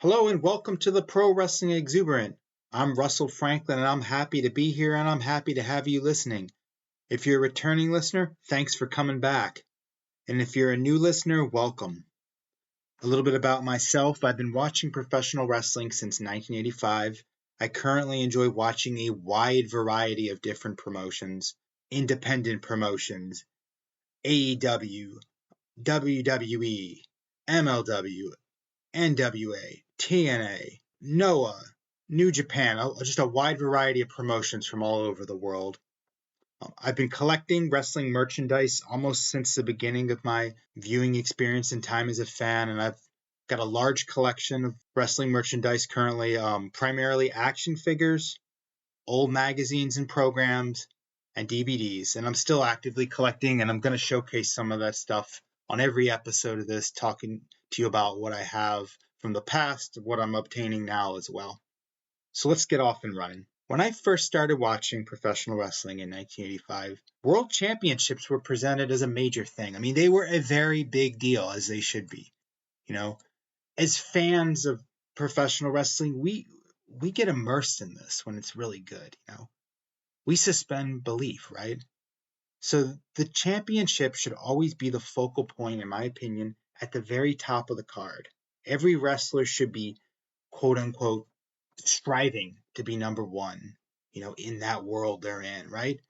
Hello and welcome to the Pro Wrestling Exuberant. I'm Russell Franklin and I'm happy to be here and I'm happy to have you listening. If you're a returning listener, thanks for coming back. And if you're a new listener, welcome. A little bit about myself. I've been watching professional wrestling since 1985. I currently enjoy watching a wide variety of different promotions, independent promotions, AEW, WWE, MLW, NWA, TNA, NOAH, New Japan, just a wide variety of promotions from all over the world. I've been collecting wrestling merchandise almost since the beginning of my viewing experience and time as a fan, and I've got a large collection of wrestling merchandise currently, primarily action figures, old magazines and programs, and DVDs. And I'm still actively collecting, and I'm going to showcase some of that stuff on every episode of this, talking to you about what I have from the past, what I'm obtaining now as well. So let's get off and running. When I first started watching professional wrestling in 1985, World Championships were presented as a major thing. I mean, they were a very big deal, as they should be. You know, as fans of professional wrestling, we get immersed in this when it's really good, We suspend belief, right? So the championship should always be the focal point, in my opinion, at the very top of the card. Every wrestler should be, quote unquote, striving to be number one, in that world they're in, right?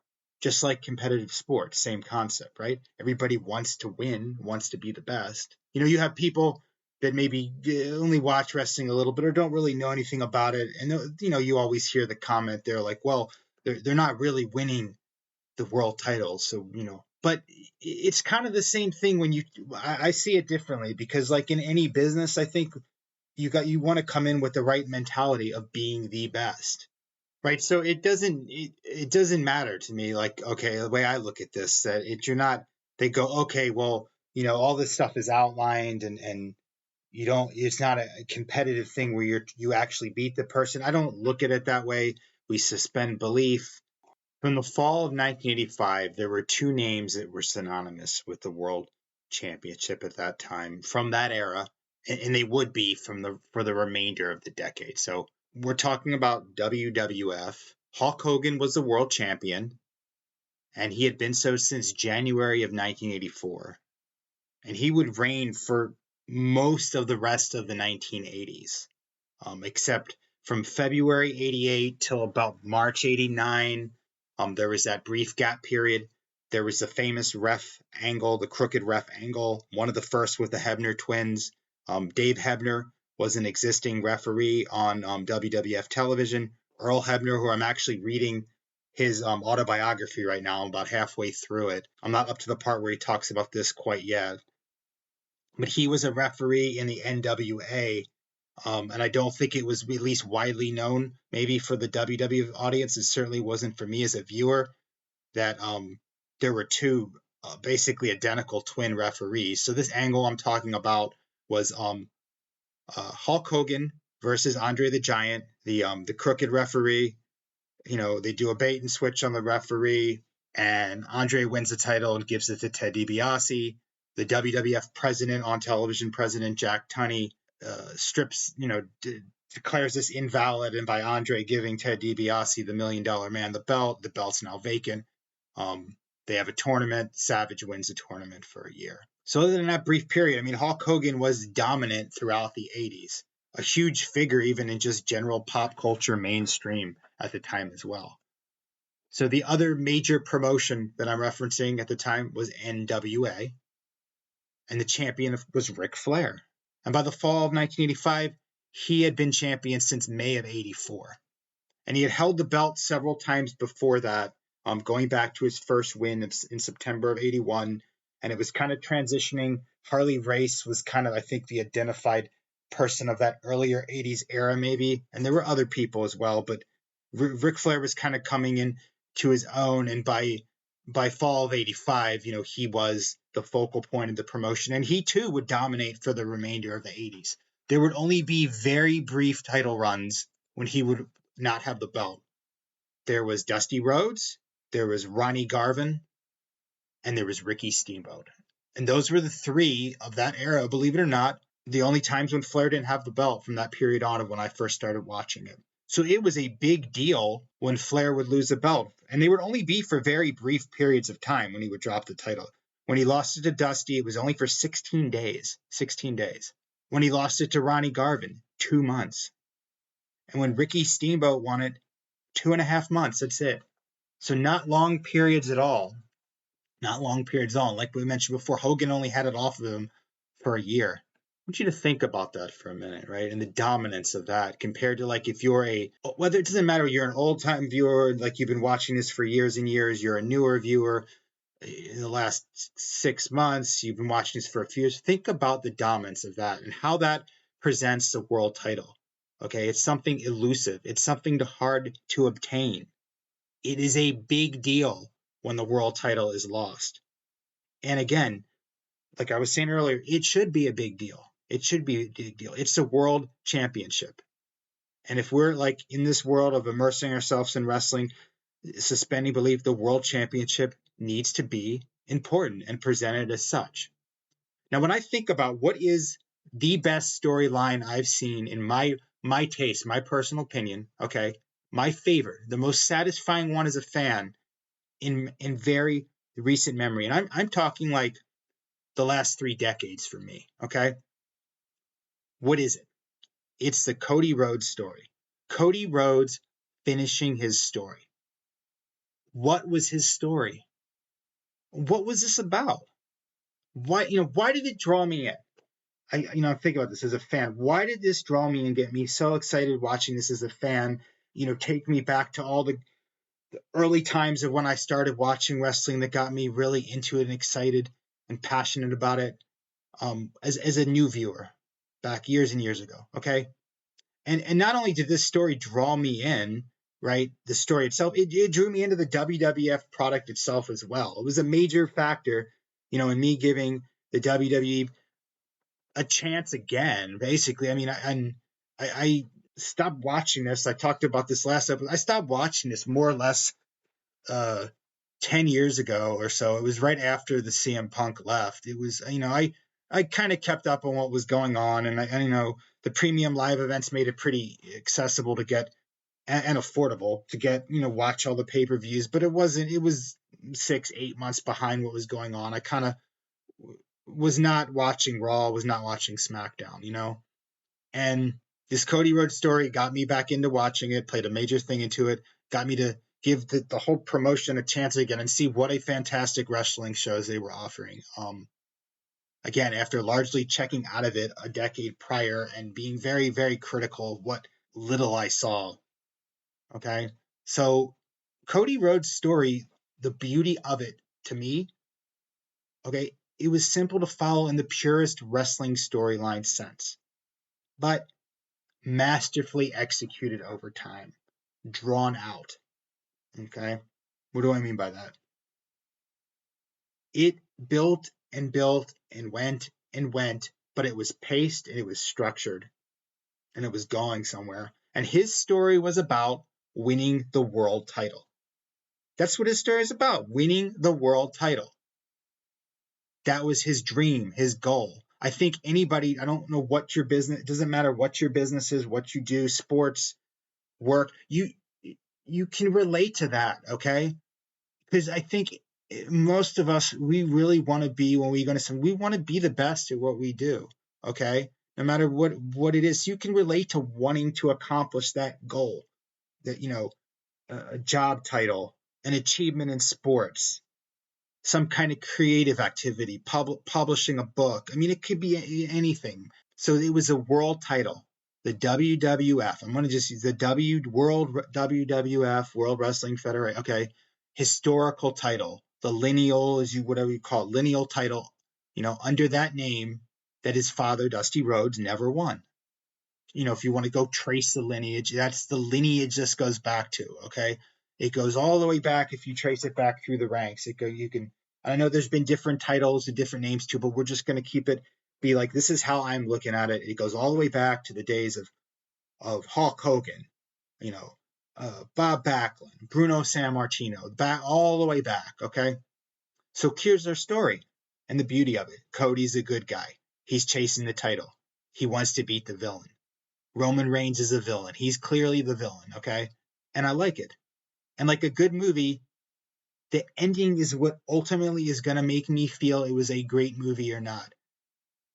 Just like competitive sports, same concept, right? Everybody wants to win, wants to be the best. You have people that maybe only watch wrestling a little bit or don't really know anything about it. And, you always hear the comment, they're like, well, they're not really winning the world title. So, but it's kind of the same thing when I see it differently because like in any business, I think you want to come in with the right mentality of being the best, right? So it doesn't matter to me. Like, okay, the way I look at this, that you're not, they go, okay, well, all this stuff is outlined and it's not a competitive thing where you actually beat the person. I don't look at it that way. We suspend belief. From the fall of 1985, there were two names that were synonymous with the World Championship at that time from that era, and they would be for the remainder of the decade. So we're talking about WWF. Hulk Hogan was the world champion, and he had been so since January of 1984. And he would reign for most of the rest of the 1980s, except from February 88 till about March 89. There was that brief gap period. There was the famous ref angle, the crooked ref angle, one of the first with the Hebner twins. Dave Hebner was an existing referee on WWF television. Earl Hebner, who I'm actually reading his autobiography right now. I'm about halfway through it. I'm not up to the part where he talks about this quite yet. But he was a referee in the NWA. And I don't think it was at least widely known, maybe for the WWF audience. It certainly wasn't for me as a viewer, that there were two basically identical twin referees. So this angle I'm talking about was Hulk Hogan versus Andre the Giant, the crooked referee. They do a bait and switch on the referee, and Andre wins the title and gives it to Ted DiBiase. The WWF president on television, President Jack Tunney, strips, declares this invalid, and by Andre giving Ted DiBiase, the $1 Million Man, the belt's now vacant. They have a tournament. Savage wins the tournament for a year. So other than that brief period, I mean, Hulk Hogan was dominant throughout the 80s, a huge figure even in just general pop culture mainstream at the time as well. So the other major promotion that I'm referencing at the time was NWA, and the champion was Ric Flair. And by the fall of 1985, he had been champion since May of 84. And he had held the belt several times before that, going back to his first win in September of 81. And it was kind of transitioning. Harley Race was kind of, I think, the identified person of that earlier 80s era, maybe. And there were other people as well. But Ric Flair was kind of coming in to his own. And by fall of 85, he was the focal point of the promotion. And he, too, would dominate for the remainder of the 80s. There would only be very brief title runs when he would not have the belt. There was Dusty Rhodes, there was Ronnie Garvin, and there was Ricky Steamboat. And those were the three of that era, believe it or not, The only times when Flair didn't have the belt from that period on of when I first started watching it. So it was a big deal when Flair would lose the belt. And they would only be for very brief periods of time when he would drop the title. When he lost it to Dusty, it was only for 16 days. 16 days. When he lost it to Ronnie Garvin, 2 months. And when Ricky Steamboat won it, 2.5 months. That's it. So not long periods at all. Not long periods at all. Like we mentioned before, Hogan only had it off of him for a year. I want you to think about that for a minute, right? And the dominance of that compared to like if you're whether it doesn't matter, you're an old time viewer, like you've been watching this for years and years, you're a newer viewer in the last 6 months, you've been watching this for a few years. Think about the dominance of that and how that presents the world title. Okay, it's something elusive, it's something hard to obtain. It is a big deal when the world title is lost. And again, like I was saying earlier, it should be a big deal. It should be a big deal. It's a world championship. And if we're like in this world of immersing ourselves in wrestling, suspending belief, the world championship needs to be important and presented as such. Now, when I think about what is the best storyline I've seen in my taste, my personal opinion, okay, my favorite, the most satisfying one as a fan in very recent memory, and I'm talking like the last 3 decades for me, okay? What is it? It's the Cody Rhodes story. Cody Rhodes finishing his story. What was his story? What was this about? Why did it draw me in? I'm thinking about this as a fan. Why did this draw me and get me so excited watching this as a fan? Take me back to all the early times of when I started watching wrestling that got me really into it and excited and passionate about it. As a new viewer back years and years ago. Okay. And not only did this story draw me in, right? The story itself, it drew me into the WWF product itself as well. It was a major factor, in me giving the WWE a chance again, basically. I mean, I stopped watching this. I talked about this last episode. I stopped watching this more or less 10 years ago or so. It was right after the CM Punk left. It was, I kind of kept up on what was going on, and the premium live events made it pretty accessible to get and affordable to get, watch all the pay-per-views, but it was 6-8 months behind what was going on. I kind of was not watching Raw, was not watching SmackDown, and this Cody Rhodes story got me back into watching it, played a major thing into it, got me to give the whole promotion a chance again and see what a fantastic wrestling shows they were offering. Again, after largely checking out of it a decade prior and being very, very critical of what little I saw. Okay. So Cody Rhodes' story, the beauty of it to me, okay, it was simple to follow in the purest wrestling storyline sense, but masterfully executed over time, drawn out. Okay. What do I mean by that? It built and built and went, but it was paced and it was structured and it was going somewhere. And his story was about winning the world title. That's what his story is about, winning the world title. That was his dream, his goal. I think anybody, I don't know what your business, it doesn't matter what your business is, what you do, sports, work, you can relate to that, okay? Because I think most of us, we really want to be, when we go to something, we want to be the best at what we do, okay? No matter what it is, you can relate to wanting to accomplish that goal, that, a job title, an achievement in sports, some kind of creative activity, publishing a book. I mean, it could be anything. So it was a world title, the WWF. I'm going to just use the WWF, World Wrestling Federation. Okay. Historical title, the lineal, whatever you call it, lineal title, under that name that his father, Dusty Rhodes, never won. If you want to go trace the lineage, that's the lineage this goes back to, okay? It goes all the way back. If you trace it back through the ranks, I know there's been different titles and different names too, but we're just going to keep it, be like, this is how I'm looking at it. It goes all the way back to the days of Hulk Hogan, Bob Backlund, Bruno Sammartino, all the way back, okay? So here's their story and the beauty of it. Cody's a good guy. He's chasing the title. He wants to beat the villain. Roman Reigns is a villain. He's clearly the villain, okay? And I like it. And like a good movie, the ending is what ultimately is going to make me feel it was a great movie or not.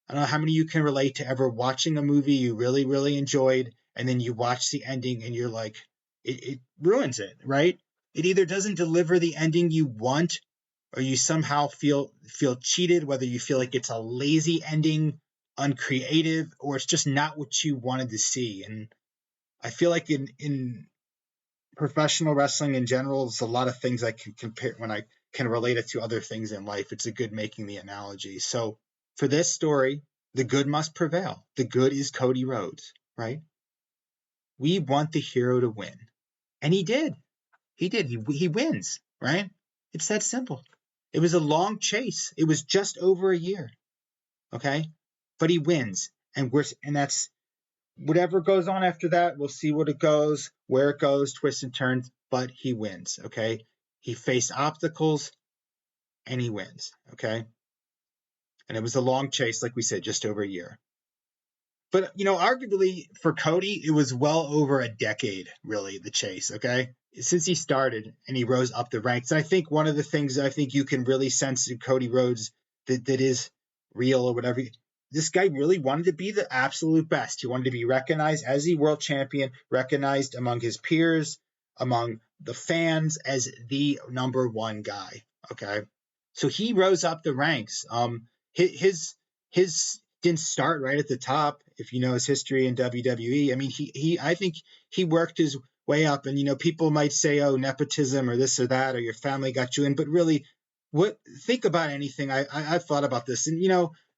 I don't know how many of you can relate to ever watching a movie you really, really enjoyed, and then you watch the ending and you're like, it ruins it, right? It either doesn't deliver the ending you want, or you somehow feel cheated, whether you feel like it's a lazy ending, uncreative, or it's just not what you wanted to see. And I feel like in professional wrestling in general, there's a lot of things I can compare when I can relate it to other things in life. It's a good making the analogy. So for this story, the good must prevail. The good is Cody Rhodes, right? We want the hero to win. And he did. He did. He wins, right? It's that simple. It was a long chase. It was just over a year. Okay? But he wins. And that's whatever goes on after that, we'll see what it goes, where it goes, twists and turns, but he wins, okay? He faced obstacles and he wins, okay? And it was a long chase, like we said, just over a year. But, arguably for Cody, it was well over a decade, really, the chase, okay? Since he started and he rose up the ranks. And I think one of the things I think you can really sense in Cody Rhodes that is real or whatever, this guy really wanted to be the absolute best. He wanted to be recognized as the world champion, recognized among his peers, among the fans as the number one guy, okay? So he rose up the ranks. His didn't start right at the top. If you know his history in WWE, I mean, I think he worked his way up. And people might say, "Oh, nepotism or this or that, or your family got you in," but really, think about anything. I've thought about this, and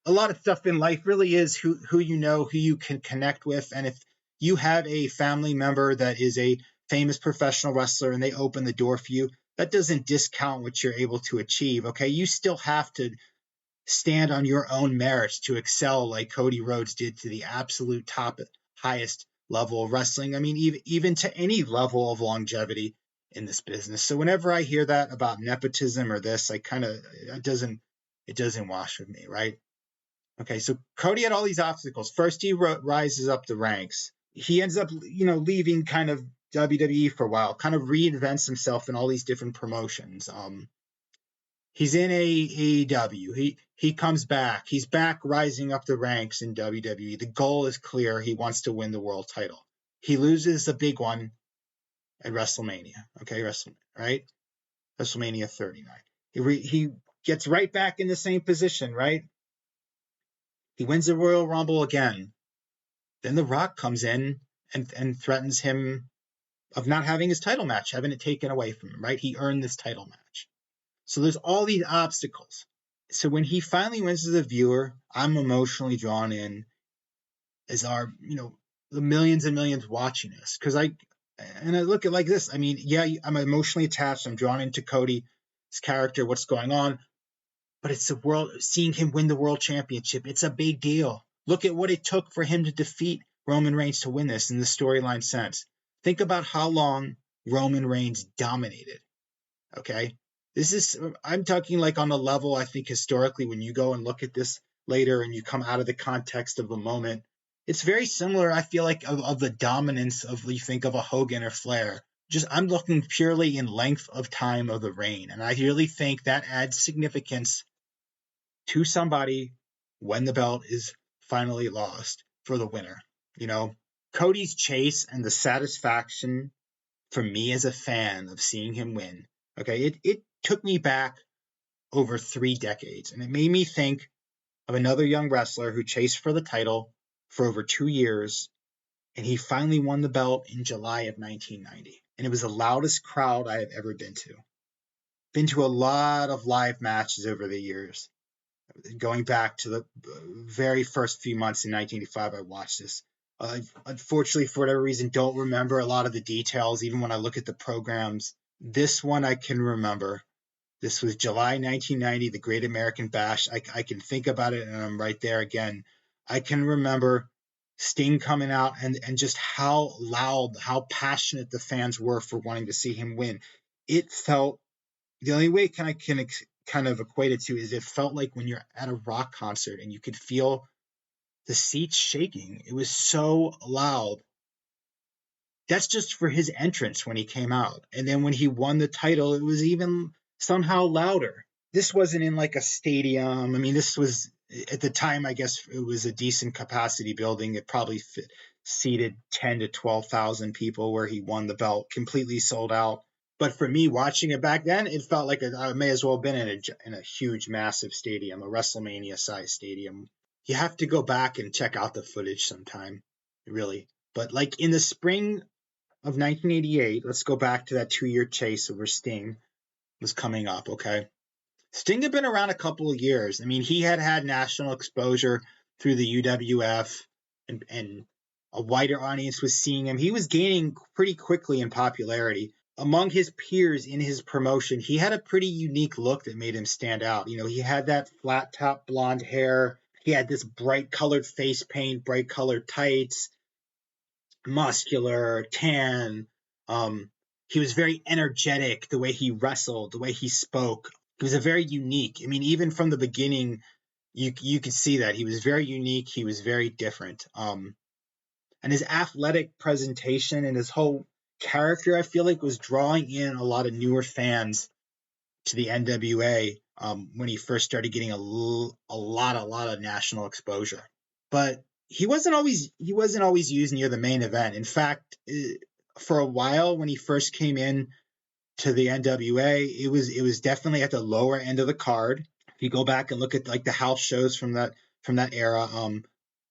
a lot of stuff in life really is who you know, who you can connect with, and if you have a family member that is a famous professional wrestler and they open the door for you, that doesn't discount what you're able to achieve. Okay, you still have to stand on your own merits to excel like Cody Rhodes did to the absolute top, highest level of wrestling. I mean, even to any level of longevity in this business. So whenever I hear that about nepotism or this, it doesn't wash with me, right? Okay, so Cody had all these obstacles. First, he rises up the ranks. He ends up, leaving kind of WWE for a while, kind of reinvents himself in all these different promotions. He's in AEW. He comes back. He's back rising up the ranks in WWE. The goal is clear. He wants to win the world title. He loses the big one at WrestleMania. Okay, right? WrestleMania 39. He gets right back in the same position, right? He wins the Royal Rumble again. Then The Rock comes in and threatens him of not having his title match, having it taken away from him, right? He earned this title match. So there's all these obstacles. So when he finally wins as a viewer, I'm emotionally drawn in, as are, the millions and millions watching this. Because I look at it like this. I mean, yeah, I'm emotionally attached. I'm drawn into Cody's character, what's going on. But it's seeing him win the world championship. It's a big deal. Look at what it took for him to defeat Roman Reigns to win this in the storyline sense. Think about how long Roman Reigns dominated. Okay? I'm talking like on a level, I think historically, when you go and look at this later and you come out of the context of the moment, it's very similar, I feel like, of the dominance of, you think of a Hogan or Flair. I'm looking purely in length of time of the reign. And I really think that adds significance to somebody when the belt is finally lost for the winner. Cody's chase and the satisfaction for me as a fan of seeing him win. Okay, it took me back over 3 decades, and it made me think of another young wrestler who chased for the title for over 2 years, and he finally won the belt in July of 1990. And it was the loudest crowd I have ever been to. Been to a lot of live matches over the years. Going back to the very first few months in 1985, I watched this. Unfortunately, for whatever reason, don't remember a lot of the details, even when I look at the programs. This one I can remember. This was July 1990, the Great American Bash. I can think about it, and I'm right there again. I can remember Sting coming out and just how loud, how passionate the fans were for wanting to see him win. It felt, the only way I can kind of equate it to is it felt like when you're at a rock concert and you could feel the seats shaking. It was so loud. That's just for his entrance when he came out. And then when he won the title, it was even somehow louder. This wasn't in like a stadium. I mean, this was at the time, I guess it was a decent capacity building. It probably seated 10 to 12,000 people where he won the belt, completely sold out. But for me, watching it back then, it felt like I may as well have been in a huge, massive stadium, a WrestleMania-sized stadium. You have to go back and check out the footage sometime, really. But like in the spring of 1988, let's go back to that 2-year chase where Sting was coming up, okay? Sting had been around a couple of years. I mean, he had national exposure through the UWF, and a wider audience was seeing him. He was gaining pretty quickly in popularity. Among his peers in his promotion, he had a pretty unique look that made him stand out. You know, he had that flat top blonde hair. He had this bright colored face paint, bright colored tights, muscular, tan. He was very energetic, the way he wrestled, the way he spoke. He was a very unique. I mean, even from the beginning, you could see that he was very unique. He was very different. And his athletic presentation and his whole character, I feel like, was drawing in a lot of newer fans to the NWA when he first started getting a lot of national exposure. But he wasn't always used near the main event. In fact, for a while when he first came in to the NWA, it was definitely at the lower end of the card. If you go back and look at like the house shows from that era,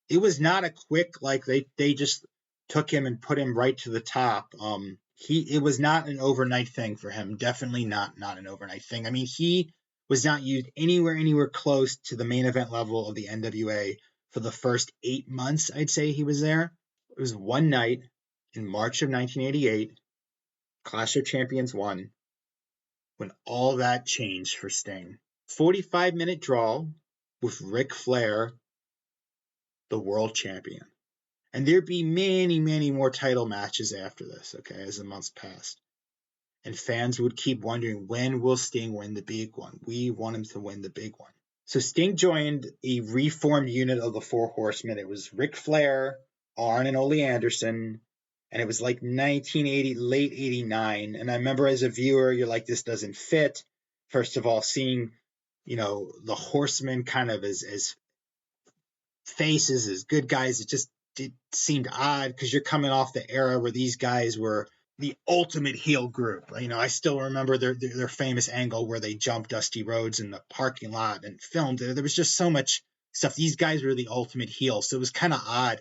it was not a quick, like they just took him and put him right to the top. It was not an overnight thing for him. Definitely not an overnight thing. I mean, he was not used anywhere close to the main event level of the NWA for the first 8 months. I'd say he was there. It was one night in March of 1988, Clash of Champions 1, when all that changed for Sting. 45-minute draw with Ric Flair, the world champion. And there'd be many more title matches after this, okay, as the months passed. And fans would keep wondering, when will Sting win the big one? We want him to win the big one. So Sting joined a reformed unit of the Four Horsemen. It was Ric Flair, Arn and Ole Anderson, and it was like 1980, late 89. And I remember as a viewer, you're like, this doesn't fit. First of all, seeing, you know, the Horsemen kind of as faces, as good guys, it seemed odd because you're coming off the era where these guys were the ultimate heel group. You know, I still remember their famous angle where they jumped Dusty Rhodes in the parking lot and filmed it. There was just so much stuff. These guys were the ultimate heel, so it was kind of odd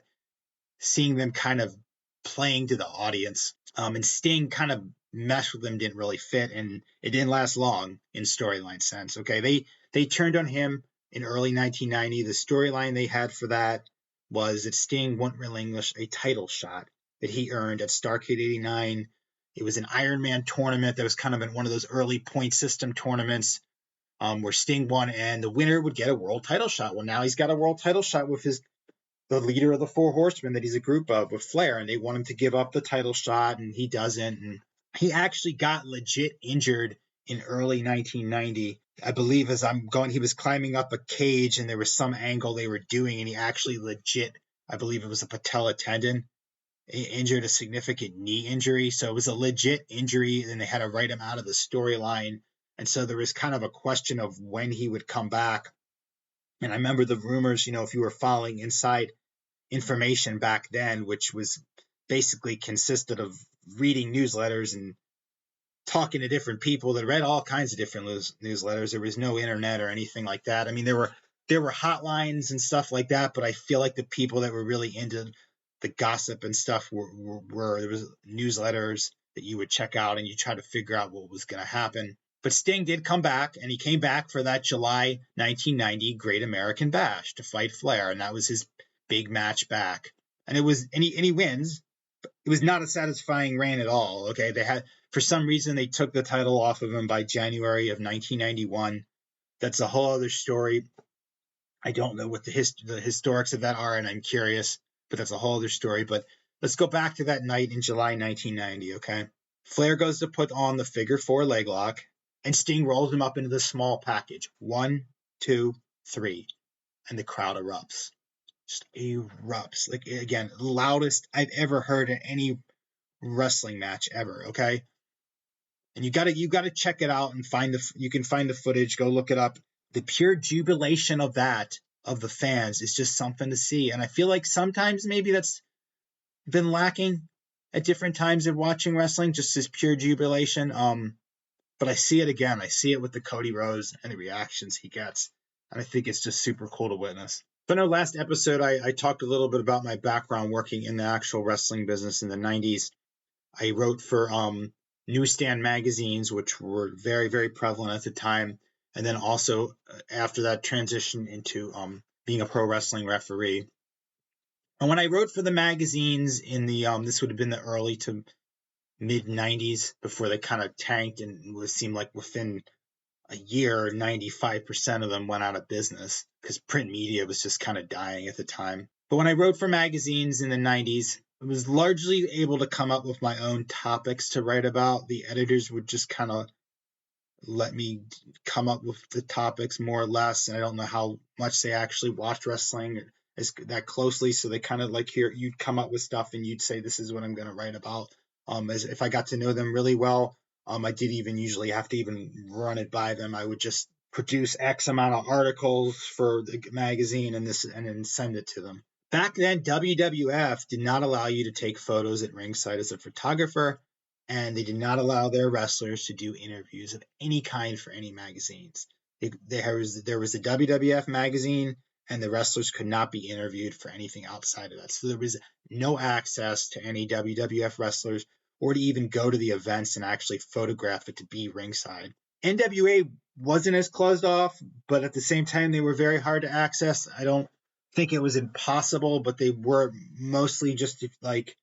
seeing them kind of playing to the audience. And Sting kind of meshed with them, didn't really fit, and it didn't last long in storyline sense. Okay, they turned on him in early 1990. The storyline they had for that was that Sting wouldn't relinquish a title shot that he earned at Starrcade 89. It was an Iron Man tournament that was kind of in one of those early point system tournaments where Sting won, and the winner would get a world title shot. Well, now he's got a world title shot with the leader of the Four Horsemen that he's a group of, with Flair, and they want him to give up the title shot, and he doesn't. And he actually got legit injured in early 1990. I believe as I'm going, he was climbing up a cage and there was some angle they were doing, and he actually legit, I believe it was a patella tendon, injured, a significant knee injury. So it was a legit injury, and they had to write him out of the storyline. And so there was kind of a question of when he would come back. And I remember the rumors, you know, if you were following inside information back then, which was basically consisted of reading newsletters and talking to different people that read all kinds of different newsletters. There was no internet or anything like that. I mean, there were hotlines and stuff like that, but I feel like the people that were really into the gossip and stuff were there was newsletters that you would check out and you try to figure out what was going to happen. But Sting did come back, and he came back for that July 1990 Great American Bash to fight Flair, and that was his big match back. And he wins. It was not a satisfying reign at all. Okay, for some reason they took the title off of him by January of 1991. That's a whole other story. I don't know what the historics of that are, and I'm curious, but that's a whole other story. But let's go back to that night in July 1990. Okay, Flair goes to put on the figure 4 leg lock, and Sting rolls him up into the small package. 1, 2, 3, and the crowd erupts. just erupts. Like, again, loudest I've ever heard in any wrestling match ever. Okay. And you gotta check it out and you can find the footage, go look it up. The pure jubilation of the fans is just something to see. And I feel like sometimes maybe that's been lacking at different times of watching wrestling, just this pure jubilation. But I see it again. I see it with the Cody Rhodes and the reactions he gets. And I think it's just super cool to witness. But no, last episode, I talked a little bit about my background working in the actual wrestling business in the 90s. I wrote for newsstand magazines, which were very, very prevalent at the time. And then also after that, transitioned into being a pro wrestling referee. And when I wrote for the magazines in the this would have been the early to mid 90s before they kind of tanked, and it seemed like within a year 95% of them went out of business because print media was just kind of dying at the time. But when I wrote for magazines in the 90s, I was largely able to come up with my own topics to write about. The editors would just kind of let me come up with the topics more or less, and I don't know how much they actually watch wrestling that closely, so they kind of like you'd come up with stuff and you'd say, this is what I'm going to write about. As if I got to know them really well, I did even usually have to even run it by them. I would just produce X amount of articles for the magazine and then send it to them. Back then, WWF did not allow you to take photos at ringside as a photographer, and they did not allow their wrestlers to do interviews of any kind for any magazines. There was a WWF magazine, and the wrestlers could not be interviewed for anything outside of that. So there was no access to any WWF wrestlers or to even go to the events and actually photograph it to be ringside. NWA wasn't as closed off, but at the same time, they were very hard to access. I don't think it was impossible, but they were mostly just like,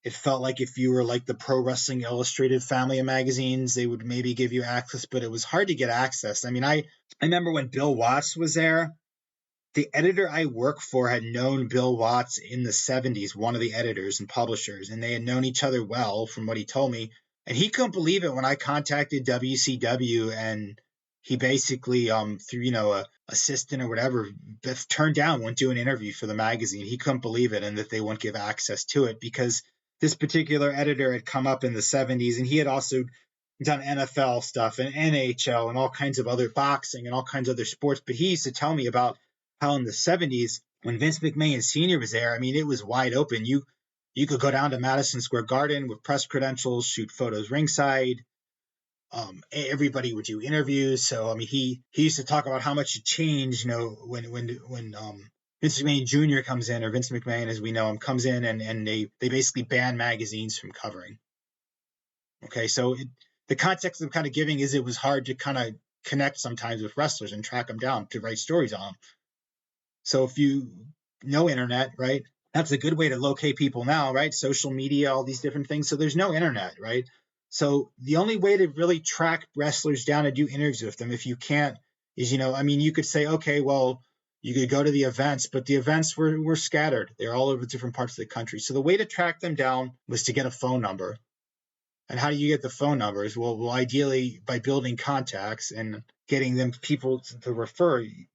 it felt like if you were like the Pro Wrestling Illustrated family of magazines, they would maybe give you access, but it was hard to get access. I mean, I remember when Bill Watts was there, the editor I worked for had known Bill Watts in the 70s, one of the editors and publishers, and they had known each other well from what he told me. And he couldn't believe it when I contacted WCW, and he basically, through, a assistant or whatever, turned down, wouldn't do an interview for the magazine. He couldn't believe it, and that they wouldn't give access to it because this particular editor had come up in the 70s, and he had also done NFL stuff and NHL and all kinds of other boxing and all kinds of other sports. But he used to tell me about how in the 70s, when Vince McMahon Sr. was there, I mean, it was wide open. You could go down to Madison Square Garden with press credentials, shoot photos ringside. Everybody would do interviews. So, I mean, he used to talk about how much it changed, when Vince McMahon Jr. comes in, or Vince McMahon, as we know him, comes in, and they basically ban magazines from covering. Okay, so the context I'm kind of giving is it was hard to kind of connect sometimes with wrestlers and track them down to write stories on them. So if you know internet, right, that's a good way to locate people now, right? Social media, all these different things. So there's no internet, right? So the only way to really track wrestlers down and do interviews with them, if you can't, is, you could say, okay, well, you could go to the events, but the events were scattered. They're all over different parts of the country. So the way to track them down was to get a phone number. And how do you get the phone numbers? Well, ideally by building contacts and getting them people to refer you.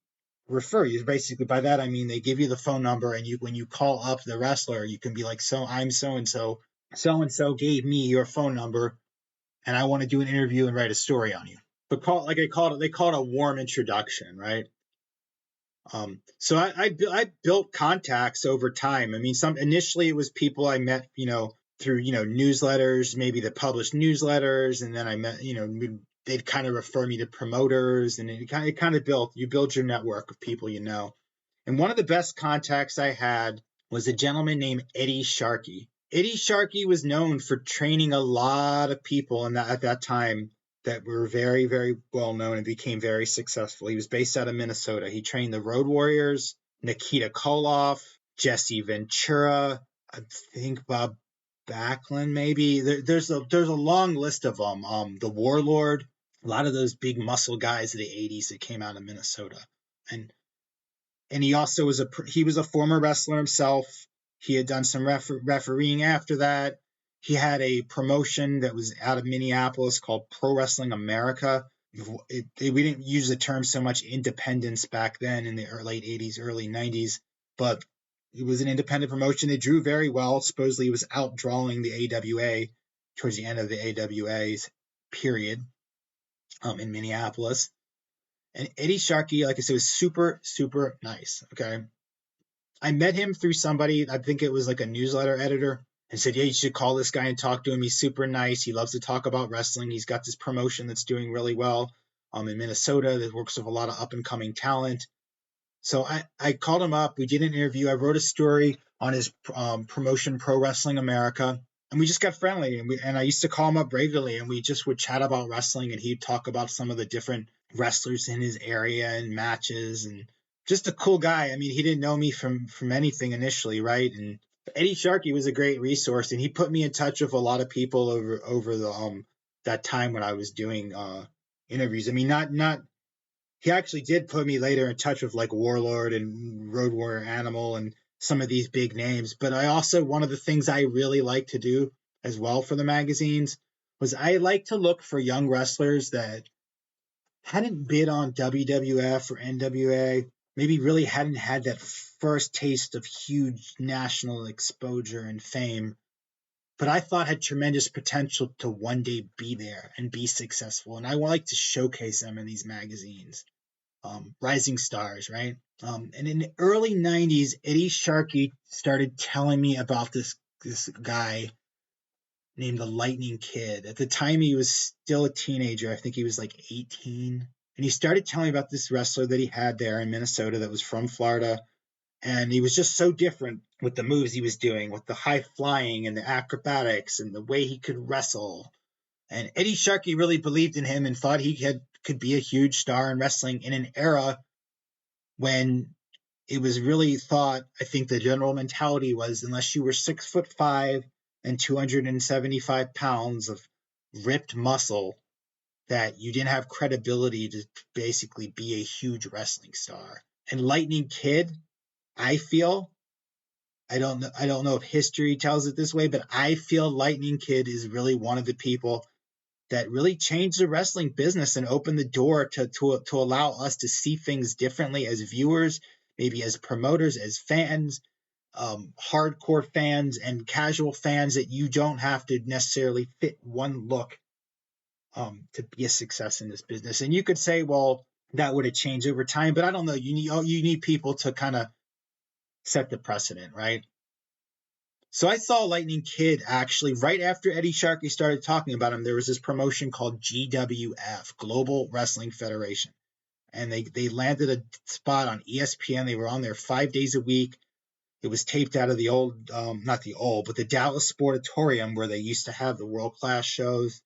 Basically, by that I mean they give you the phone number, and when you call up the wrestler, you can be like, so I'm so and so gave me your phone number, and I want to do an interview and write a story on you. But they call it a warm introduction, right? So I built contacts over time. I mean, initially it was people I met, through, newsletters, maybe the published newsletters. And then I met, they'd kind of refer me to promoters, and it kind of you build your network of people, And one of the best contacts I had was a gentleman named Eddie Sharkey. Eddie Sharkey was known for training a lot of people at that time that were very, very well known and became very successful. He was based out of Minnesota. He trained the Road Warriors, Nikita Koloff, Jesse Ventura, I think Bob Backlund, maybe. There's a long list of them. The Warlord, a lot of those big muscle guys of the 80s that came out of Minnesota. And he also was a former wrestler himself. He had done some refereeing after that. He had a promotion that was out of Minneapolis called Pro Wrestling America. We didn't use the term so much independence back then in the late 80s, early 90s, but It was an independent promotion. It drew very well. Supposedly, it was outdrawing the AWA towards the end of the AWA's period in Minneapolis. And Eddie Sharkey, like I said, was super, super nice. Okay. I met him through somebody, I think it was like a newsletter editor, and said, yeah, you should call this guy and talk to him. He's super nice. He loves to talk about wrestling. He's got this promotion that's doing really well in Minnesota that works with a lot of up and coming talent. So I called him up. We did an interview. I wrote a story on his promotion, Pro Wrestling America, and we just got friendly. And I used to call him up regularly, and we just would chat about wrestling, and he'd talk about some of the different wrestlers in his area and matches, and just a cool guy. I mean, he didn't know me from anything initially, right? And Eddie Sharkey was a great resource, and he put me in touch with a lot of people over the that time when I was doing interviews. I mean, not he actually did put me later in touch with like Warlord and Road Warrior Animal and some of these big names. But I also, one of the things I really like to do as well for the magazines was I like to look for young wrestlers that hadn't bid on WWF or NWA, maybe really hadn't had that first taste of huge national exposure and fame, but I thought had tremendous potential to one day be there and be successful. And I like to showcase them in these magazines. Rising stars, right? And in the early 90s, Eddie Sharkey started telling me about this guy named the Lightning Kid. At the time, he was still a teenager. I think he was like 18. And he started telling me about this wrestler that he had there in Minnesota that was from Florida. And he was just so different with the moves he was doing, with the high flying and the acrobatics and the way he could wrestle. And Eddie Sharkey really believed in him and thought he could be a huge star in wrestling in an era when it was really thought, I think the general mentality was, unless you were 6'5" and 275 pounds of ripped muscle, that you didn't have credibility to basically be a huge wrestling star. And Lightning Kid, I feel, I don't know if history tells it this way, but I feel Lightning Kid is really one of the people that really changed the wrestling business and opened the door to allow us to see things differently as viewers, maybe as promoters, as fans, hardcore fans and casual fans, that you don't have to necessarily fit one look to be a success in this business. And you could say, well, that would have changed over time, but I don't know. You need people to kind of set the precedent, right? So I saw Lightning Kid actually right after Eddie Sharkey started talking about him. There was this promotion called GWF, Global Wrestling Federation. And they landed a spot on ESPN. They were on there 5 days a week. It was taped out of the old, not the old, but the Dallas Sportatorium where they used to have the world-class shows.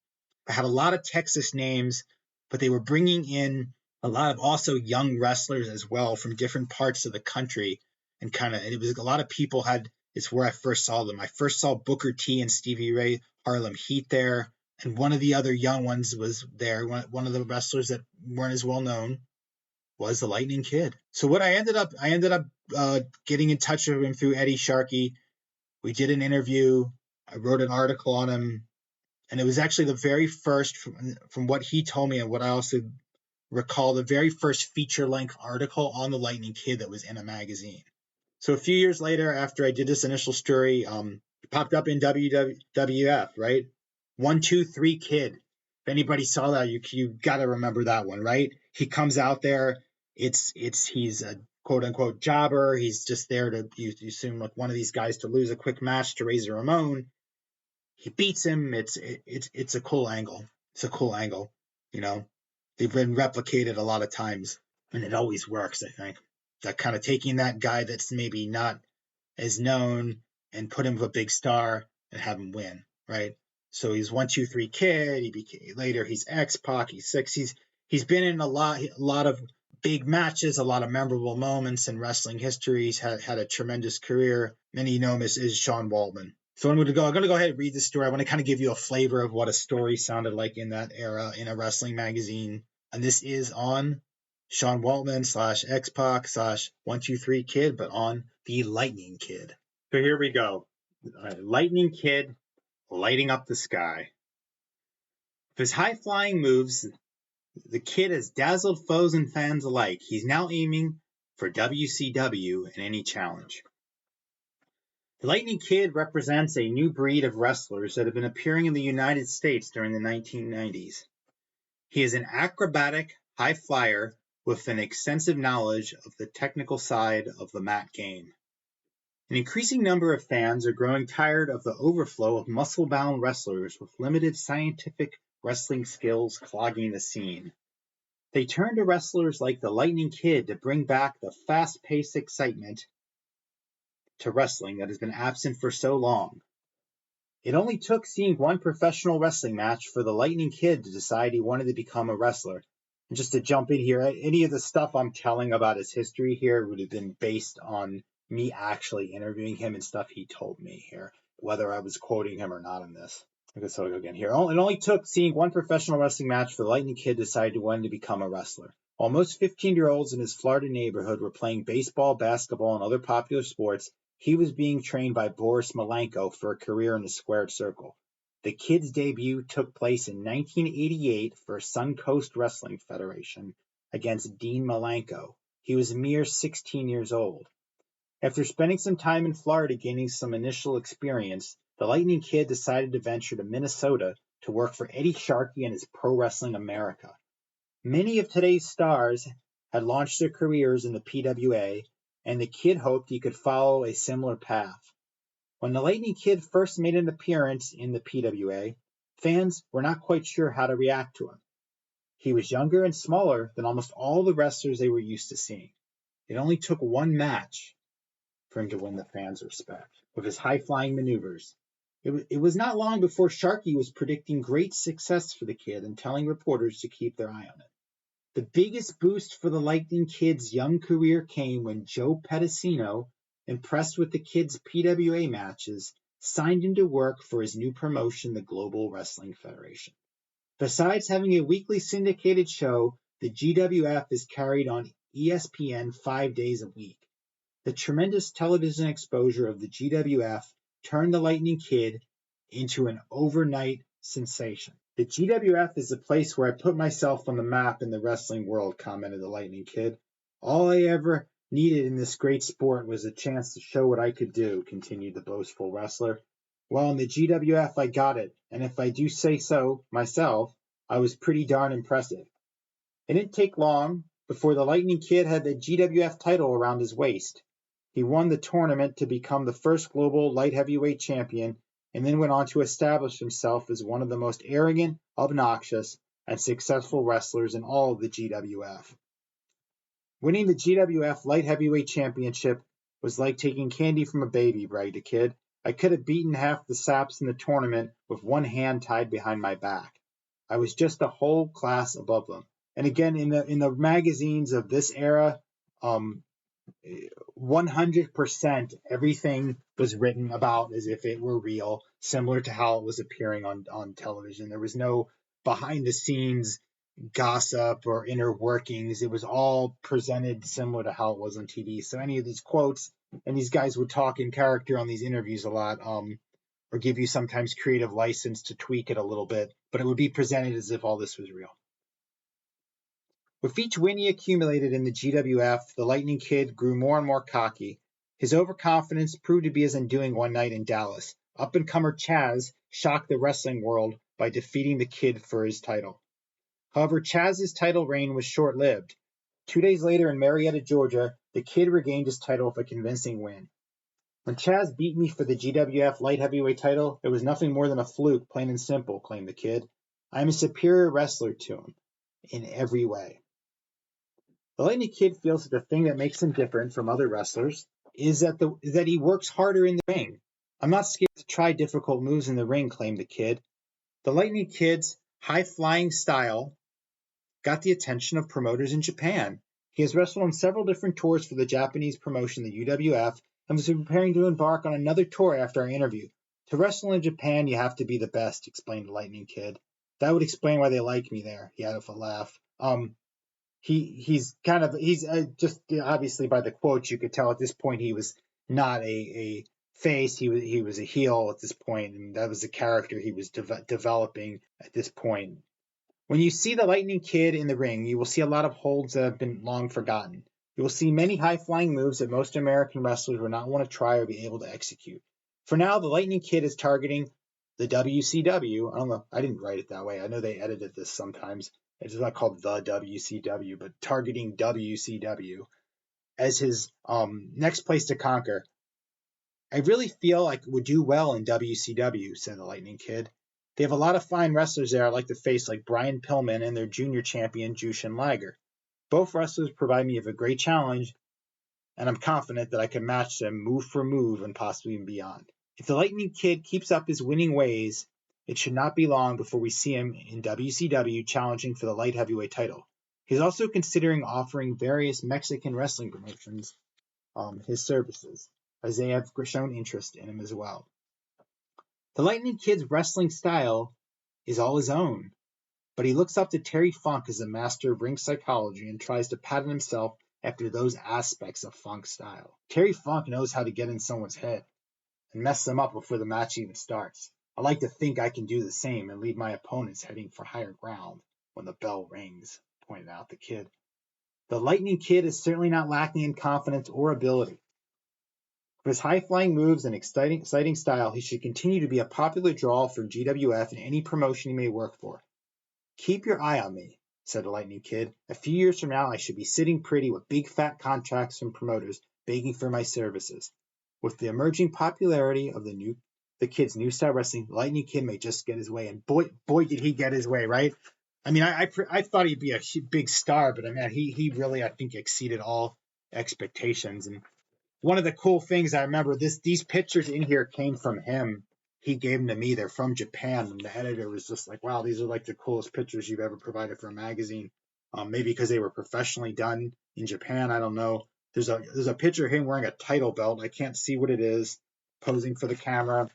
It had a lot of Texas names, but they were bringing in a lot of also young wrestlers as well from different parts of the country. And it was a lot of people it's where I first saw them. I first saw Booker T and Stevie Ray Harlem Heat there. And one of the other young ones was there. One of the wrestlers that weren't as well known was the Lightning Kid. So what I ended up getting in touch with him through Eddie Sharkey. We did an interview. I wrote an article on him. And it was actually the very first, from what he told me and what I also recall, the very first feature-length article on the Lightning Kid that was in a magazine. So a few years later, after I did this initial story, it popped up in WWF, right? 1, 2, 3 Kid. If anybody saw that, you got to remember that one, right? He comes out there. He's a quote unquote jobber. He's just there to, you assume, like one of these guys to lose a quick match to Razor Ramon. He beats him. It's a cool angle. It's a cool angle. You know, they've been replicated a lot of times, and it always works, I think. That kind of taking that guy that's maybe not as known and put him with a big star and have him win, right? So he's 1, 2, 3 Kid. He became later. He's X-Pac. He's 6. He's been in a lot of big matches, a lot of memorable moments in wrestling history. He's had a tremendous career. Many know him as Sean Waltman. So I'm going to go ahead and read the story. I want to kind of give you a flavor of what a story sounded like in that era in a wrestling magazine. And this is on Sean Waltman / X-Pac / 1, 2, 3 Kid, but on the Lightning Kid. So here we go. Lightning Kid lighting up the sky. With his high-flying moves, the Kid has dazzled foes and fans alike. He's now aiming for WCW in any challenge. The Lightning Kid represents a new breed of wrestlers that have been appearing in the United States during the 1990s. He is an acrobatic high flyer with an extensive knowledge of the technical side of the mat game. An increasing number of fans are growing tired of the overflow of muscle-bound wrestlers with limited scientific wrestling skills clogging the scene. They turn to wrestlers like the Lightning Kid to bring back the fast-paced excitement to wrestling that has been absent for so long. It only took seeing one professional wrestling match for the Lightning Kid to decide he wanted to become a wrestler. And just to jump in here, any of the stuff I'm telling about his history here would have been based on me actually interviewing him and stuff he told me here, whether I was quoting him or not in this. Okay, so I'll go again here. It only took seeing one professional wrestling match for the Lightning Kid to decide he wanted to become a wrestler. While most 15-year-olds in his Florida neighborhood were playing baseball, basketball, and other popular sports, he was being trained by Boris Malenko for a career in the squared circle. The Kid's debut took place in 1988 for Suncoast Wrestling Federation against Dean Malenko. He was a mere 16 years old. After spending some time in Florida gaining some initial experience, the Lightning Kid decided to venture to Minnesota to work for Eddie Sharkey and his Pro Wrestling America. Many of today's stars had launched their careers in the PWA, and the Kid hoped he could follow a similar path. When the Lightning Kid first made an appearance in the PWA, fans were not quite sure how to react to him. He was younger and smaller than almost all the wrestlers they were used to seeing. It only took one match for him to win the fans' respect with his high-flying maneuvers. It was not long before Sharkey was predicting great success for the Kid and telling reporters to keep their eye on it. The biggest boost for the Lightning Kid's young career came when Joe Pedicino, impressed with the Kid's PWA matches, signed him to work for his new promotion, the Global Wrestling Federation. Besides having a weekly syndicated show, the GWF is carried on ESPN 5 days a week. The tremendous television exposure of the GWF turned the Lightning Kid into an overnight sensation. The GWF is the place where I put myself on the map in the wrestling world, commented the Lightning Kid. All I ever needed in this great sport was a chance to show what I could do, continued the boastful wrestler. Well, in the GWF, I got it, and if I do say so myself, I was pretty darn impressive. It didn't take long before the Lightning Kid had the GWF title around his waist. He won the tournament to become the first global light heavyweight champion, and then went on to establish himself as one of the most arrogant, obnoxious, and successful wrestlers in all of the GWF. Winning the GWF light heavyweight championship was like taking candy from a baby, bragged the Kid. I could have beaten half the saps in the tournament with one hand tied behind my back. I was just a whole class above them. And again, in the magazines of this era, 100% everything was written about as if it were real, similar to how it was appearing on television. There was no behind the scenes gossip or inner workings. It was all presented similar to how it was on TV. So any of these quotes, and these guys would talk in character on these interviews a lot, or give you sometimes creative license to tweak it a little bit, but it would be presented as if all this was real. With each win he accumulated in the GWF, the Lightning Kid grew more and more cocky. His overconfidence proved to be his undoing one night in Dallas. Up-and-comer Chaz shocked the wrestling world by defeating the Kid for his title. However, Chaz's title reign was short-lived. 2 days later in Marietta, Georgia, the Kid regained his title with a convincing win. When Chaz beat me for the GWF light heavyweight title, it was nothing more than a fluke, plain and simple, claimed the Kid. I am a superior wrestler to him in every way. The Lightning Kid feels that the thing that makes him different from other wrestlers is that he works harder in the ring. I'm not scared to try difficult moves in the ring, claimed the Kid. The Lightning Kid's high-flying style got the attention of promoters in Japan. He has wrestled on several different tours for the Japanese promotion, the UWF, and was preparing to embark on another tour after our interview. To wrestle in Japan, you have to be the best, explained the Lightning Kid. That would explain why they like me there, he added with a laugh. He's just obviously by the quotes you could tell at this point he was not a face. He was a heel at this point, and that was the character he was developing at this point. When you see the Lightning Kid in the ring, you will see a lot of holds that have been long forgotten. You will see many high-flying moves that most American wrestlers would not want to try or be able to execute. For now, the Lightning Kid is targeting the WCW. I don't know. I didn't write it that way. I know they edited this sometimes. It's not called the WCW, but targeting WCW as his next place to conquer. I really feel like would do well in WCW, said the Lightning Kid. They have a lot of fine wrestlers there I'd like to face, like Brian Pillman and their junior champion, Jushin Liger. Both wrestlers provide me with a great challenge, and I'm confident that I can match them move for move and possibly even beyond. If the Lightning Kid keeps up his winning ways, it should not be long before we see him in WCW challenging for the light heavyweight title. He's also considering offering various Mexican wrestling promotions his services, as they have shown interest in him as well. The Lightning Kid's wrestling style is all his own, but he looks up to Terry Funk as a master of ring psychology and tries to pattern himself after those aspects of Funk's style. Terry Funk knows how to get in someone's head and mess them up before the match even starts. I like to think I can do the same and leave my opponents heading for higher ground when the bell rings, pointed out the Kid. The Lightning Kid is certainly not lacking in confidence or ability. With his high-flying moves and exciting style, he should continue to be a popular draw for GWF and any promotion he may work for. Keep your eye on me, said the Lightning Kid. A few years from now, I should be sitting pretty with big fat contracts from promoters begging for my services. With the emerging popularity of the Kid's new style wrestling, Lightning Kid may just get his way, and boy did he get his way, right? I mean, I thought he'd be a big star, but I mean, he really, I think, exceeded all expectations. And one of the cool things I remember, these pictures in here came from him. He gave them to me. They're from Japan, and the editor was just like, "Wow, these are like the coolest pictures you've ever provided for a magazine." Maybe because they were professionally done in Japan. I don't know. There's a picture of him wearing a title belt. I can't see what it is, posing for the camera.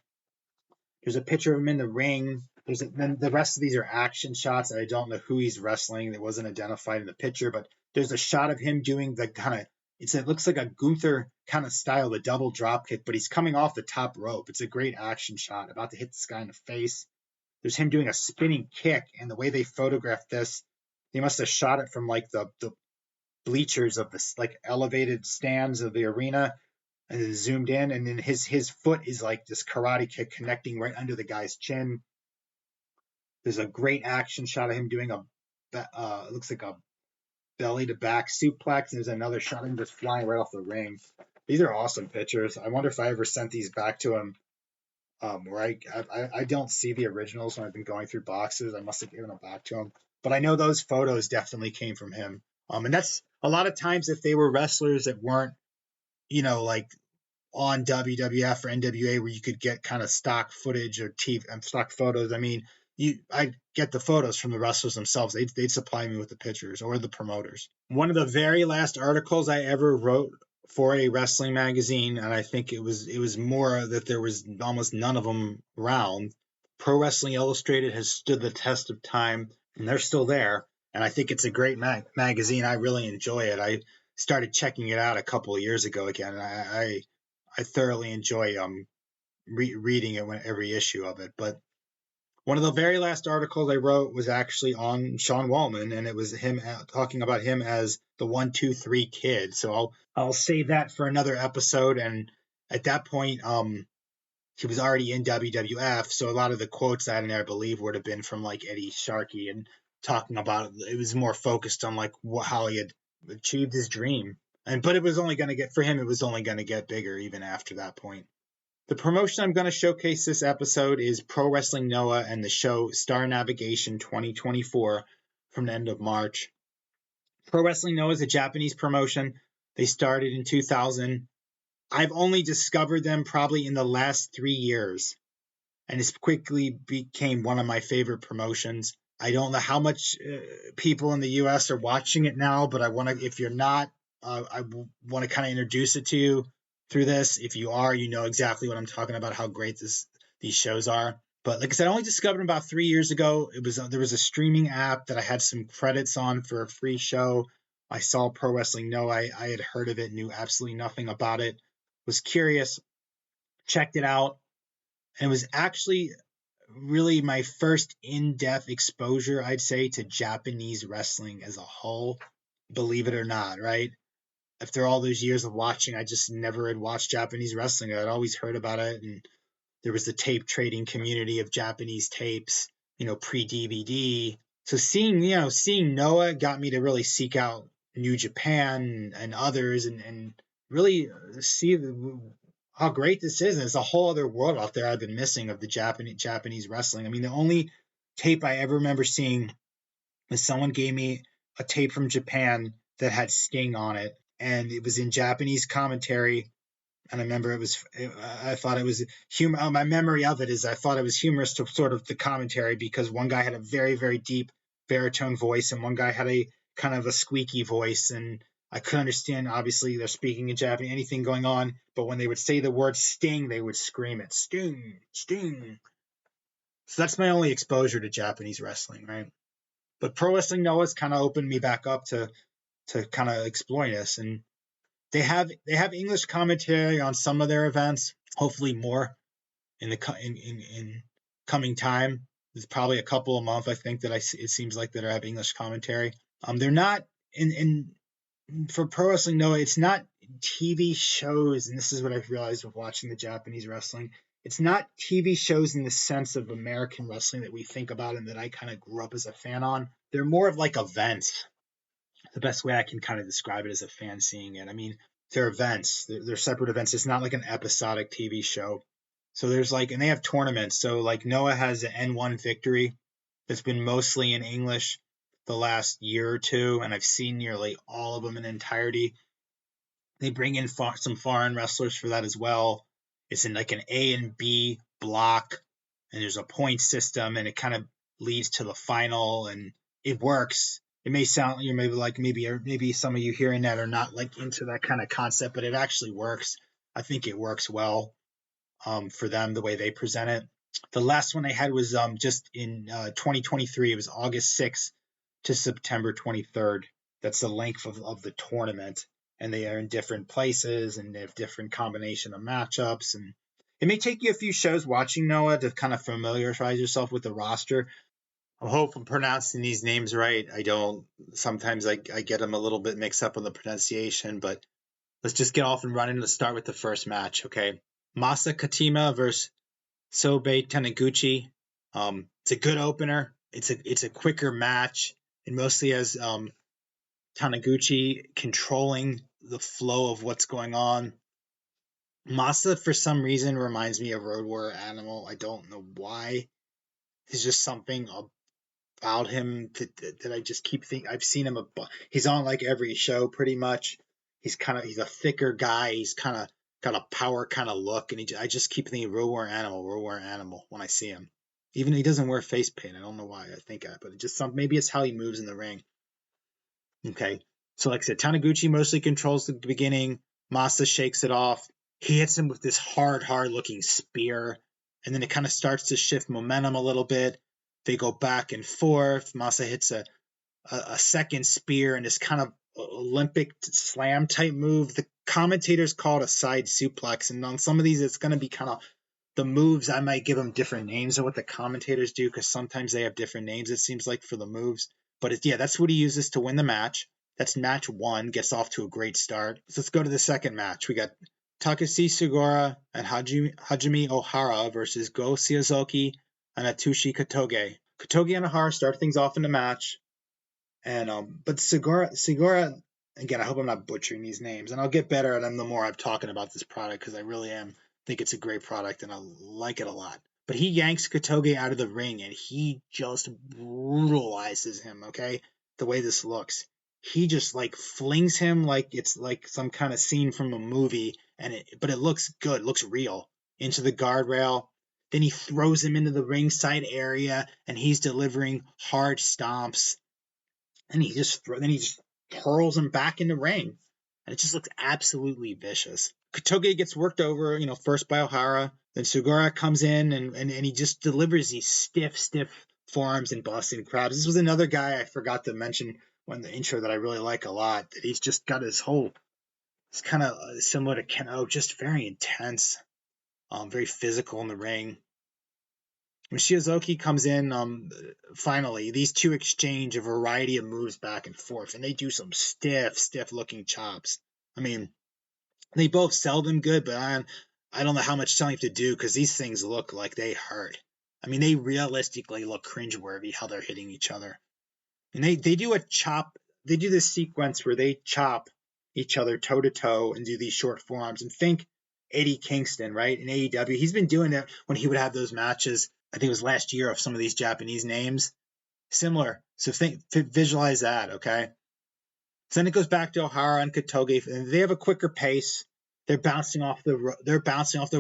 There's a picture of him in the ring. Then the rest of these are action shots. I don't know who he's wrestling. It wasn't identified in the picture, but there's a shot of him doing the kind of it looks like a Gunther kind of style, the double drop kick, but he's coming off the top rope. It's a great action shot, about to hit this guy in the face. There's him doing a spinning kick, and the way they photographed this, they must have shot it from like the bleachers of this like elevated stands of the arena, and then zoomed in, and then his foot is like this karate kick connecting right under the guy's chin. There's a great action shot of him doing it looks like a belly to back suplex. There's another shot of him just flying right off the ring. These are awesome pictures. I wonder if I ever sent these back to him. Where I don't see the originals when I've been going through boxes. I must have given them back to him. But I know those photos definitely came from him. And that's a lot of times if they were wrestlers that weren't, like on WWF or NWA where you could get kind of stock footage or stock photos. I mean, I'd get the photos from the wrestlers themselves. They'd supply me with the pictures or the promoters. One of the very last articles I ever wrote for a wrestling magazine, and I think it was more that there was almost none of them around. Pro Wrestling Illustrated has stood the test of time, and they're still there. And I think it's a great magazine. I really enjoy it. I started checking it out a couple of years ago again, and I thoroughly enjoy reading it every issue of it. But one of the very last articles I wrote was actually on Sean Waltman, and it was him talking about him as the 1-2-3 Kid. So I'll save that for another episode. And at that point, he was already in WWF, so a lot of the quotes I had in there, I believe, would have been from like Eddie Sharkey and talking about it was more focused on like how he had achieved his dream. But it was only going to get for him. It was only going to get bigger even after that point. The promotion I'm going to showcase this episode is Pro Wrestling Noah and the show Star Navigation 2024 from the end of March. Pro Wrestling Noah is a Japanese promotion. They started in 2000. I've only discovered them probably in the last 3 years, and it's quickly became one of my favorite promotions. I don't know how much people in the U.S. are watching it now, but I want to, if you're not, I want to kind of introduce it to you through this. If you are, you know exactly what I'm talking about, how great these shows are. But like I said, I only discovered them about 3 years ago. There was a streaming app that I had some credits on for a free show. I saw Pro Wrestling Noah. I had heard of it, knew absolutely nothing about it, was curious, checked it out, and it was actually really my first in-depth exposure, I'd say, to Japanese wrestling as a whole, believe it or not, right? after all those years of watching, I just never had watched Japanese wrestling. I'd always heard about it, and there was the tape trading community of Japanese tapes, pre-DVD. So seeing Noah got me to really seek out New Japan and others, and really see how great this is. And it's a whole other world out there I've been missing of the Japanese wrestling. I mean, the only tape I ever remember seeing was someone gave me a tape from Japan that had Sting on it, and it was in Japanese commentary. And I remember I thought it was humor. My memory of it is I thought it was humorous to sort of the commentary, because one guy had a very, very deep baritone voice and one guy had a kind of a squeaky voice. And I couldn't understand, obviously, they're speaking in Japanese, anything going on. But when they would say the word Sting, they would scream it, Sting, Sting. So that's my only exposure to Japanese wrestling, right? But Pro Wrestling Noah's kind of opened me back up to kind of exploring this. And they have English commentary on some of their events. Hopefully more in coming time. There's probably a couple a month, I think, that it seems like that have English commentary. They're not in for Pro Wrestling Noah. It's not TV shows, and this is what I've realized with watching the Japanese wrestling. It's not TV shows in the sense of American wrestling that we think about and that I kind of grew up as a fan on. They're more of like events. The best way I can kind of describe it as a fan seeing it. I mean, they're events. They're separate events. It's not like an episodic TV show. So there's and they have tournaments. So Noah has an N1 victory that's been mostly in English the last year or two, and I've seen nearly all of them in entirety. They bring in some foreign wrestlers for that as well. It's in an A and B block, and there's a point system, and it kind of leads to the final, and it works. It may sound maybe some of you hearing that are not into that kind of concept, but it actually works. I think it works well for them the way they present it. The last one they had was just in 2023. It was August 6th to September 23rd. That's the length of the tournament, and they are in different places and they have different combination of matchups. And it may take you a few shows watching Noah to kind of familiarize yourself with the roster. I hope I'm pronouncing these names right. I don't. Sometimes I get them a little bit mixed up on the pronunciation, but let's just get off and running. Let's start with the first match, okay? Masa Katima versus Sobe Taniguchi. It's a good opener. It's a quicker match. It mostly has Taniguchi controlling the flow of what's going on. Masa, for some reason, reminds me of Road Warrior Animal. I don't know why. There's just something about him that I just keep thinking. I've seen him. He's on every show pretty much. He's a thicker guy. He's kind of got a power kind of look, and I just keep thinking Road Warrior Animal when I see him. Even he doesn't wear face paint. I don't know why I think that, but maybe it's how he moves in the ring. Okay, so like I said, Taniguchi mostly controls the beginning. Masa shakes it off. He hits him with this hard looking spear, and then it kind of starts to shift momentum a little bit. They go back and forth. Masa hits a second spear and this kind of Olympic slam type move. The commentators call it a side suplex, and on some of these it's going to be kind of the moves. I might give them different names than what the commentators do, because sometimes they have different names, it seems like, for the moves. But that's what he uses to win the match. That's match one. Gets off to a great start. So let's go to the second match. We got Takashi Sugura and Hajime Ohara versus Go Shizuki and Atsushi Kotoge. Kotoge and Ohara start things off in the match. And but Segura, again, I hope I'm not butchering these names, and I'll get better at them the more I'm talking about this product, because I really think it's a great product and I like it a lot. But he yanks Kotoge out of the ring and he just brutalizes him, okay? The way this looks. He just flings him like it's like some kind of scene from a movie, but it looks good, looks real, into the guardrail. Then he throws him into the ringside area and he's delivering hard stomps. And he just hurls him back in the ring. And it just looks absolutely vicious. Kotoge gets worked over, first by Ohara. Then Sugura comes in and he just delivers these stiff forearms and Boston crabs. This was another guy I forgot to mention on the intro that I really like a lot. That he's just got it's kind of similar to Ken-O, just very intense, very physical in the ring. When Shizuki comes in, finally, these two exchange a variety of moves back and forth, and they do some stiff looking chops. I mean, they both sell them good, but I don't know how much selling to do because these things look like they hurt. I mean, they realistically look cringeworthy how they're hitting each other. And they do a chop. They do this sequence where they chop each other toe to toe and do these short forearms. And think Eddie Kingston, right? In AEW, he's been doing that when he would have those matches. I think it was last year of some of these Japanese names. Similar. So visualize that, okay? So then it goes back to O'Hara and Katoge, and they have a quicker pace. They're bouncing off the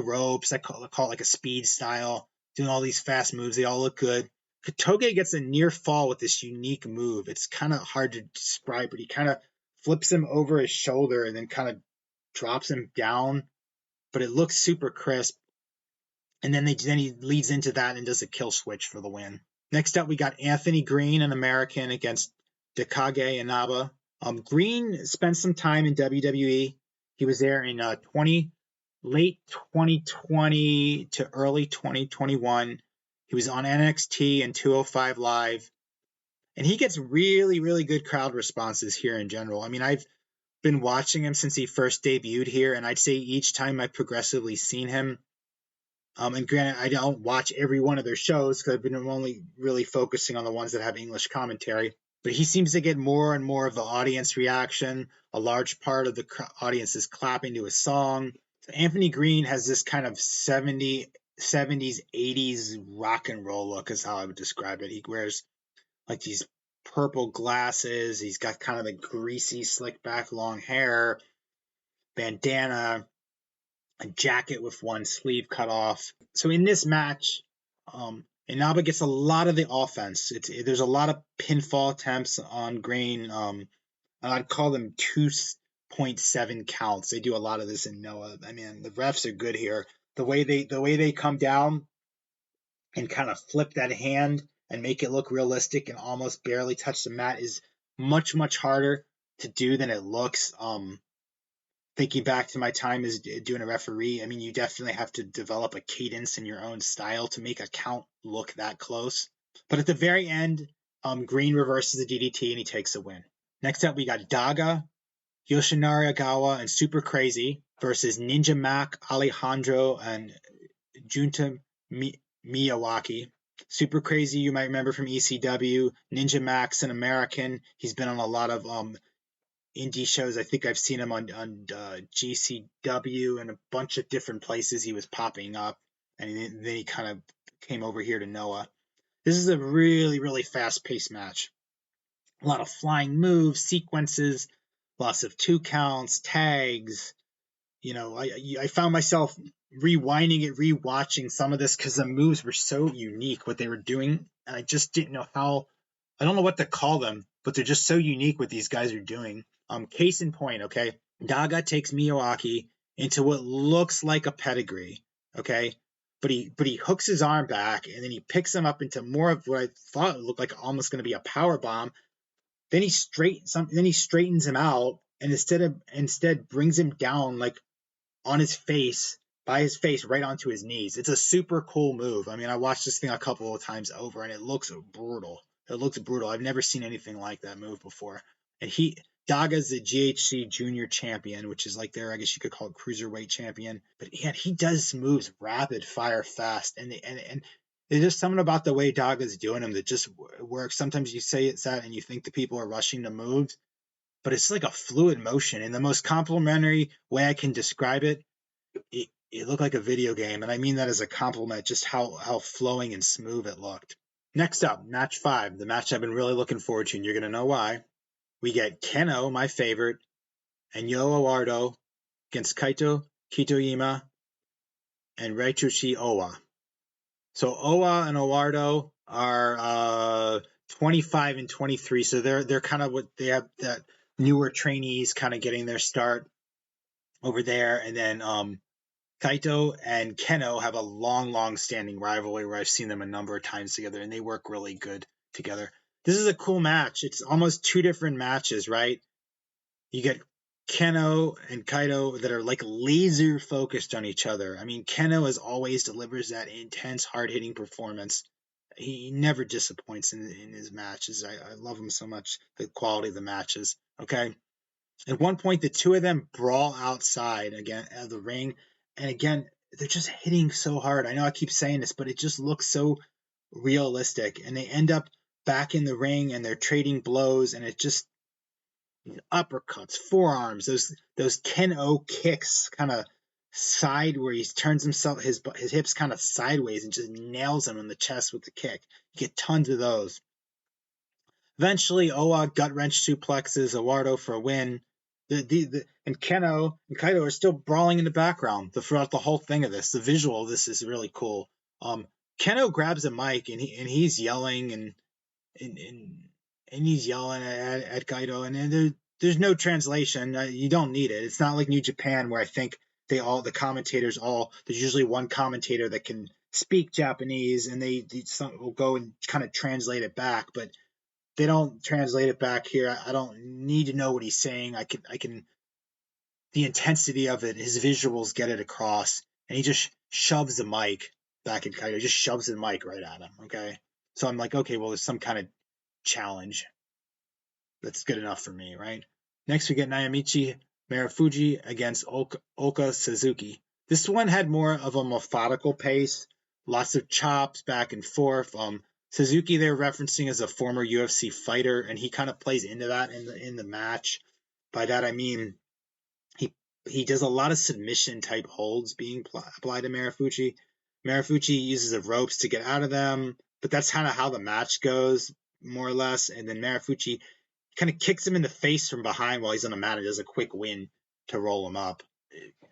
ropes. I call it like a speed style, doing all these fast moves. They all look good. Katoge gets a near fall with this unique move. It's kind of hard to describe, but he kind of flips him over his shoulder and then kind of drops him down. But it looks super crisp. And then he leads into that and does a kill switch for the win. Next up, we got Anthony Green, an American, against Dakage Inaba. Green spent some time in WWE. He was there in late 2020 to early 2021. He was on NXT and 205 Live. And he gets really, really good crowd responses here in general. I mean, I've been watching him since he first debuted here, and I'd say each time I've progressively seen him, and granted, I don't watch every one of their shows because I've been only really focusing on the ones that have English commentary. But he seems to get more and more of the audience reaction. A large part of the audience is clapping to his song. So Anthony Green has this kind of 70s, 80s rock and roll look is how I would describe it. He wears like these purple glasses. He's got kind of the greasy, slick back, long hair, bandana, a jacket with one sleeve cut off. So in this match, Inaba gets a lot of the offense. There's a lot of pinfall attempts on Green. I'd call them 2.7 counts. They do a lot of this in Noah. I mean, the refs are good here. The way they come down and kind of flip that hand and make it look realistic and almost barely touch the mat is much, much harder to do than it looks. Thinking back to my time as doing a referee, I mean, you definitely have to develop a cadence in your own style to make a count look that close. But at the very end, Green reverses the DDT and he takes the win. Next up, we got Daga, Yoshinari Agawa, and Super Crazy versus Ninja Mac, Alejandro, and Junta Miyawaki. Super Crazy, you might remember from ECW. Ninja Mac's an American. He's been on a lot of indie shows. I think I've seen him on GCW and a bunch of different places he was popping up, and then he kind of came over here to Noah. This is a really, really fast-paced match. A lot of flying moves, sequences, lots of 2 counts, tags. You know, I found myself rewinding it, rewatching some of this because the moves were so unique, what they were doing, and I just didn't know how. I don't know what to call them, but they're just so unique what these guys are doing. Case in point, okay, Daga takes Miyawaki into what looks like a pedigree, okay, but he hooks his arm back and then he picks him up into more of what I thought looked like almost going to be a power bomb. Then he straightens him out and instead brings him down like on his face, by his face, right onto his knees. It's a super cool move. I mean, I watched this thing a couple of times over and it looks brutal. It looks brutal. I've never seen anything like that move before. And Daga's the GHC Junior Champion, which is like their, I guess you could call it Cruiserweight Champion. But yeah, he does moves rapid fire fast, and there's just something about the way Daga's doing them that just works. Sometimes you say it's that, and you think the people are rushing the moves, but it's like a fluid motion. In the most complimentary way I can describe it, it looked like a video game, and I mean that as a compliment, just how flowing and smooth it looked. Next up, match 5, the match I've been really looking forward to, and you're going to know why. We get Keno, my favorite, and Yo Awardo against Kaito Kitoyama and Reichushi Owa. So Owa and Awardo are 25 and 23, so they're kind of what they have, that newer trainees kind of getting their start over there, and then Kaito and Keno have a long standing rivalry where I've seen them a number of times together, and they work really good together. This is a cool match. It's almost 2 different matches, right? You get Keno and Kaito that are like laser focused on each other. I mean, Keno as always delivers that intense, hard-hitting performance. He never disappoints in his matches. I love him so much, the quality of the matches, okay? At one point, the two of them brawl outside again of the ring, and again, they're just hitting so hard. I know I keep saying this, but it just looks so realistic. And they end up back in the ring, and they're trading blows, and it just uppercuts, forearms, those Ken O kicks, kind of side where he turns himself his hips kind of sideways and just nails him in the chest with the kick. You get tons of those. Eventually, Owa gut wrench suplexes Eduardo for a win. And Keno and Kaito are still brawling in the background throughout the whole thing of this. The visual of this is really cool. Keno grabs a mic and he's yelling and, and he's yelling at Kaito, and there's no translation. You don't need it. It's not like New Japan where I think the commentators there's usually one commentator that can speak Japanese and they will go and kind of translate it back, but they don't translate it back here. I don't need to know what he's saying. I can the intensity of it, his visuals get it across, and he just shoves the mic back at Kaito, just shoves the mic right at him. Okay, so I'm like, okay, well, there's some kind of challenge. That's good enough for me, right? Next, we get Naomichi Marufuji against Oka Suzuki. This one had more of a methodical pace, lots of chops back and forth. Suzuki they're referencing as a former UFC fighter, and he kind of plays into that in the match. By that I mean he does a lot of submission type holds being applied to Marufuji. Marufuji uses the ropes to get out of them, but that's kind of how the match goes, more or less. And then Marufuji kind of kicks him in the face from behind while he's on the mat and does a quick win to roll him up.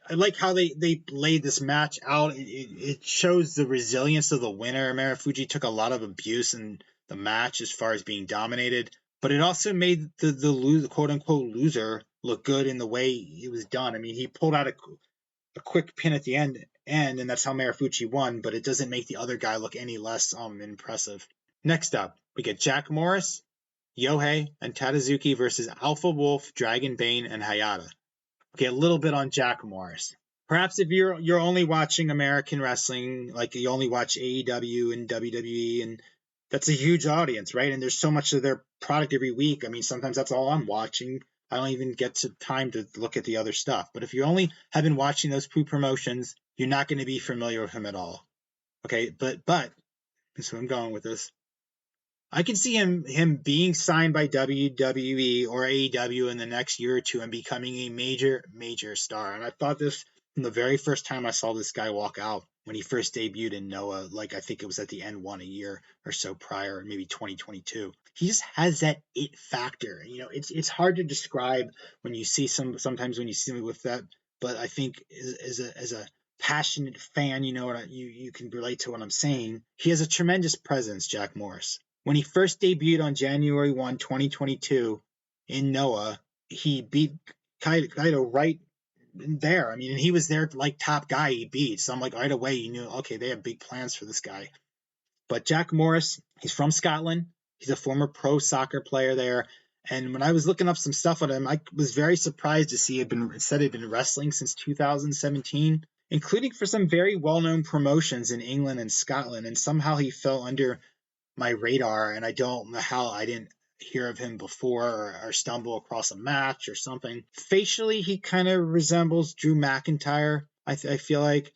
I like how they laid this match out. It shows the resilience of the winner. Marufuji took a lot of abuse in the match as far as being dominated, but it also made the quote unquote loser look good in the way it was done. I mean, he pulled out a quick pin at the end, and that's how Marufuji won, but it doesn't make the other guy look any less impressive. Next up, we get Jack Morris, Yohei, and Tadazuki versus Alpha Wolf, Dragon Bane, and Hayata. Okay, a little bit on Jack Morris. Perhaps if you're only watching American wrestling, like you only watch AEW and WWE, and that's a huge audience, right? And there's so much of their product every week. I mean, sometimes that's all I'm watching. I don't even get to time to look at the other stuff. But if you only have been watching those two promotions, you're not going to be familiar with him at all. Okay, but that's where I'm going with this. I can see him being signed by WWE or AEW in the next year or two and becoming a major star. And I thought this from the very first time I saw this guy walk out when he first debuted in Noah, like I think it was at the N1 a year or so prior, maybe 2022. He just has that it factor. You know, it's hard to describe when you see sometimes when you see me with that, but I think as a passionate fan, you know what you can relate to what I'm saying. He has a tremendous presence, Jack Morris. When he first debuted on January 1, 2022 in Noah, he beat Kaito right there. I mean, he was their like top guy he beat. So I'm like, right away, you knew, okay, they have big plans for this guy. But Jack Morris, he's from Scotland. He's a former pro soccer player there. And when I was looking up some stuff on him, I was very surprised to see he'd been wrestling since 2017, including for some very well-known promotions in England and Scotland. And somehow he fell under my radar, and I don't know how I didn't hear of him before or stumble across a match or something. Facially, he kind of resembles Drew McIntyre. I feel like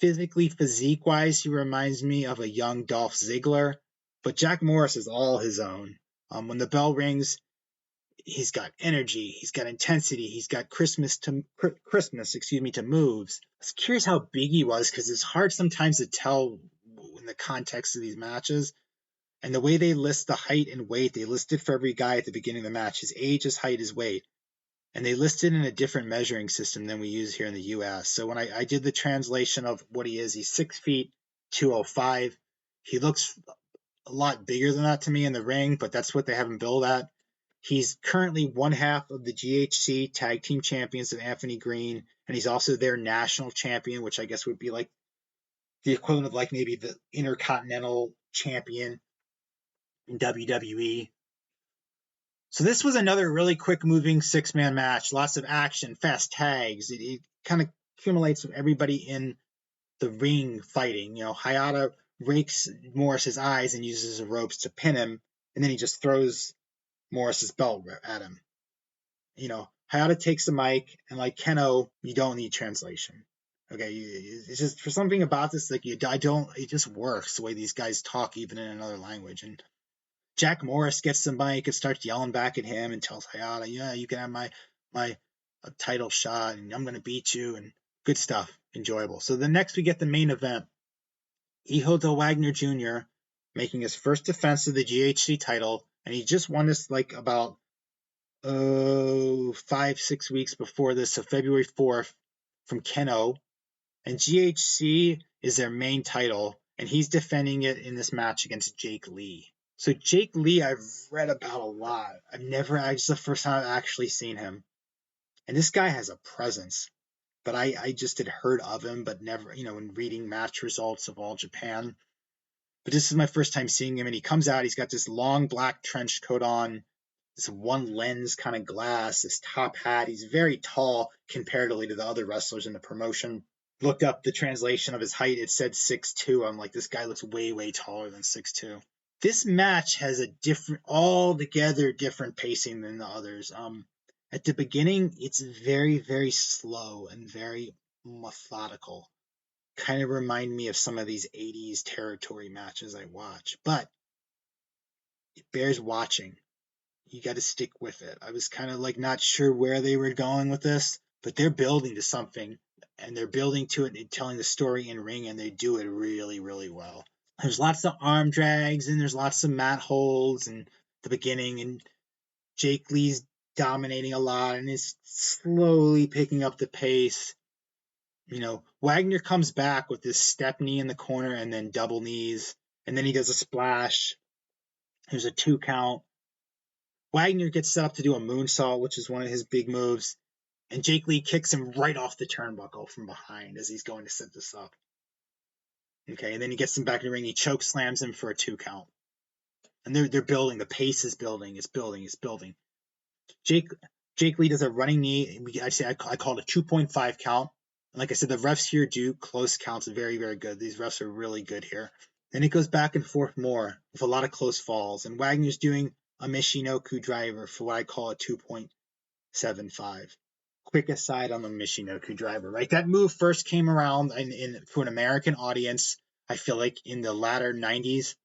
physically, physique-wise, he reminds me of a young Dolph Ziggler. But Jack Morris is all his own. When the bell rings, he's got energy, he's got intensity, he's got Christmas to moves. I was curious how big he was because it's hard sometimes to tell in the context of these matches. And the way they list the height and weight, they listed for every guy at the beginning of the match his age, his height, his weight. And they listed in a different measuring system than we use here in the US. So when I did the translation of what he is, he's 6 feet 205. He looks a lot bigger than that to me in the ring, but that's what they have him billed at. He's currently one half of the GHC Tag Team Champions of Anthony Green, and he's also their national champion, which I guess would be like the equivalent of like maybe the Intercontinental Champion in WWE. So this was another really quick moving 6-man match. Lots of action, fast tags. It kind of accumulates with everybody in the ring fighting. You know, Hayata rakes Morris's eyes and uses the ropes to pin him, and then he just throws Morris's belt at him. Hayata takes the mic, and like Keno, you don't need translation. Okay, it's just for something about this, like I don't. It just works the way these guys talk, even in another language. And Jack Morris gets the mic and starts yelling back at him and tells Hayata, "Yeah, you can have my title shot, and I'm gonna beat you." And good stuff, enjoyable. So the next we get the main event, Ihoto Wagner Jr. making his first defense of the GHC title, and he just won this like about 5-6 weeks before this, so February 4th from Keno. And GHC is their main title, and he's defending it in this match against Jake Lee. So Jake Lee, I've read about a lot. It's the first time I've actually seen him. And this guy has a presence. But I just had heard of him, but never, in reading match results of All Japan. But this is my first time seeing him, and he comes out, he's got this long black trench coat on, this one lens kind of glass, this top hat. He's very tall comparatively to the other wrestlers in the promotion. Looked up the translation of his height. It said 6'2". I'm like, this guy looks way, way taller than 6'2". This match has a altogether different pacing than the others. At the beginning, it's very, very slow and very methodical. Kind of remind me of some of these 80s territory matches I watch, but it bears watching. You got to stick with it. I was kind of like not sure where they were going with this, but they're building to something, and they're building to it and telling the story in ring, and they do it really, really well. There's lots of arm drags, and there's lots of mat holds in the beginning, and Jake Lee's dominating a lot and is slowly picking up the pace. Wagner comes back with this step knee in the corner and then double knees, and then he does a splash. There's a 2 count. Wagner gets set up to do a moonsault, which is one of his big moves, and Jake Lee kicks him right off the turnbuckle from behind as he's going to set this up. Okay, and then he gets him back in the ring. He choke slams him for a 2 count. And they're building. The pace is building. It's building. Jake Lee does a running knee. I call it a 2.5 count. And like I said, the refs here do close counts very, very good. These refs are really good here. Then it goes back and forth more with a lot of close falls. And Wagner's doing a Michinoku driver for what I call a 2.75. Quick aside on the Michinoku driver, right? That move first came around for an American audience, I feel like in the latter 90s.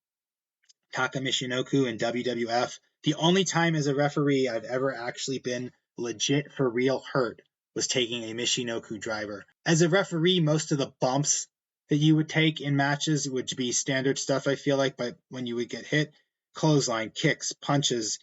Taka Michinoku in WWF. The only time as a referee I've ever actually been legit for real hurt was taking a Michinoku driver. As a referee, most of the bumps that you would take in matches would be standard stuff, I feel like, but when you would get hit, clothesline, kicks, punches,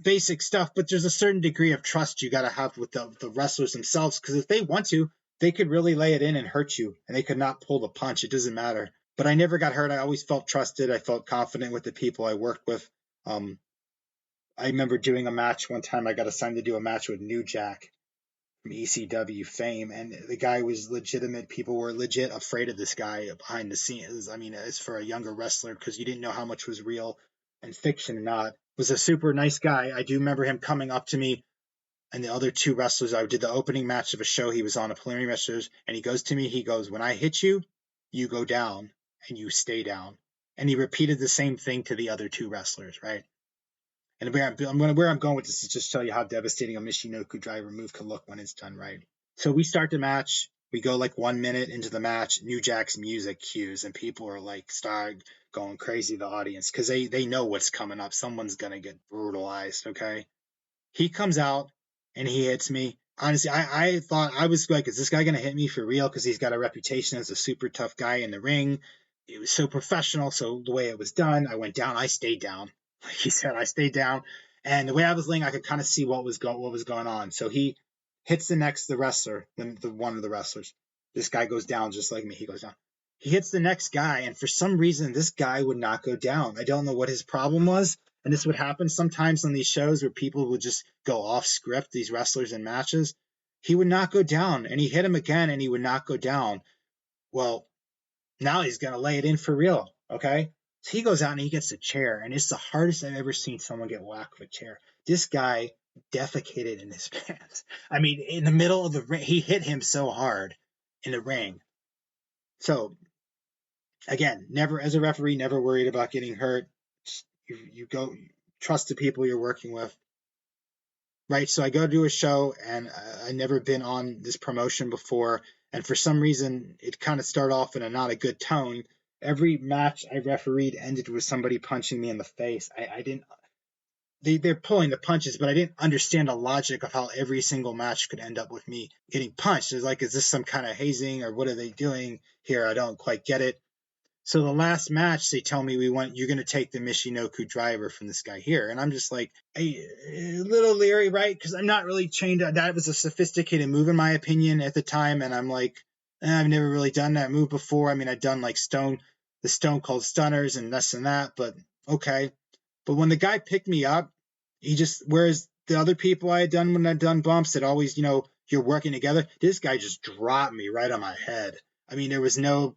basic stuff, but there's a certain degree of trust you got to have with the wrestlers themselves, because if they want to, they could really lay it in and hurt you, and they could not pull the punch. It doesn't matter. But I never got hurt. I always felt trusted. I felt confident with the people I worked with. I remember doing a match one time. I got assigned to do a match with New Jack from ECW fame, and the guy was legitimate. People were legit afraid of this guy behind the scenes. I mean, as for a younger wrestler, because you didn't know how much was real and fiction and not. Was a super nice guy. I do remember him coming up to me and the other 2 wrestlers. I did the opening match of a show. He was on a preliminary wrestlers, and he goes to me. He goes, "When I hit you, you go down and you stay down." And he repeated the same thing to the other 2 wrestlers, right? And where I'm going with this is just show you how devastating a Michinoku driver move can look when it's done right. So we start the match. We go like 1 minute into the match. New Jack's music cues, and people are like start going crazy, the audience, because they know what's coming up. Someone's going to get brutalized, okay? He comes out and he hits me. Honestly, I thought, I was like, is this guy going to hit me for real? Because he's got a reputation as a super tough guy in the ring. It was so professional. So the way it was done, I went down. I stayed down. Like he said, I stayed down. And the way I was laying, I could kind of see what was going on. So he hits the wrestler, the one of the wrestlers. This guy goes down just like me. He goes down. He hits the next guy, and for some reason, this guy would not go down. I don't know what his problem was. And this would happen sometimes on these shows where people would just go off script, these wrestlers in matches. He would not go down, and he hit him again, and he would not go down. Well, now he's going to lay it in for real, okay? So he goes out and he gets a chair, and it's the hardest I've ever seen someone get whacked with a chair. This guy defecated in his pants. I mean, in the middle of the ring, he hit him so hard in the ring. So, again, never, as a referee, never worried about getting hurt. You go trust the people you're working with. right? So I go to a show, and I never been on this promotion before, and for some reason it kind of started off in a not a good tone. Every match I refereed ended with somebody punching me in the face. I didn't. They're pulling the punches, but I didn't understand the logic of how every single match could end up with me getting punched. It's like, is this some kind of hazing, or what are they doing here? I don't quite get it. So the last match, they tell me you're going to take the Michinoku driver from this guy here. And I'm just like, a little leery, right? Because I'm not really trained. That was a sophisticated move, in my opinion, at the time. And I'm like, I've never really done that move before. I mean, I've done like the Stone Cold Stunners and this and that, but okay. But when the guy picked me up, whereas the other people I had done when I'd done bumps that always, you're working together, this guy just dropped me right on my head. I mean, there was no,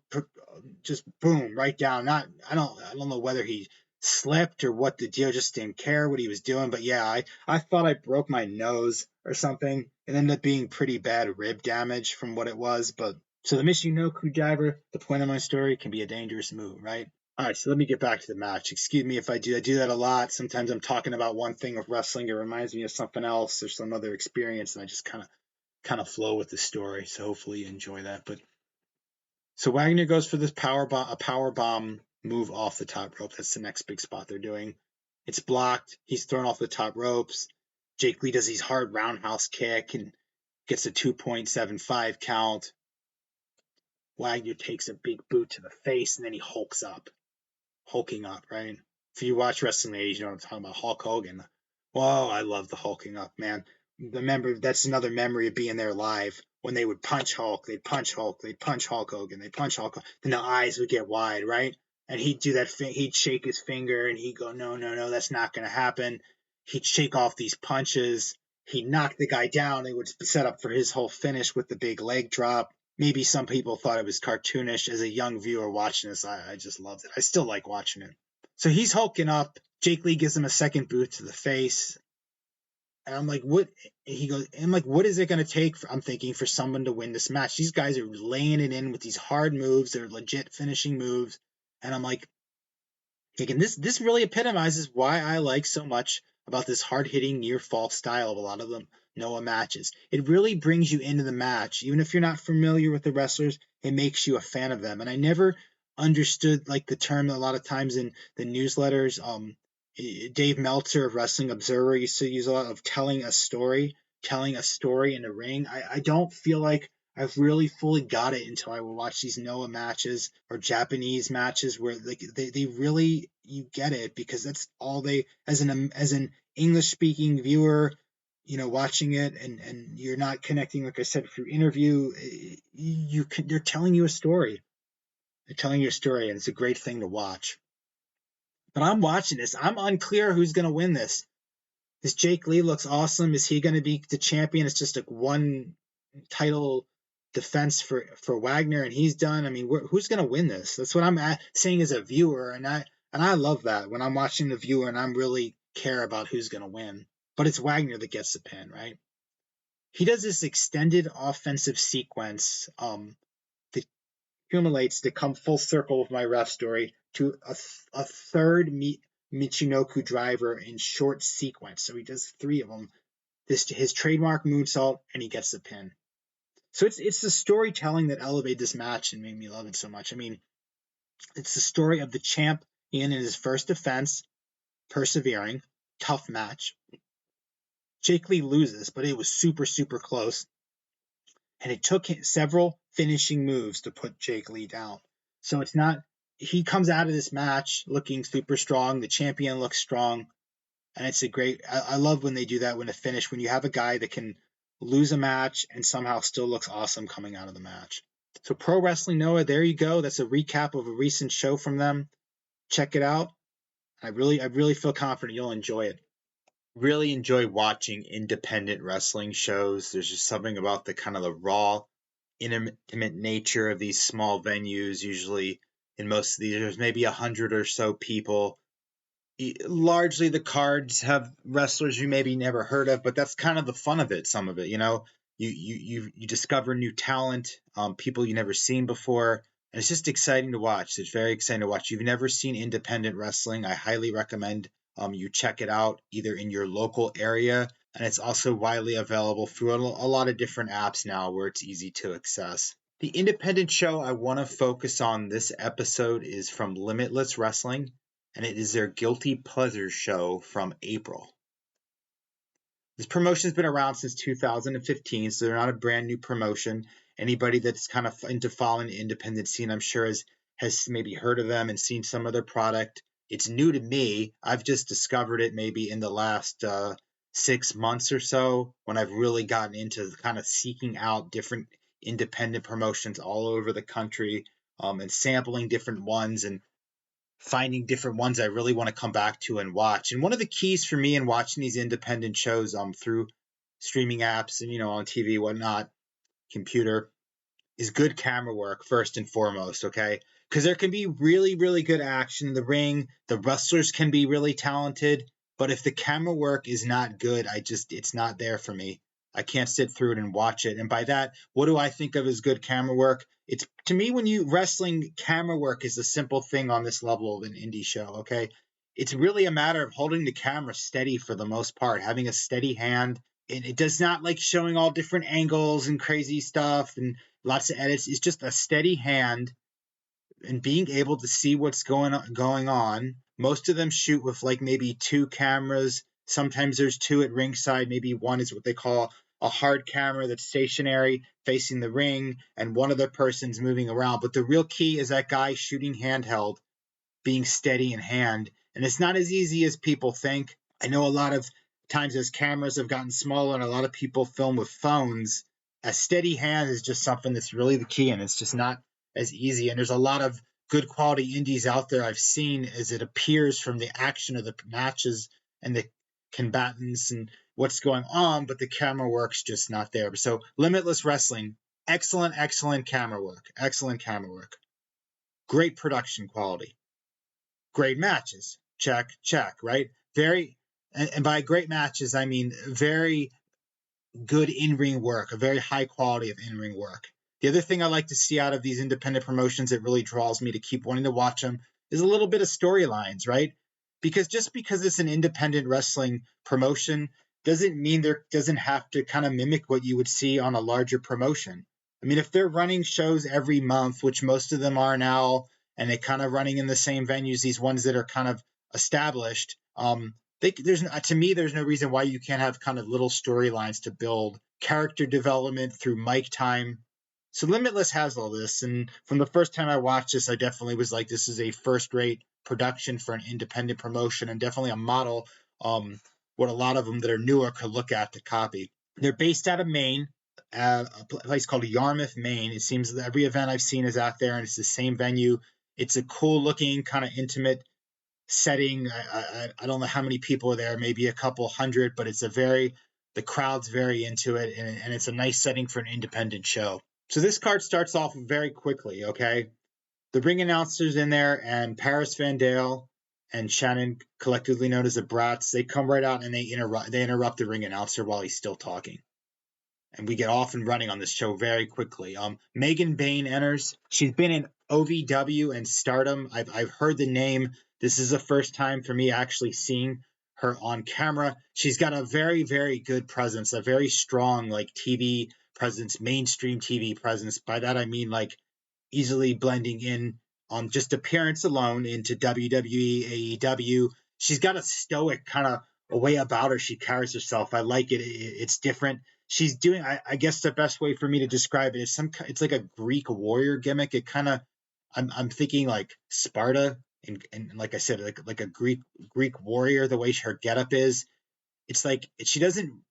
just boom, right down. I don't know whether he slipped or what the deal, just didn't care what he was doing. But yeah, I thought I broke my nose or something. It ended up being pretty bad rib damage from what it was. But so the Michinoku driver, the point of my story, can be a dangerous move, right? All right, so let me get back to the match. Excuse me if I do. I do that a lot. Sometimes I'm talking about one thing with wrestling, it reminds me of something else or some other experience, and I just kind of flow with the story. So hopefully you enjoy that. But so Wagner goes for this a power bomb move off the top rope. That's the next big spot they're doing. It's blocked. He's thrown off the top ropes. Jake Lee does his hard roundhouse kick and gets a 2.75 count. Wagner takes a big boot to the face, and then he hulking up, right? If you watch wrestling age, you know what I'm talking about. Hulk Hogan. Whoa, I love the hulking up, man. That's another memory of being there live. When they would punch Hulk, they'd punch Hulk, they'd punch Hulk Hogan, they'd punch Hulk, then the eyes would get wide, right? And he'd do that thing, he'd shake his finger and he'd go, no, no, no, that's not going to happen. He'd shake off these punches. He'd knock the guy down. They would set up for his whole finish with the big leg drop. Maybe some people thought it was cartoonish. As a young viewer watching this, I just loved it. I still like watching it. So he's hulking up. Jake Lee gives him a second boot to the face. And I'm like, what? He goes, I'm like, what is it going to take? I'm thinking for someone to win this match. These guys are laying it in with these hard moves. They're legit finishing moves. And I'm like, thinking this really epitomizes why I like so much about this hard-hitting near-fall style of a lot of them Noah matches. It really brings you into the match. Even if you're not familiar with the wrestlers, it makes you a fan of them. And I never understood like the term a lot of times in the newsletters. Dave Meltzer of Wrestling Observer used to use a lot of telling a story in the ring. I don't feel like I've really fully got it until I will watch these Noah matches or Japanese matches where they really, you get it, because that's all they, as an English speaking viewer, watching it, and you're not connecting, like I said, through interview, they're telling you a story. They're telling you a story, and it's a great thing to watch. But I'm watching this. I'm unclear who's going to win this. This Jake Lee looks awesome. Is he going to be the champion? It's just like one title defense for Wagner, and he's done. I mean, who's going to win this? That's what I'm saying as a viewer, and I love that when I'm watching the viewer and I'm really care about who's going to win. But it's Wagner that gets the pin, right? He does this extended offensive sequence that accumulates to come full circle with my ref story to a third Michinoku driver in short sequence. So he does three of them. His trademark moonsault, and he gets the pin. So it's the storytelling that elevated this match and made me love it so much. I mean, it's the story of the champ in his first defense, persevering, tough match. Jake Lee loses, but it was super, super close. And it took several finishing moves to put Jake Lee down. So it's not, he comes out of this match looking super strong. The champion looks strong. And it's I love when they do that when when you have a guy that can lose a match and somehow still looks awesome coming out of the match. So Pro Wrestling Noah, there you go. That's a recap of a recent show from them. Check it out. I really feel confident you'll enjoy it. Really enjoy watching independent wrestling shows. There's just something about the kind of the raw, intimate nature of these small venues. Usually in most of these, there's maybe 100 or so people. Largely the cards have wrestlers you maybe never heard of, but that's kind of the fun of it. Some of it, you discover new talent, people you never seen before, and it's just exciting to watch. It's very exciting to watch. You've never seen independent wrestling, I highly recommend you check it out either in your local area and it's also widely available through a lot of different apps now where it's easy to access. The independent show I want to focus on this episode is from Limitless Wrestling, and it is their Guilty Pleasure show from April. This promotion's been around since 2015, so they're not a brand new promotion. Anybody that's kind of into following the independent scene, I'm sure has maybe heard of them and seen some of their product. It's new to me. I've just discovered it maybe in the last 6 months or so when I've really gotten into kind of seeking out different independent promotions all over the country and sampling different ones and finding different ones I really want to come back to and watch. And one of the keys for me in watching these independent shows through streaming apps and on TV, whatnot, computer, is good camera work first and foremost, okay? Because there can be really, really good action in the ring. The wrestlers can be really talented, but if the camera work is not good, it's not there for me. I can't sit through it and watch it. And by that, what do I think of as good camera work? It's to me when wrestling camera work is a simple thing on this level of an indie show, okay? It's really a matter of holding the camera steady for the most part, having a steady hand. And it does not like showing all different angles and crazy stuff and lots of edits. It's just a steady hand and being able to see what's going on. Most of them shoot with like maybe 2 cameras. Sometimes there's 2 at ringside. Maybe one is what they call a hard camera that's stationary facing the ring, and one other person's moving around. But the real key is that guy shooting handheld, being steady in hand. And it's not as easy as people think. I know a lot of times as cameras have gotten smaller and a lot of people film with phones, a steady hand is just something that's really the key, and it's just not as easy. And there's a lot of good quality indies out there I've seen as it appears from the action of the matches and the combatants and what's going on, but the camera work's just not there. So Limitless Wrestling, excellent camera work. Excellent camera work. Great production quality. Great matches. Check, right? And by great matches, I mean very good in-ring work, a very high quality of in-ring work. The other thing I like to see out of these independent promotions that really draws me to keep wanting to watch them is a little bit of storylines, right? Because just because it's an independent wrestling promotion doesn't mean there doesn't have to kind of mimic what you would see on a larger promotion. I mean, if they're running shows every month, which most of them are now, and they're kind of running in the same venues, these ones that are kind of established, to me, there's no reason why you can't have kind of little storylines to build character development through mic time. So Limitless has all this, and from the first time I watched this, I definitely was like, this is a first-rate production for an independent promotion, and definitely a model what a lot of them that are newer could look at to copy. They're based out of Maine, a place called Yarmouth, Maine. It seems that every event I've seen is out there, and it's the same venue. It's a cool-looking, kind of intimate setting. I don't know how many people are there, maybe a couple hundred, but the crowd's very into it, and it's a nice setting for an independent show. So this card starts off very quickly, okay? The ring announcer's in there, and Paris Van Dale and Shannon, collectively known as the Brats, they come right out and they interrupt the ring announcer while he's still talking. And we get off and running on this show very quickly. Megan Bayne enters. She's been in OVW and Stardom. I've heard the name. This is the first time for me actually seeing her on camera. She's got a very, very good presence, a very strong like TV presence, mainstream TV presence. By that I mean like easily blending in on just appearance alone into WWE, AEW. She's got a stoic kind of a way about her. She carries herself. I like it. It's different. She's doing, I guess the best way for me to describe it is it's like a Greek warrior gimmick. It kind of, I'm thinking like Sparta and like I said, like a Greek warrior, the way her getup is. It's like she doesn't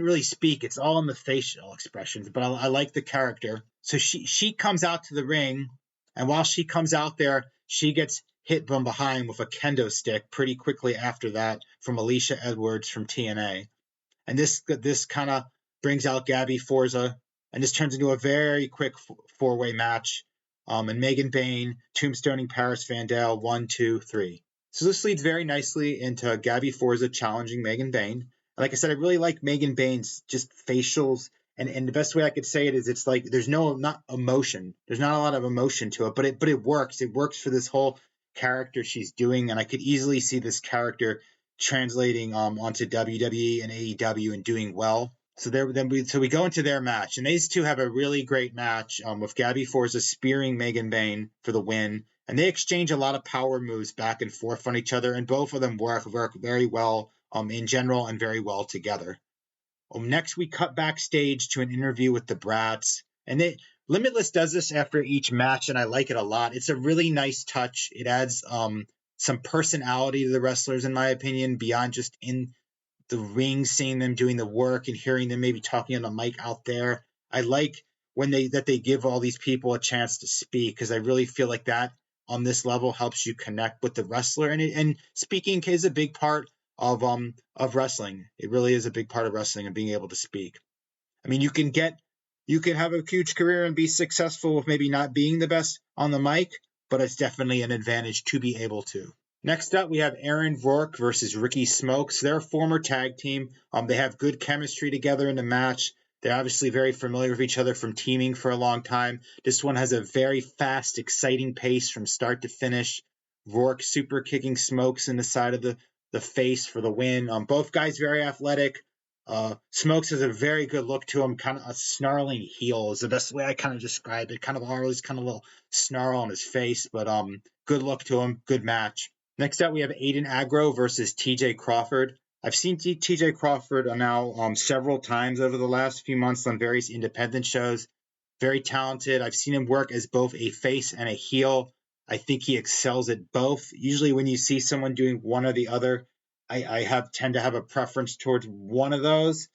really speak. It's all in the facial expressions, but I like the character. So she comes out to the ring, and while she comes out there, she gets hit from behind with a kendo stick pretty quickly after that from Alicia Edwards from TNA. And this kind of brings out Gabby Forza, and this turns into a very quick 4-way match. And Megan Bayne, tombstoning Paris Van Dale, 1, 2, 3. So this leads very nicely into Gabby Forza challenging Megan Bayne. Like I said, I really like Megan Bayne's just facials, and the best way I could say it is it's like there's not emotion. There's not a lot of emotion to it, but it works. It works for this whole character she's doing, and I could easily see this character translating onto WWE and AEW and doing well. So we go into their match, and these two have a really great match with Gabby Forza spearing Megan Bayne for the win, and they exchange a lot of power moves back and forth on each other, and both of them work very well in general and very well together. Next, we cut backstage to an interview with the Brats, and Limitless does this after each match, and I like it a lot. It's a really nice touch. It adds some personality to the wrestlers, in my opinion, beyond just in the ring, seeing them doing the work and hearing them maybe talking on the mic out there. I like when they give all these people a chance to speak, because I really feel like that on this level helps you connect with the wrestler, and speaking is a big part of wrestling. It really is a big part of wrestling and being able to speak. I mean, you can have a huge career and be successful with maybe not being the best on the mic, but it's definitely an advantage to be able to. Next up, we have Aaron Rourke versus Ricky Smokes. They're a former tag team. They have good chemistry together in the match. They're obviously very familiar with each other from teaming for a long time. This one has a very fast, exciting pace from start to finish. Rourke super kicking Smokes in the side of the face for the win. Both guys very athletic. Smokes has a very good look to him, kind of a snarling heel is the best way I kind of describe it. Kind of always kind of a little snarl on his face, but good look to him, good match. Next up, we have Aiden Agro versus TJ Crawford. I've seen TJ Crawford now several times over the last few months on various independent shows. Very talented. I've seen him work as both a face and a heel. I think he excels at both. Usually when you see someone doing one or the other, I tend to have a preference towards one of those,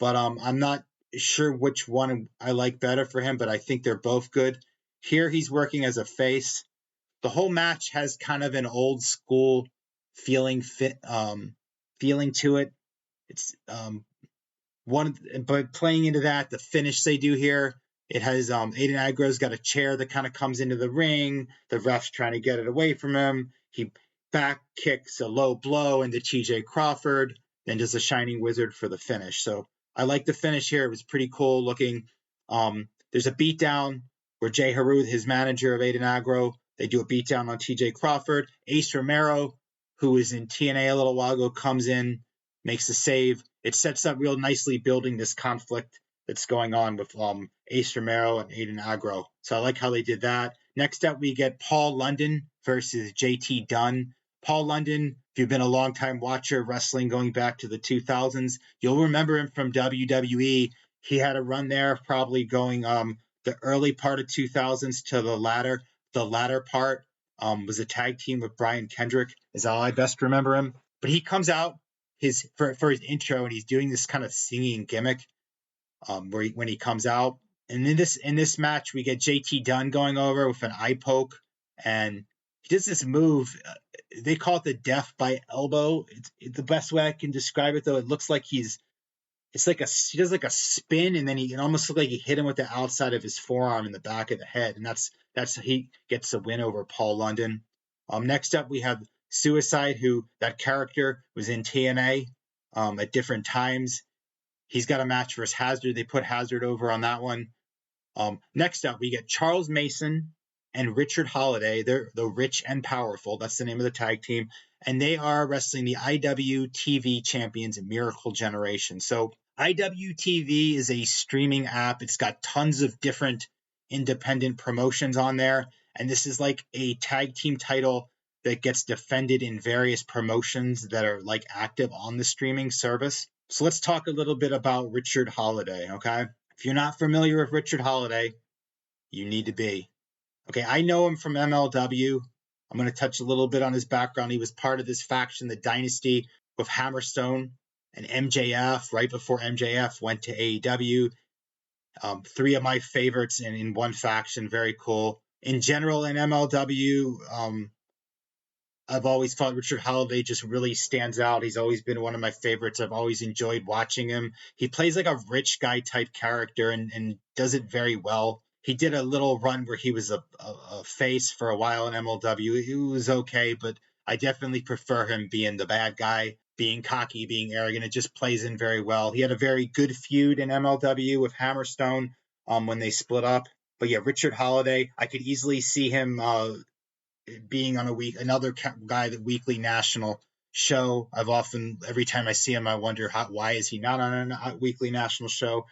but I'm not sure which one I like better for him, but I think they're both good. Here he's working as a face. The whole match has kind of an old school feeling to it. It's but playing into that, the finish they do here, it has Aiden Agro's got a chair that kind of comes into the ring. The ref's trying to get it away from him. He back kicks a low blow into TJ Crawford, then does a Shining Wizard for the finish. So I like the finish here. It was pretty cool looking. There's a beatdown where Jay Haru, his manager of Aiden Agro, they do a beatdown on TJ Crawford. Ace Romero, who was in TNA a little while ago, comes in, makes a save. It sets up real nicely, building this conflict that's going on with Ace Romero and Aiden Agro. So I like how they did that. Next up, we get Paul London versus JT Dunn. Paul London, if you've been a long-time watcher of wrestling going back to the 2000s, you'll remember him from WWE. He had a run there probably going the early part of 2000s to the latter. The latter part was a tag team with Brian Kendrick, is how I best remember him. But he comes out for his intro, and he's doing this kind of singing gimmick when he comes out. And in this match, we get JT Dunn going over with an eye poke, and he does this move. They call it the death by elbow. It's the best way I can describe it, though. It looks like he does like a spin, and then it almost looks like he hit him with the outside of his forearm in the back of the head, and that's how he gets the win over Paul London. Next up, we have Suicide, who that character was in TNA at different times. He's got a match versus Hazard. They put Hazard over on that one. Next up, we get Charles Mason and Richard Holiday. They're the Rich and Powerful. That's the name of the tag team. And they are wrestling the IWTV champions in Miracle Generation. So IWTV is a streaming app. It's got tons of different independent promotions on there. And this is like a tag team title that gets defended in various promotions that are like active on the streaming service. So let's talk a little bit about Richard Holiday, okay? If you're not familiar with Richard Holiday, you need to be. Okay, I know him from MLW. I'm going to touch a little bit on his background. He was part of this faction, the Dynasty, with Hammerstone and MJF right before MJF went to AEW. Three of my favorites in one faction. Very cool. In general, in MLW, I've always thought Richard Holiday just really stands out. He's always been one of my favorites. I've always enjoyed watching him. He plays like a rich guy type character and does it very well. He did a little run where he was a face for a while in MLW. He was okay, but I definitely prefer him being the bad guy, being cocky, being arrogant. It just plays in very well. He had a very good feud in MLW with Hammerstone when they split up. But yeah, Richard Holiday, I could easily see him being on another guy, the Weekly National, show. Every time I see him, I wonder why is he not on a weekly national show?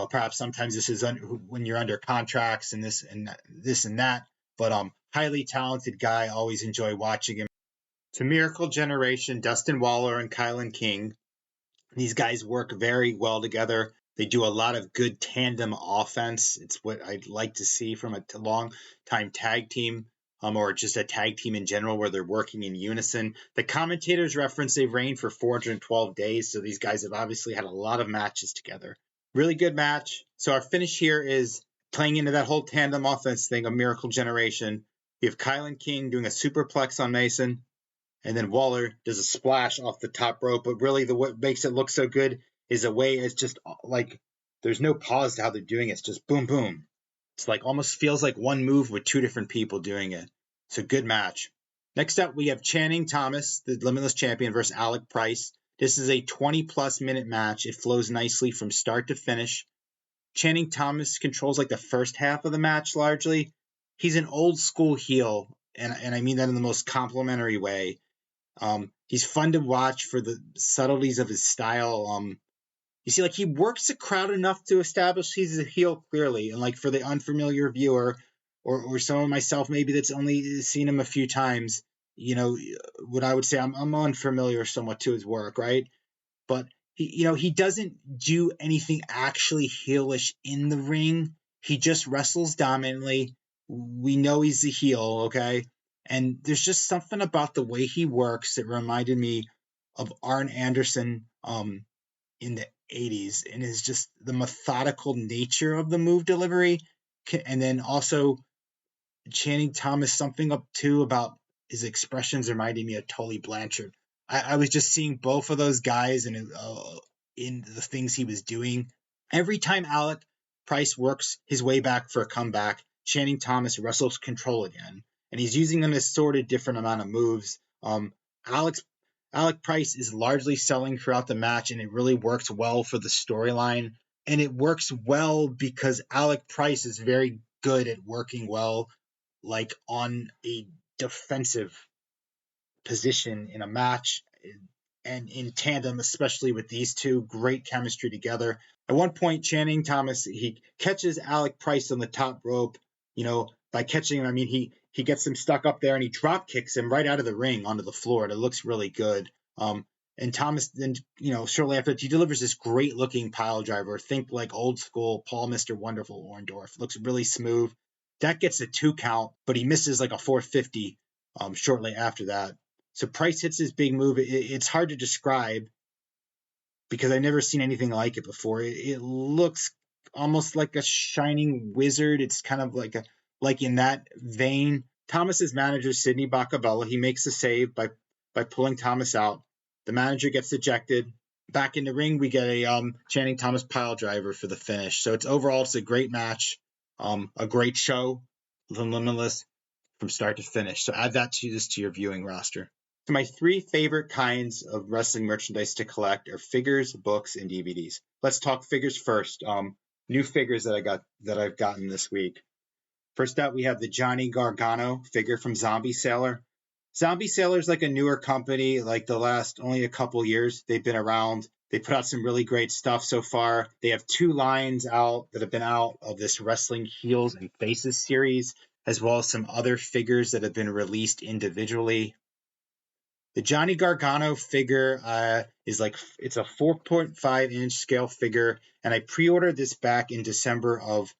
Perhaps sometimes this is when you're under contracts and this and that. But highly talented guy. Always enjoy watching him. To Miracle Generation, Dustin Waller and Kylan King. These guys work very well together. They do a lot of good tandem offense. It's what I'd like to see from a long time tag team, or just a tag team in general where they're working in unison. The commentators reference they've reigned for 412 days, so these guys have obviously had a lot of matches together. Really good match. So our finish here is playing into that whole tandem offense thing of Miracle Generation. You have Kylan King doing a superplex on Mason, and then Waller does a splash off the top rope. But really, what makes it look so good is the way it's just like there's no pause to how they're doing it. It's just boom, boom. It's like almost feels like one move with two different people doing it. It's a good match. Next up, we have Channing Thomas, the Limitless Champion, versus Alec Price. This is a 20-plus minute match. It flows nicely from start to finish. Channing Thomas controls like the first half of the match largely. He's an old school heel, and I mean that in the most complimentary way. He's fun to watch for the subtleties of his style. You see, like he works the crowd enough to establish he's a heel clearly, and like for the unfamiliar viewer, or someone myself maybe that's only seen him a few times, what I would say I'm unfamiliar somewhat to his work, right? But he doesn't do anything actually heelish in the ring. He just wrestles dominantly. We know he's a heel, okay? And there's just something about the way he works that reminded me of Arn Anderson in the 80s, and is just the methodical nature of the move delivery. And then also Channing Thomas, something up too about his expressions reminding me of Tully Blanchard. I was just seeing both of those guys and in the things he was doing. Every time Alec Price works his way back for a comeback, Channing Thomas wrestles control again, and he's using an assorted different amount of moves. Alec Price is largely selling throughout the match, and it really works well for the storyline. And it works well because Alec Price is very good at working well, like on a defensive position in a match, and in tandem, especially with these two, great chemistry together. At one point, Channing Thomas, he catches Alec Price on the top rope. By catching him, I mean he gets him stuck up there and he drop kicks him right out of the ring onto the floor. And it looks really good. And Thomas then, shortly after, he delivers this great looking pile driver. Think like old school Paul Mr. Wonderful Orndorff. Looks really smooth. That gets a 2 count, but he misses like a 450 shortly after that. So Price hits his big move. It's hard to describe because I've never seen anything like it before. It looks almost like a shining wizard. It's kind of like in that vein. Thomas's manager, Sidney Bacavella, he makes the save by pulling Thomas out. The manager gets ejected. Back in the ring, we get a Channing Thomas pile driver for the finish. So it's a great match, a great show, Limitless from start to finish. So add that to your viewing roster. So my 3 favorite kinds of wrestling merchandise to collect are figures, books, and DVDs. Let's talk figures first. New figures that I've gotten this week. First up, we have the Johnny Gargano figure from Zombie Sailor. Zombie Sailor is like a newer company, like the last only a couple years they've been around. They put out some really great stuff so far. They have 2 lines out that have been out of this Wrestling Heels and Faces series, as well as some other figures that have been released individually. The Johnny Gargano figure it's a 4.5 inch scale figure, and I pre-ordered this back in December of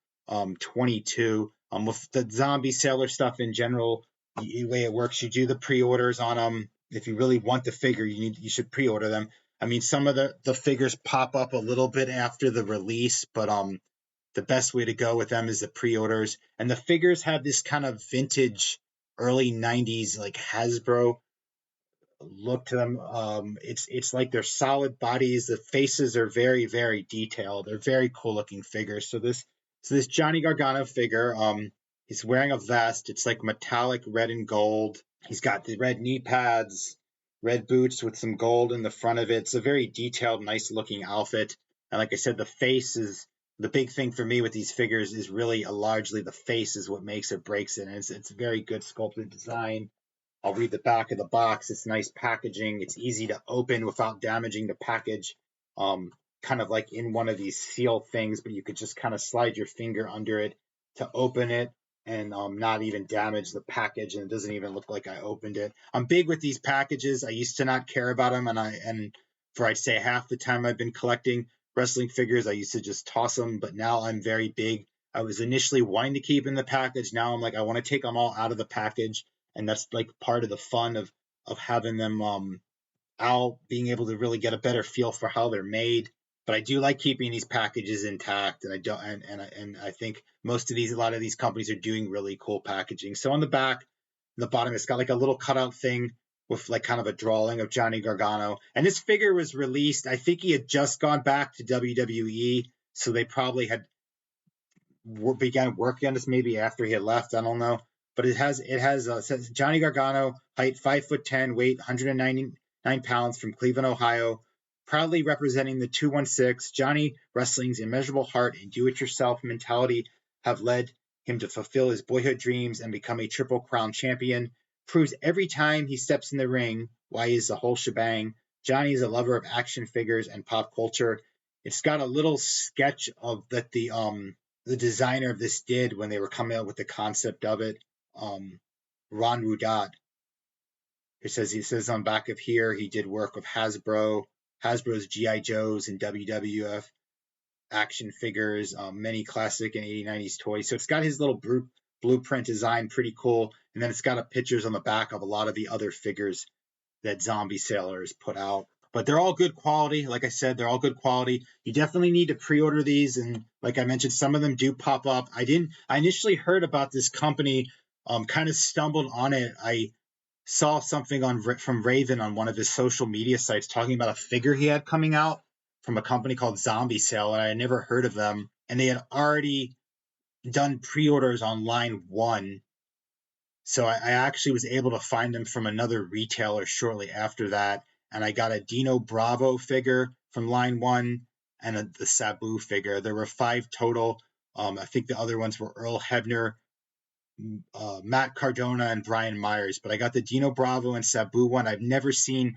22. With the Zombie Sailor stuff in general, the way it works, you do the pre-orders on them. If you really want the figure, you should pre-order them. I mean, some of the figures pop up a little bit after the release, but the best way to go with them is the pre-orders. And the figures have this kind of vintage, early 90s like Hasbro look to them. It's like they're solid bodies. The faces are very, very detailed. They're very cool looking figures. So this Johnny Gargano figure, he's wearing a vest. It's like metallic red and gold. He's got the red knee pads, red boots with some gold in the front of it. It's a very detailed, nice looking outfit. And like I said, the face is the big thing for me with these figures is really largely the face is what makes or breaks it. And it's a very good sculpted design. I'll read the back of the box. It's nice packaging. It's easy to open without damaging the package. Kind of like in one of these seal things, but you could just kind of slide your finger under it to open it and not even damage the package. And it doesn't even look like I opened it. I'm big with these packages. I used to not care about them, and for I'd say half the time I've been collecting wrestling figures, I used to just toss them. But now I'm very big. I was initially wanting to keep in the package. Now I'm like, I want to take them all out of the package, and that's like part of the fun of having them out, being able to really get a better feel for how they're made. But I do like keeping these packages intact, and I don't, and I think a lot of these companies are doing really cool packaging. So on the back, the bottom, it's got like a little cutout thing with like kind of a drawing of Johnny Gargano. And this figure was released. I think he had just gone back to WWE, so they probably had began working on this maybe after he had left. I don't know, but it says Johnny Gargano, height 5'10", weight 199 pounds, from Cleveland, Ohio, proudly representing the 216. Johnny Wrestling's immeasurable heart and do-it-yourself mentality have led him to fulfill his boyhood dreams and become a Triple Crown champion. Proves every time he steps in the ring why he's the whole shebang. Johnny is a lover of action figures and pop culture. It's got a little sketch of that the designer of this did when they were coming up with the concept of it, Ron Rudat. He says on back of here he did work with Hasbro's G.I. Joes and WWF action figures, many classic and 80s, 90s toys. So it's got his little blueprint design, pretty cool. And then it's got pictures on the back of a lot of the other figures that Zombie Sailor has put out. But they're all good quality. Like I said, they're all good quality. You definitely need to pre-order these. And like I mentioned, some of them do pop up. I initially heard about this company, kind of stumbled on it. I saw something from Raven on one of his social media sites talking about a figure he had coming out from a company called Zombie Sale, and I had never heard of them. And they had already done pre-orders on line 1. So I actually was able to find them from another retailer shortly after that. And I got a Dino Bravo figure from line 1 and the Sabu figure. There were 5 total. I think the other ones were Earl Hebner, Matt Cardona, and Brian Myers. But I got the Dino Bravo and Sabu one. I've never seen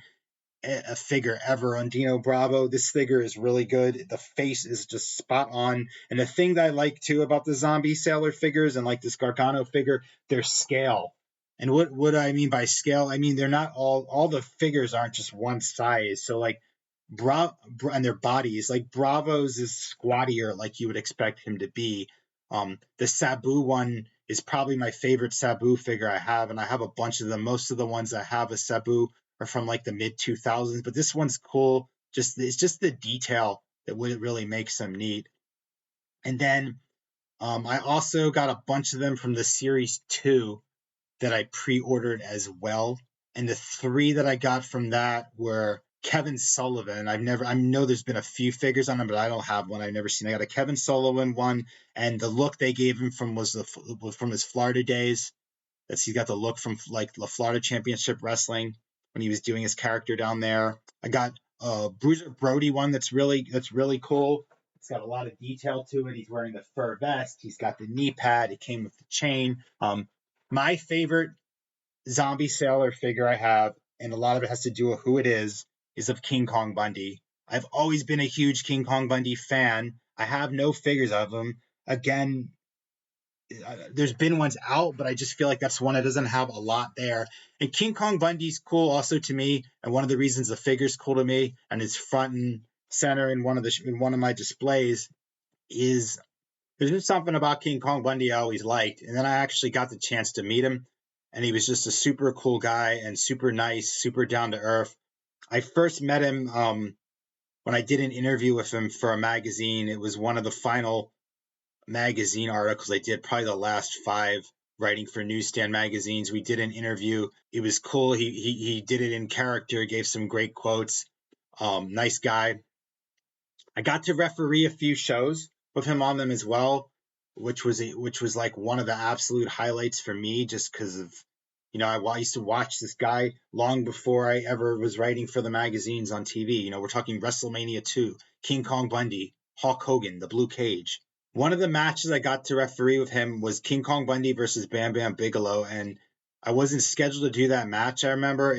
a figure ever on Dino Bravo. This figure is really good. The face is just spot on. And the thing that I like too about the Zombie Sailor figures and like this Gargano figure, their scale. And what I mean by scale, I mean they're not all the figures aren't just one size. So like and their bodies, like Bravo's is squattier like you would expect him to be. The Sabu one is probably my favorite Sabu figure I have, and I have a bunch of them. Most of the ones I have a Sabu are from like the mid 2000s, but this one's cool. It's just the detail that really makes them neat. And then I also got a bunch of them from the Series 2 that I pre-ordered as well. And the 3 that I got from that were Kevin Sullivan. I know there's been a few figures on him, but I don't have one. I've never seen. I got a Kevin Sullivan one, and the look they gave him was from his Florida days. He got the look from like the Florida Championship Wrestling when he was doing his character down there. I got a Bruiser Brody one that's really cool. It's got a lot of detail to it. He's wearing the fur vest. He's got the knee pad. It came with the chain. My favorite Zombie Sailor figure I have, and a lot of it has to do with who it is of King Kong Bundy. I've always been a huge King Kong Bundy fan. I have no figures of him. Again, there's been ones out, but I just feel like that's one that doesn't have a lot there. And King Kong Bundy's cool also to me, and one of the reasons the figure's cool to me and is front and center in one of my displays is there's just something about King Kong Bundy I always liked. And then I actually got the chance to meet him, and he was just a super cool guy and super nice, super down to earth. I first met him when I did an interview with him for a magazine. It was one of the final magazine articles I did, probably the last 5 writing for newsstand magazines. We did an interview. It was cool. He did it in character, gave some great quotes. Nice guy. I got to referee a few shows with him on them as well, which was like one of the absolute highlights for me, just because of, I used to watch this guy long before I ever was writing for the magazines on TV. We're talking WrestleMania 2, King Kong Bundy, Hulk Hogan, the Blue Cage. One of the matches I got to referee with him was King Kong Bundy versus Bam Bam Bigelow, and I wasn't scheduled to do that match. I remember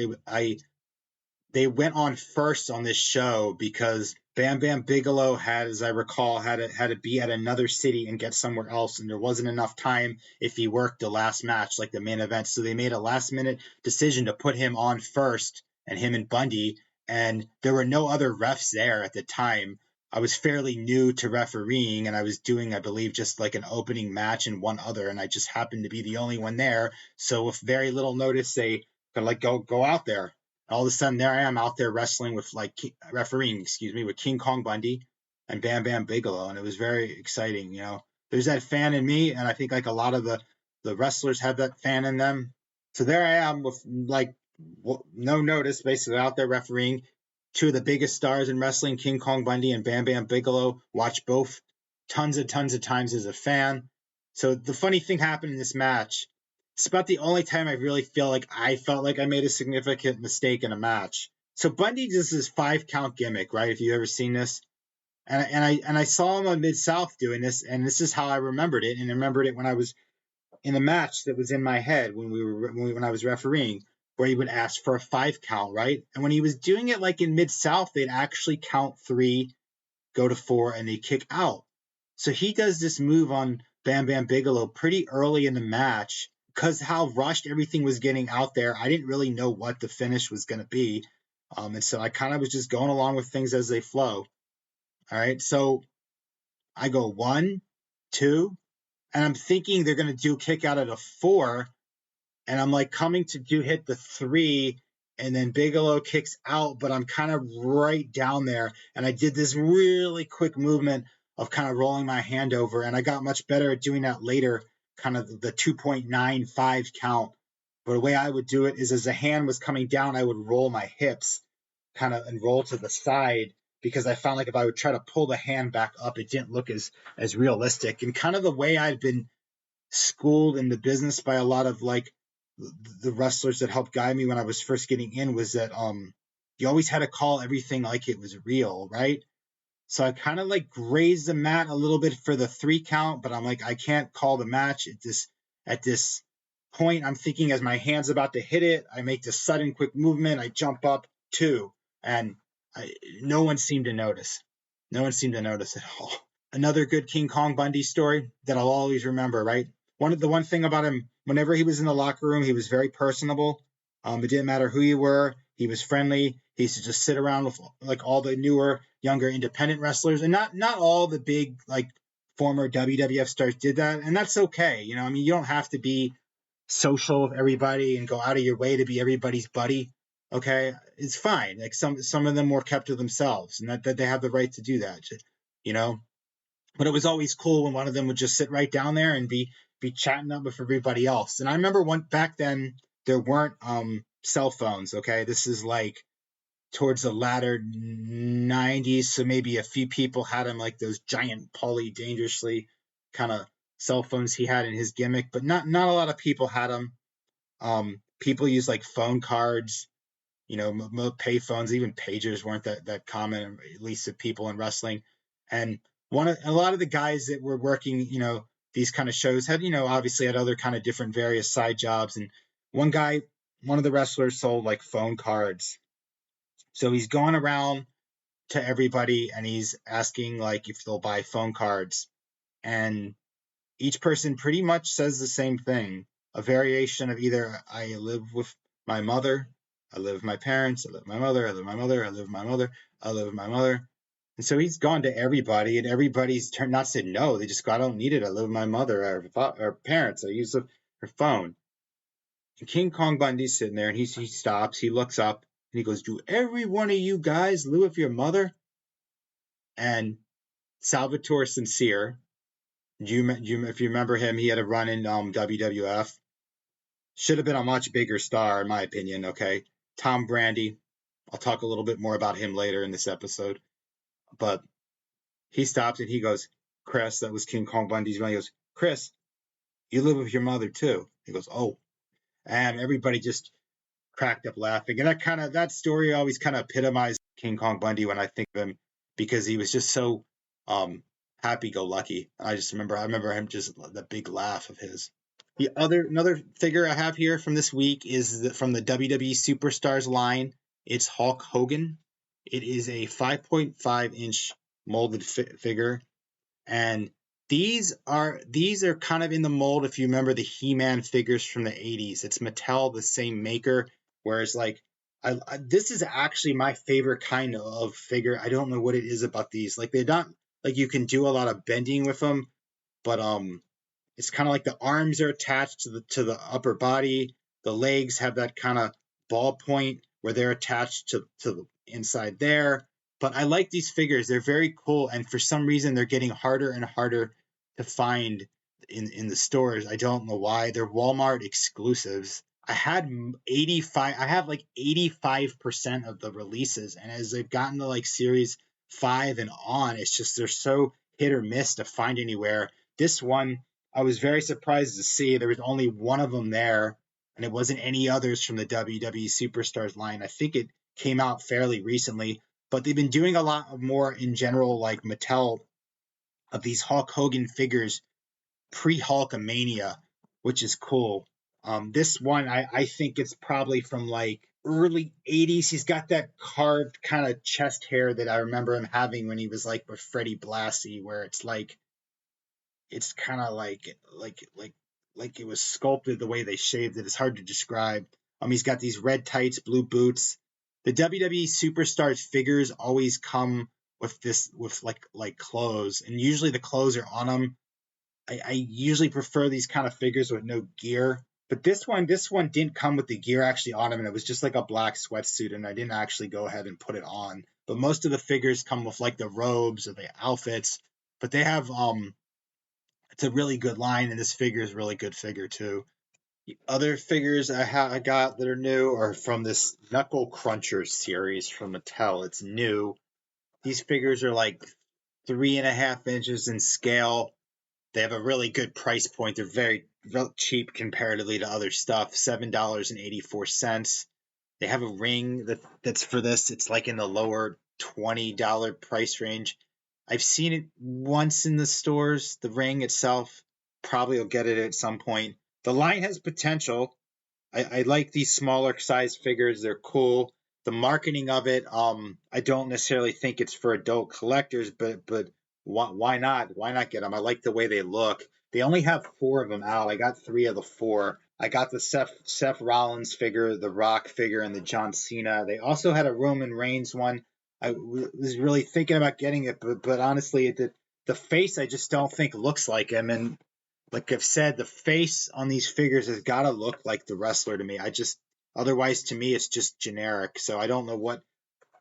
they went on first on this show because Bam Bam Bigelow had, as I recall, had to be at another city and get somewhere else, and there wasn't enough time if he worked the last match, like the main event. So they made a last minute decision to put him on first, and him and Bundy. And there were no other refs there at the time. I was fairly new to refereeing, and I was doing, I believe, just like an opening match and one other, and I just happened to be the only one there. So with very little notice, they could like go out there. All of a sudden, there I am out there wrestling with refereeing, with King Kong Bundy and Bam Bam Bigelow, and it was very exciting. There's that fan in me, and I think like a lot of the wrestlers have that fan in them. So there I am with like no notice, basically out there refereeing two of the biggest stars in wrestling, King Kong Bundy and Bam Bam Bigelow. Watch both tons of times as a fan. So the funny thing happened in this match. It's about the only time I really feel like I felt like I made a significant mistake in a match. So Bundy does this 5 count gimmick, right? If you've ever seen this, and I saw him on Mid South doing this, and this is how I remembered it. And I remembered it when I was in a match that was in my head when I was refereeing, where he would ask for a 5 count, right? And when he was doing it like in Mid South, they'd actually count 3, go to 4, and they kick out. So he does this move on Bam Bam Bigelow pretty early in the match because how rushed everything was getting out there. I didn't really know what the finish was going to be. And so I kind of was just going along with things as they flow. All right. So I go 1, 2, and I'm thinking they're going to do kick out at a 4. And I'm like coming to hit the 3, and then Bigelow kicks out, but I'm kind of right down there. And I did this really quick movement of kind of rolling my hand over, and I got much better at doing that later, kind of the 2.95 count. But the way I would do it is as the hand was coming down, I would roll my hips kind of and roll to the side, because I found like if I would try to pull the hand back up, it didn't look as realistic. And kind of the way I'd been schooled in the business by a lot of like the wrestlers that helped guide me when I was first getting in was that you always had to call everything like it was real, right? So I kind of like grazed the mat a little bit for the 3 count, but I'm like, I can't call the match at this point. I'm thinking as my hand's about to hit it, I make this sudden quick movement, I jump up 2, and no one seemed to notice. No one seemed to notice at all. Another good King Kong Bundy story that I'll always remember, right? One thing about him, whenever he was in the locker room, he was very personable. It didn't matter who you were. He was friendly. He used to just sit around with like all the newer, younger independent wrestlers, and not all the big like former WWF stars did that, and that's okay. I mean, you don't have to be social with everybody and go out of your way to be everybody's buddy. Okay, it's fine. Like some of them were kept to themselves, and that they have the right to do that. You know, but it was always cool when one of them would just sit right down there and be chatting up with everybody else. And I remember back then there weren't cell phones. Okay, this is like towards the latter 90s, so maybe a few people had them, like those giant Paulie dangerously kind of cell phones he had in his gimmick, but not a lot of people had them. People use like phone cards, pay phones. Even pagers weren't that common, at least to people in wrestling. And a lot of the guys that were working, these kind of shows had, obviously had other kind of different various side jobs. And one of the wrestlers sold like phone cards. So he's going around to everybody and he's asking like if they'll buy phone cards. And each person pretty much says the same thing, a variation of either I live with my mother, I live with my parents, I live with my mother, I live with my mother, I live with my mother, I live with my mother. And so he's gone to everybody, and everybody's not said no. They just go, I don't need it. I live with my mother or parents. I use her phone. And King Kong Bundy's sitting there, and he stops. He looks up, and he goes, do every one of you guys live with your mother? And Salvatore Sincere, if you remember him, he had a run in WWF. Should have been a much bigger star, in my opinion, okay? Tom Brandy. I'll talk a little bit more about him later in this episode. But he stops and he goes, Chris, that was King Kong Bundy's run. He goes, Chris, you live with your mother too. He goes, oh. And everybody just cracked up laughing. And that story always kind of epitomized King Kong Bundy when I think of him, because he was just so happy-go-lucky. I remember him, just the big laugh of his. Another figure I have here from this week is from the WWE Superstars line. It's Hulk Hogan. It is a 5.5-inch molded figure, and these are kind of in the mold. If you remember the He-Man figures from the 80s, it's Mattel, the same maker. Whereas like this is actually my favorite kind of figure. I don't know what it is about these. Like they're not like you can do a lot of bending with them, but it's kind of like the arms are attached to the upper body. The legs have that kind of ball point where they're attached to the inside there. But I like these figures. They're very cool, and for some reason they're getting harder and harder to find in the stores. I don't know why. They're Walmart exclusives. I have like 85% of the releases, and as they've gotten to like series 5 and on, it's just they're so hit or miss to find anywhere. This one I was very surprised to see there was only one of them there, and it wasn't any others from the WWE Superstars line. I think it came out fairly recently, but they've been doing a lot more in general, like Mattel, of these Hulk Hogan figures pre-Hulkamania, which is cool. This one, I think it's probably from like early 80s. He's got that carved kind of chest hair that I remember him having when he was like with Freddie Blassie, where it's kind of like it was sculpted the way they shaved it. It's hard to describe. He's got these red tights, blue boots. The WWE Superstars figures always come with like clothes, and usually the clothes are on them. I usually prefer these kind of figures with no gear. But this one didn't come with the gear actually on him, and it was just like a black sweatsuit, and I didn't actually go ahead and put it on. But most of the figures come with like the robes or the outfits. But they have it's a really good line, and this figure is a really good figure too. The other figures I got that are new are from this Knuckle Cruncher series from Mattel. It's new. These figures are like 3.5 inches in scale. They have a really good price point. They're very cheap comparatively to other stuff. $7.84. They have a ring that's for this. It's like in the lower $20 price range. I've seen it once in the stores. The ring itself, probably will get it at some point. The line has potential. I like these smaller size figures. They're cool. The marketing of it, I don't necessarily think it's for adult collectors, but why not? Why not get them? I like the way they look. They only have 4 of them out. I got 3 of the 4. I got the Seth Rollins figure, the Rock figure, and the John Cena. They also had a Roman Reigns one. I was really thinking about getting it, but honestly, the face I just don't think looks like him. And like I've said, the face on these figures has got to look like the wrestler to me. Otherwise, to me, it's just generic. So I don't know what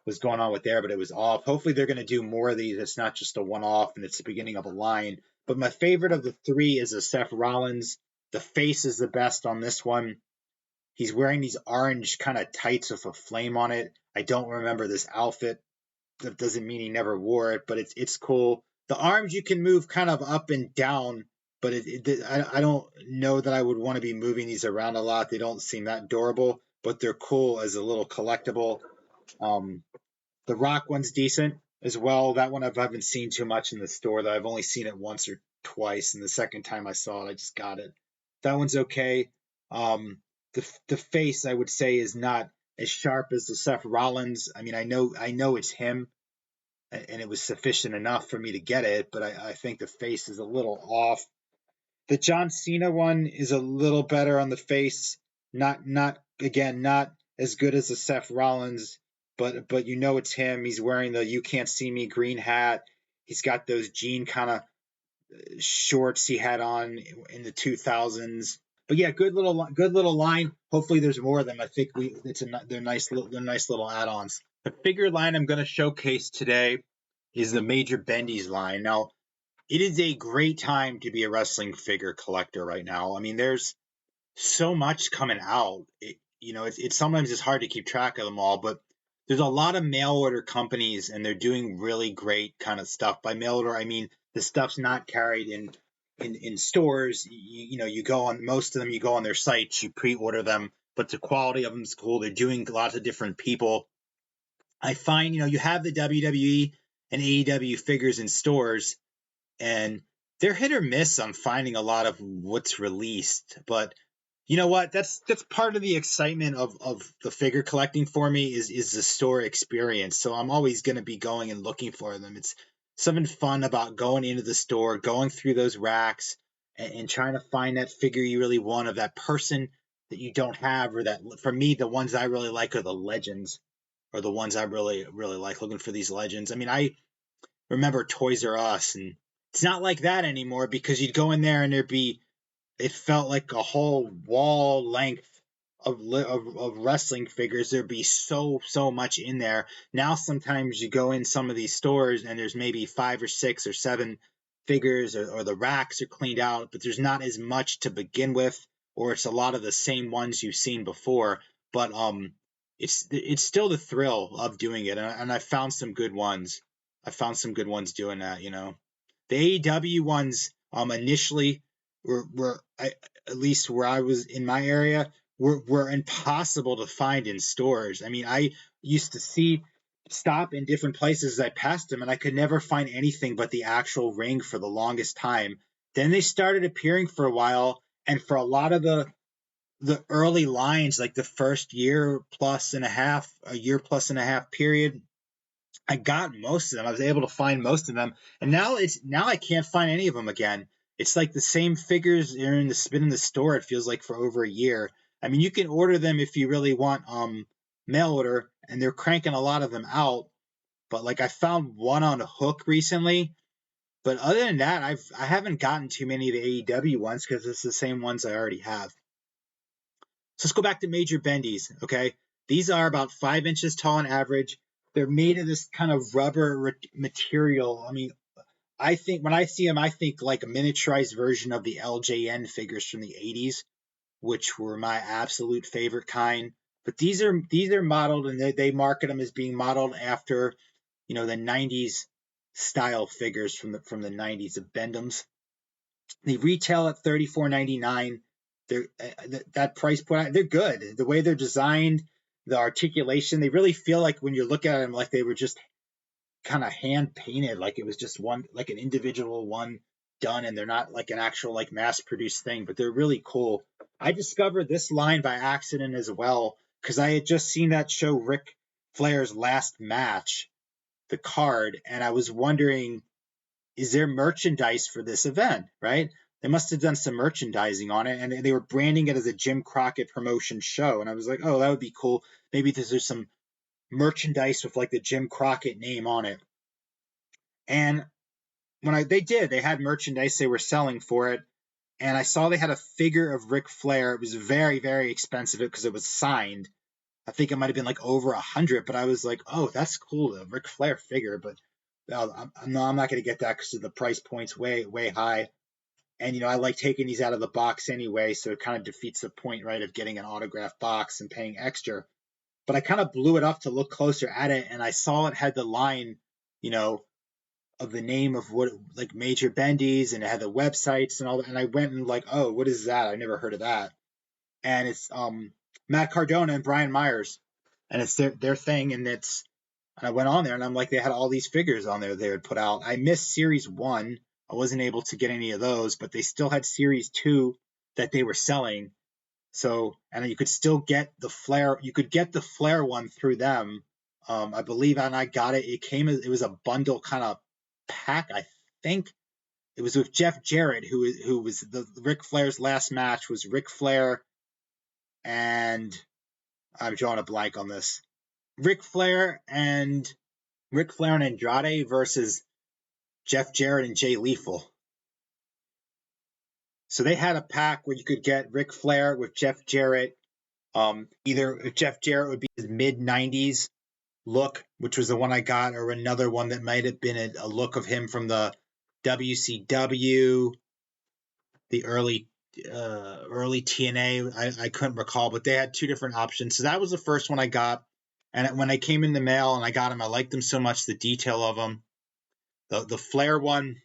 was going on with there, but it was off. Hopefully, they're going to do more of these. It's not just a one off and it's the beginning of a line. But my favorite of the 3 is a Seth Rollins. The face is the best on this one. He's wearing these orange kind of tights with a flame on it. I don't remember this outfit. That doesn't mean he never wore it, but it's cool. The arms you can move kind of up and down, but I don't know that I would want to be moving these around a lot. They don't seem that durable, but they're cool as a little collectible. Um, the Rock one's decent as well. That one I haven't seen too much in the store. Though I've only seen it once or twice, and the second time I saw it, I just got it. That one's okay. The face I would say is not as sharp as the Seth Rollins. I mean, I know it's him, and it was sufficient enough for me to get it, but I think the face is a little off. The John Cena one is a little better on the face. Not as good as the Seth Rollins, but it's him. He's wearing the "You Can't See Me" green hat. He's got those jean kind of shorts he had on in the 2000s. But yeah, good little line. Hopefully, there's more of them. I think they're nice little add-ons. The figure line I'm going to showcase today is the Major Bendy's line. Now, it is a great time to be a wrestling figure collector right now. I mean, there's so much coming out. It's sometimes it's hard to keep track of them all, but there's a lot of mail order companies, and they're doing really great kind of stuff. By mail order, I mean the stuff's not carried in stores. You go on most of them. You go on their sites, you pre-order them, but the quality of them is cool. They're doing lots of different people. I find you have the WWE and AEW figures in stores, and they're hit or miss on finding a lot of what's released, but you know what? That's part of the excitement of the figure collecting for me is the store experience. So I'm always going to be going and looking for them. It's something fun about going into the store, going through those racks, and trying to find that figure you really want of that person that you don't have, or that for me the ones I really like are the legends, or the ones I really like. Looking for these legends. I mean, I remember Toys R Us, and it's not like that anymore because you'd go in there and there'd be it felt like a whole wall length of wrestling figures. There'd be so much in there. Now sometimes you go in some of these stores and there's maybe 5 or 6 or 7 figures, or the racks are cleaned out, but there's not as much to begin with, or it's a lot of the same ones you've seen before. But it's still the thrill of doing it, and I found some good ones. I found some good ones doing that. The AEW ones initially were at least where I was in my area were impossible to find in stores. I mean, I used to stop in different places as I passed them, and I could never find anything but the actual ring for the longest time. Then they started appearing for a while, and for a lot of the early lines, like the first year plus and a half, a year plus and a half period, I got most of them. I was able to find most of them, and now I can't find any of them again. It's like the same figures are in the store. It feels like for over a year. I mean, you can order them if you really want mail order, and they're cranking a lot of them out. But like I found one on a hook recently. But other than that, I haven't gotten too many of the AEW ones because it's the same ones I already have. So let's go back to Major Bendies. Okay, these are about 5 inches tall on average. They're made of this kind of rubber material. I mean, I think when I see them, I think like a miniaturized version of the LJN figures from the 80s, which were my absolute favorite kind. But these are modeled, and they market them as being modeled after, the 90s style figures from the 90s of Bendham's. They retail at $34.99. They're that price point. They're good. The way they're designed, the articulation, they really feel like when you look at them, like they were just kind of hand painted, like it was just one, like an individual one done, and they're not like an actual like mass produced thing. But they're really cool. I discovered this line by accident as well because I had just seen that show Ric Flair's last match, the card, and I was wondering, is there merchandise for this event, right? They must have done some merchandising on it, and they were branding it as a Jim Crockett promotion show. And I was like, oh, that would be cool. Maybe there's some merchandise with like the Jim Crockett name on it. And they had merchandise they were selling for it, and I saw they had a figure of Ric Flair. It was very, very expensive because it was signed. I think it might have been like over 100, but I was like, oh, that's cool, the Ric Flair figure. But I'm not going to get that because the price point's way, way high. And, I like taking these out of the box anyway, so it kind of defeats the point, right, of getting an autographed box and paying extra. But I kind of blew it up to look closer at it, and I saw it had the line, you know, of the name of what, like Major Bendy's, and it had the websites and all that. And I went and like, oh, what is that? I never heard of that. And it's Matt Cardona and Brian Myers, and it's their thing, and I went on there and I'm like, they had all these figures on there they would put out. I missed Series 1. I wasn't able to get any of those, but they still had Series 2 that they were selling. So, and you could still get the Flair. You could get the Flair one through them. I believe, and I got it. It was a bundle kind of pack. I think it was with Jeff Jarrett, who was the Ric Flair's last match was Ric Flair, and I'm drawing a blank on this. Ric Flair and Andrade versus Jeff Jarrett and Jay Lethal. So they had a pack where you could get Ric Flair with Jeff Jarrett. Either Jeff Jarrett would be his mid 90s look, which was the one I got, or another one that might have been a look of him from the WCW, the early TNA. I couldn't recall, but they had two different options. So that was the first one I got. And when I came in the mail and I got them, I liked them so much, the detail of them. The Flair one,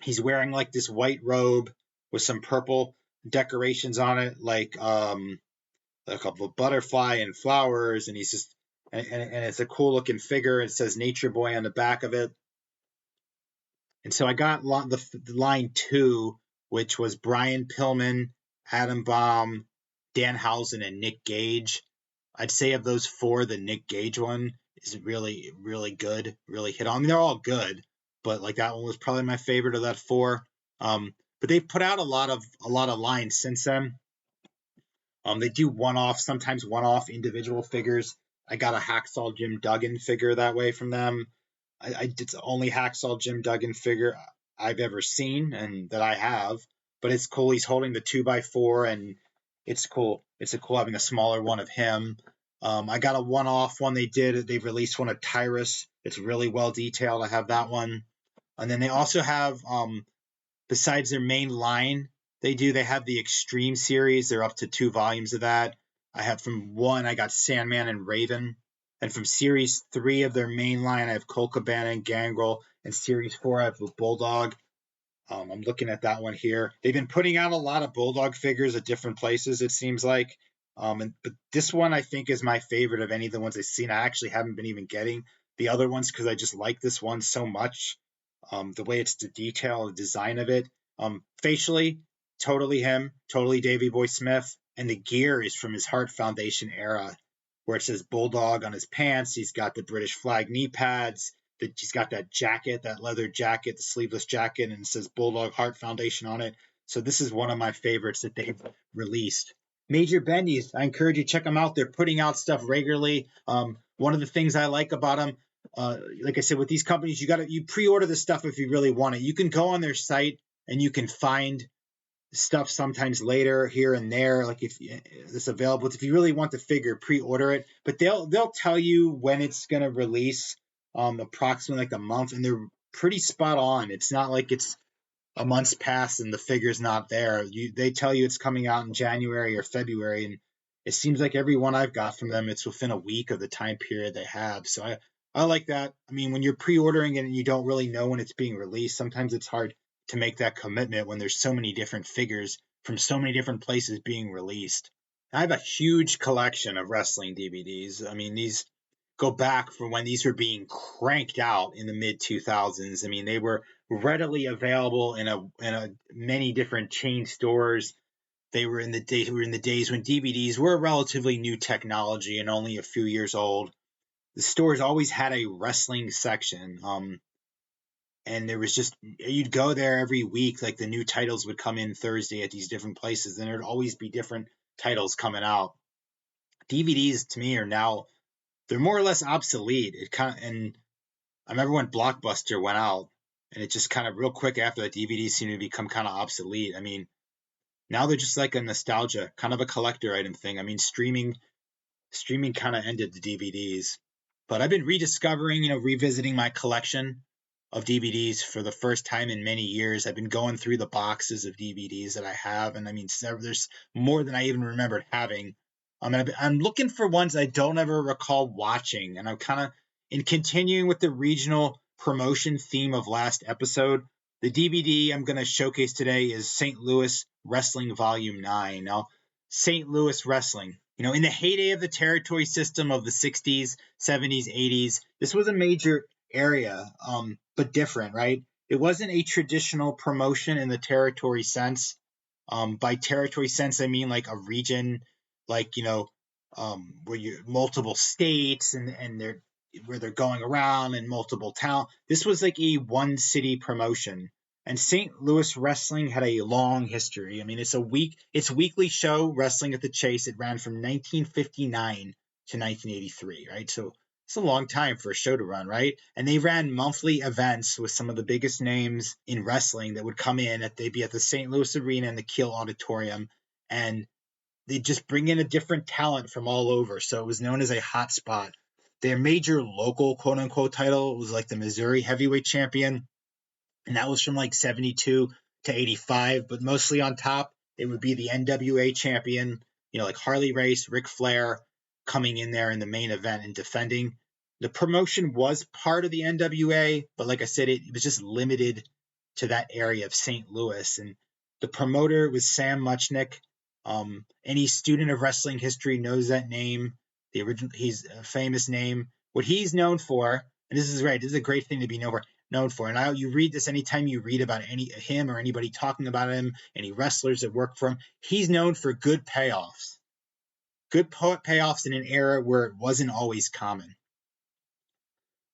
he's wearing like this white robe with some purple decorations on it, like a couple of butterfly and flowers, and he's just and it's a cool looking figure. It says Nature Boy on the back of it. And so I got the line 2, which was Brian Pillman, Adam Baum, Danhausen, and Nick Gage. I'd say of those 4, the Nick Gage one is really, really good. Really hit on. I mean, they're all good, but like that one was probably my favorite of that 4. But they've put out a lot of lines since then. They do sometimes one-off individual figures. I got a Hacksaw Jim Duggan figure that way from them. It's the only Hacksaw Jim Duggan figure I've ever seen and that I have, but it's cool. He's holding the 2x4, and it's cool. It's cool having a smaller one of him. I got a one-off one they did. They've released one of Tyrus. It's really well detailed. I have that one. And then they also have, besides their main line, they have the Extreme series. They're up to 2 volumes of that. I have from 1, I got Sandman and Raven. And from Series 3 of their main line, I have Colt Cabana and Gangrel. And Series 4, I have the Bulldog. I'm looking at that one here. They've been putting out a lot of Bulldog figures at different places, it seems like. But this one, I think, is my favorite of any of the ones I've seen. I actually haven't been even getting the other ones because I just like this one so much. The way it's the detail, the design of it. Facially, totally him, totally Davey Boy Smith. And the gear is from his Heart Foundation era, where it says Bulldog on his pants. He's got the British flag knee pads. He's got that jacket, that leather jacket, the sleeveless jacket, and it says Bulldog Heart Foundation on it. So this is one of my favorites that they've released. Major Bendy's, I encourage you to check them out. They're putting out stuff regularly. One of the things I like about them, like I said, with these companies, you pre-order the stuff if you really want it. You can go on their site and you can find stuff sometimes later here and there, like if it's available. If you really want the figure, pre-order it. But they'll tell you when it's gonna release, approximately like a month, and they're pretty spot on. It's not like it's a month's past and the figure's not there. They tell you it's coming out in January or February, and it seems like every one I've got from them, it's within a week of the time period they have. So I like that. I mean, when you're pre-ordering it and you don't really know when it's being released, sometimes it's hard to make that commitment when there's so many different figures from so many different places being released. I have a huge collection of wrestling DVDs. I mean, these go back from when these were being cranked out in the mid 2000s. I mean, they were readily available in many different chain stores. They were in the days when DVDs were a relatively new technology and only a few years old. The stores always had a wrestling section. And there was just, you'd go there every week, like the new titles would come in Thursday at these different places, and there'd always be different titles coming out. DVDs to me are now, they're more or less obsolete. And I remember when Blockbuster went out, and it just kind of real quick after that, DVDs seemed to become kind of obsolete. I mean, now they're just like a nostalgia, kind of a collector item thing. I mean, streaming kind of ended the DVDs, but I've been rediscovering, revisiting my collection of DVDs for the first time in many years. I've been going through the boxes of DVDs that I have, and I mean, there's more than I even remembered having. I'm looking for ones I don't ever recall watching, and I'm kind of in continuing with the regional promotion theme of last episode. The DVD I'm going to showcase today is St. Louis Wrestling Volume 9. Now, St. Louis Wrestling, in the heyday of the territory system of the 60s, 70s, 80s, this was a major area, but different, right? It wasn't a traditional promotion in the territory sense. By territory sense, I mean like a region, like, where you multiple states and where they're going around in multiple towns. This was like a one city promotion. And St. Louis Wrestling had a long history. I mean, it's weekly show, Wrestling at the Chase. It ran from 1959 to 1983, right? So it's a long time for a show to run, right? And they ran monthly events with some of the biggest names in wrestling that would come in. They'd be at the St. Louis Arena and the Kiel Auditorium, and they'd just bring in a different talent from all over. So it was known as a hot spot. Their major local quote-unquote title was like the Missouri Heavyweight Champion, and that was from like 72 to 85. But mostly on top, it would be the NWA champion, like Harley Race, Ric Flair, coming in there in the main event and defending. The promotion was part of the NWA, but like I said, it was just limited to that area of St. Louis. And the promoter was Sam Muchnick. Any student of wrestling history knows that name. He's a famous name. What he's known for, and this is a great thing to be known for, known for. And you read this anytime you read about him or anybody talking about him, any wrestlers that work for him. He's known for good payoffs. Good payoffs in an era where it wasn't always common.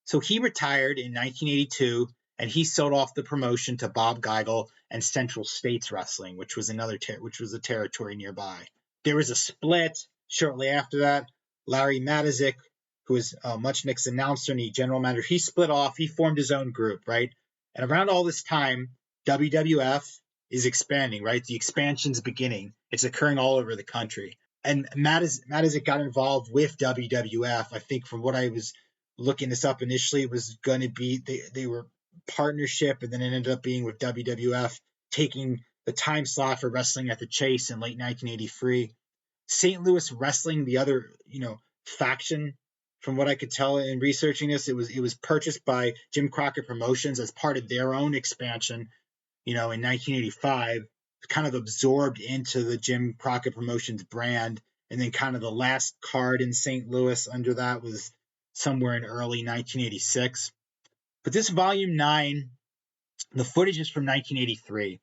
So he retired in 1982, and he sold off the promotion to Bob Geigel and Central States Wrestling, which was a territory nearby. There was a split shortly after that. Larry Matazik, who was a Much Nick's announcer and general manager, he split off. He formed his own group, right? And around all this time, WWF is expanding, right? The expansion's beginning. It's occurring all over the country. And Matazik got involved with WWF. I think from what I was looking this up initially, it was going to be they were partnership, and then it ended up being with WWF taking the time slot for Wrestling at the Chase in late 1983. St. Louis Wrestling, the other faction, from what I could tell in researching this, it was purchased by Jim Crockett Promotions as part of their own expansion. In 1985, kind of absorbed into the Jim Crockett Promotions brand, and then kind of the last card in St. Louis under that was somewhere in early 1986. But this volume 9, the footage is from 1983.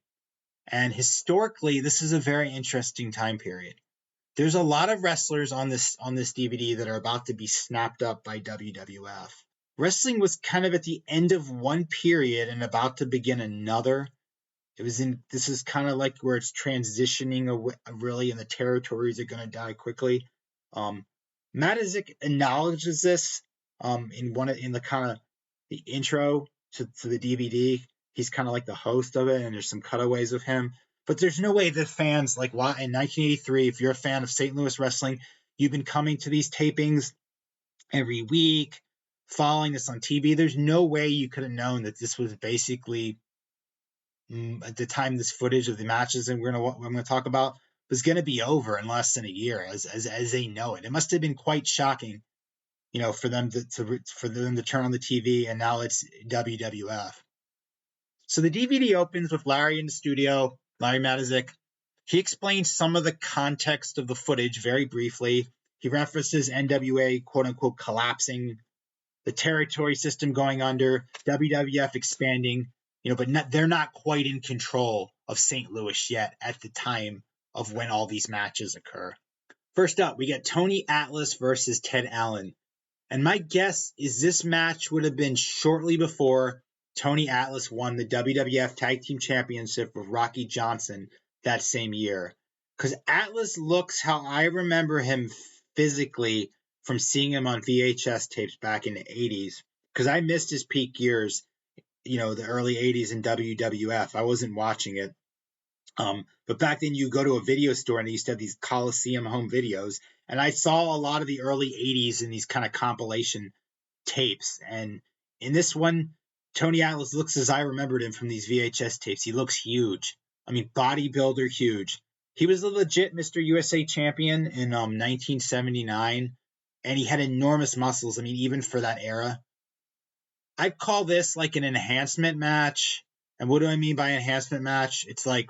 And historically, this is a very interesting time period. There's a lot of wrestlers on this DVD that are about to be snapped up by WWF. Wrestling was kind of at the end of one period and about to begin another. This is kind of like where it's transitioning really, and the territories are going to die quickly. Matazik acknowledges this in the kind of the intro to the DVD. He's kind of like the host of it, and there's some cutaways of him. But there's no way that fans, like, why in 1983, if you're a fan of St. Louis wrestling, you've been coming to these tapings every week, following this on TV. There's no way you could have known that this was basically, at the time this footage of the matches and I'm going to talk about was going to be over in less than a year, as they know it. It must have been quite shocking, for them to turn on the TV, and now it's WWF. So the DVD opens with Larry in the studio, Larry Matazik. He explains some of the context of the footage very briefly. He references NWA, quote-unquote, collapsing, the territory system going under, WWF expanding, but they're not quite in control of St. Louis yet at the time of when all these matches occur. First up, we get Tony Atlas versus Ted Allen. And my guess is this match would have been shortly before Tony Atlas won the WWF Tag Team Championship with Rocky Johnson that same year. Because Atlas looks how I remember him physically from seeing him on VHS tapes back in the 80s. Because I missed his peak years, the early 80s in WWF. I wasn't watching it. But back then you go to a video store and they used to have these Coliseum home videos. And I saw a lot of the early 80s in these kind of compilation tapes. And in this one, Tony Atlas looks as I remembered him from these VHS tapes. He looks huge. I mean, bodybuilder huge. He was a legit Mr. USA champion in 1979. And he had enormous muscles. I mean, even for that era. I'd call this like an enhancement match. And what do I mean by enhancement match? It's like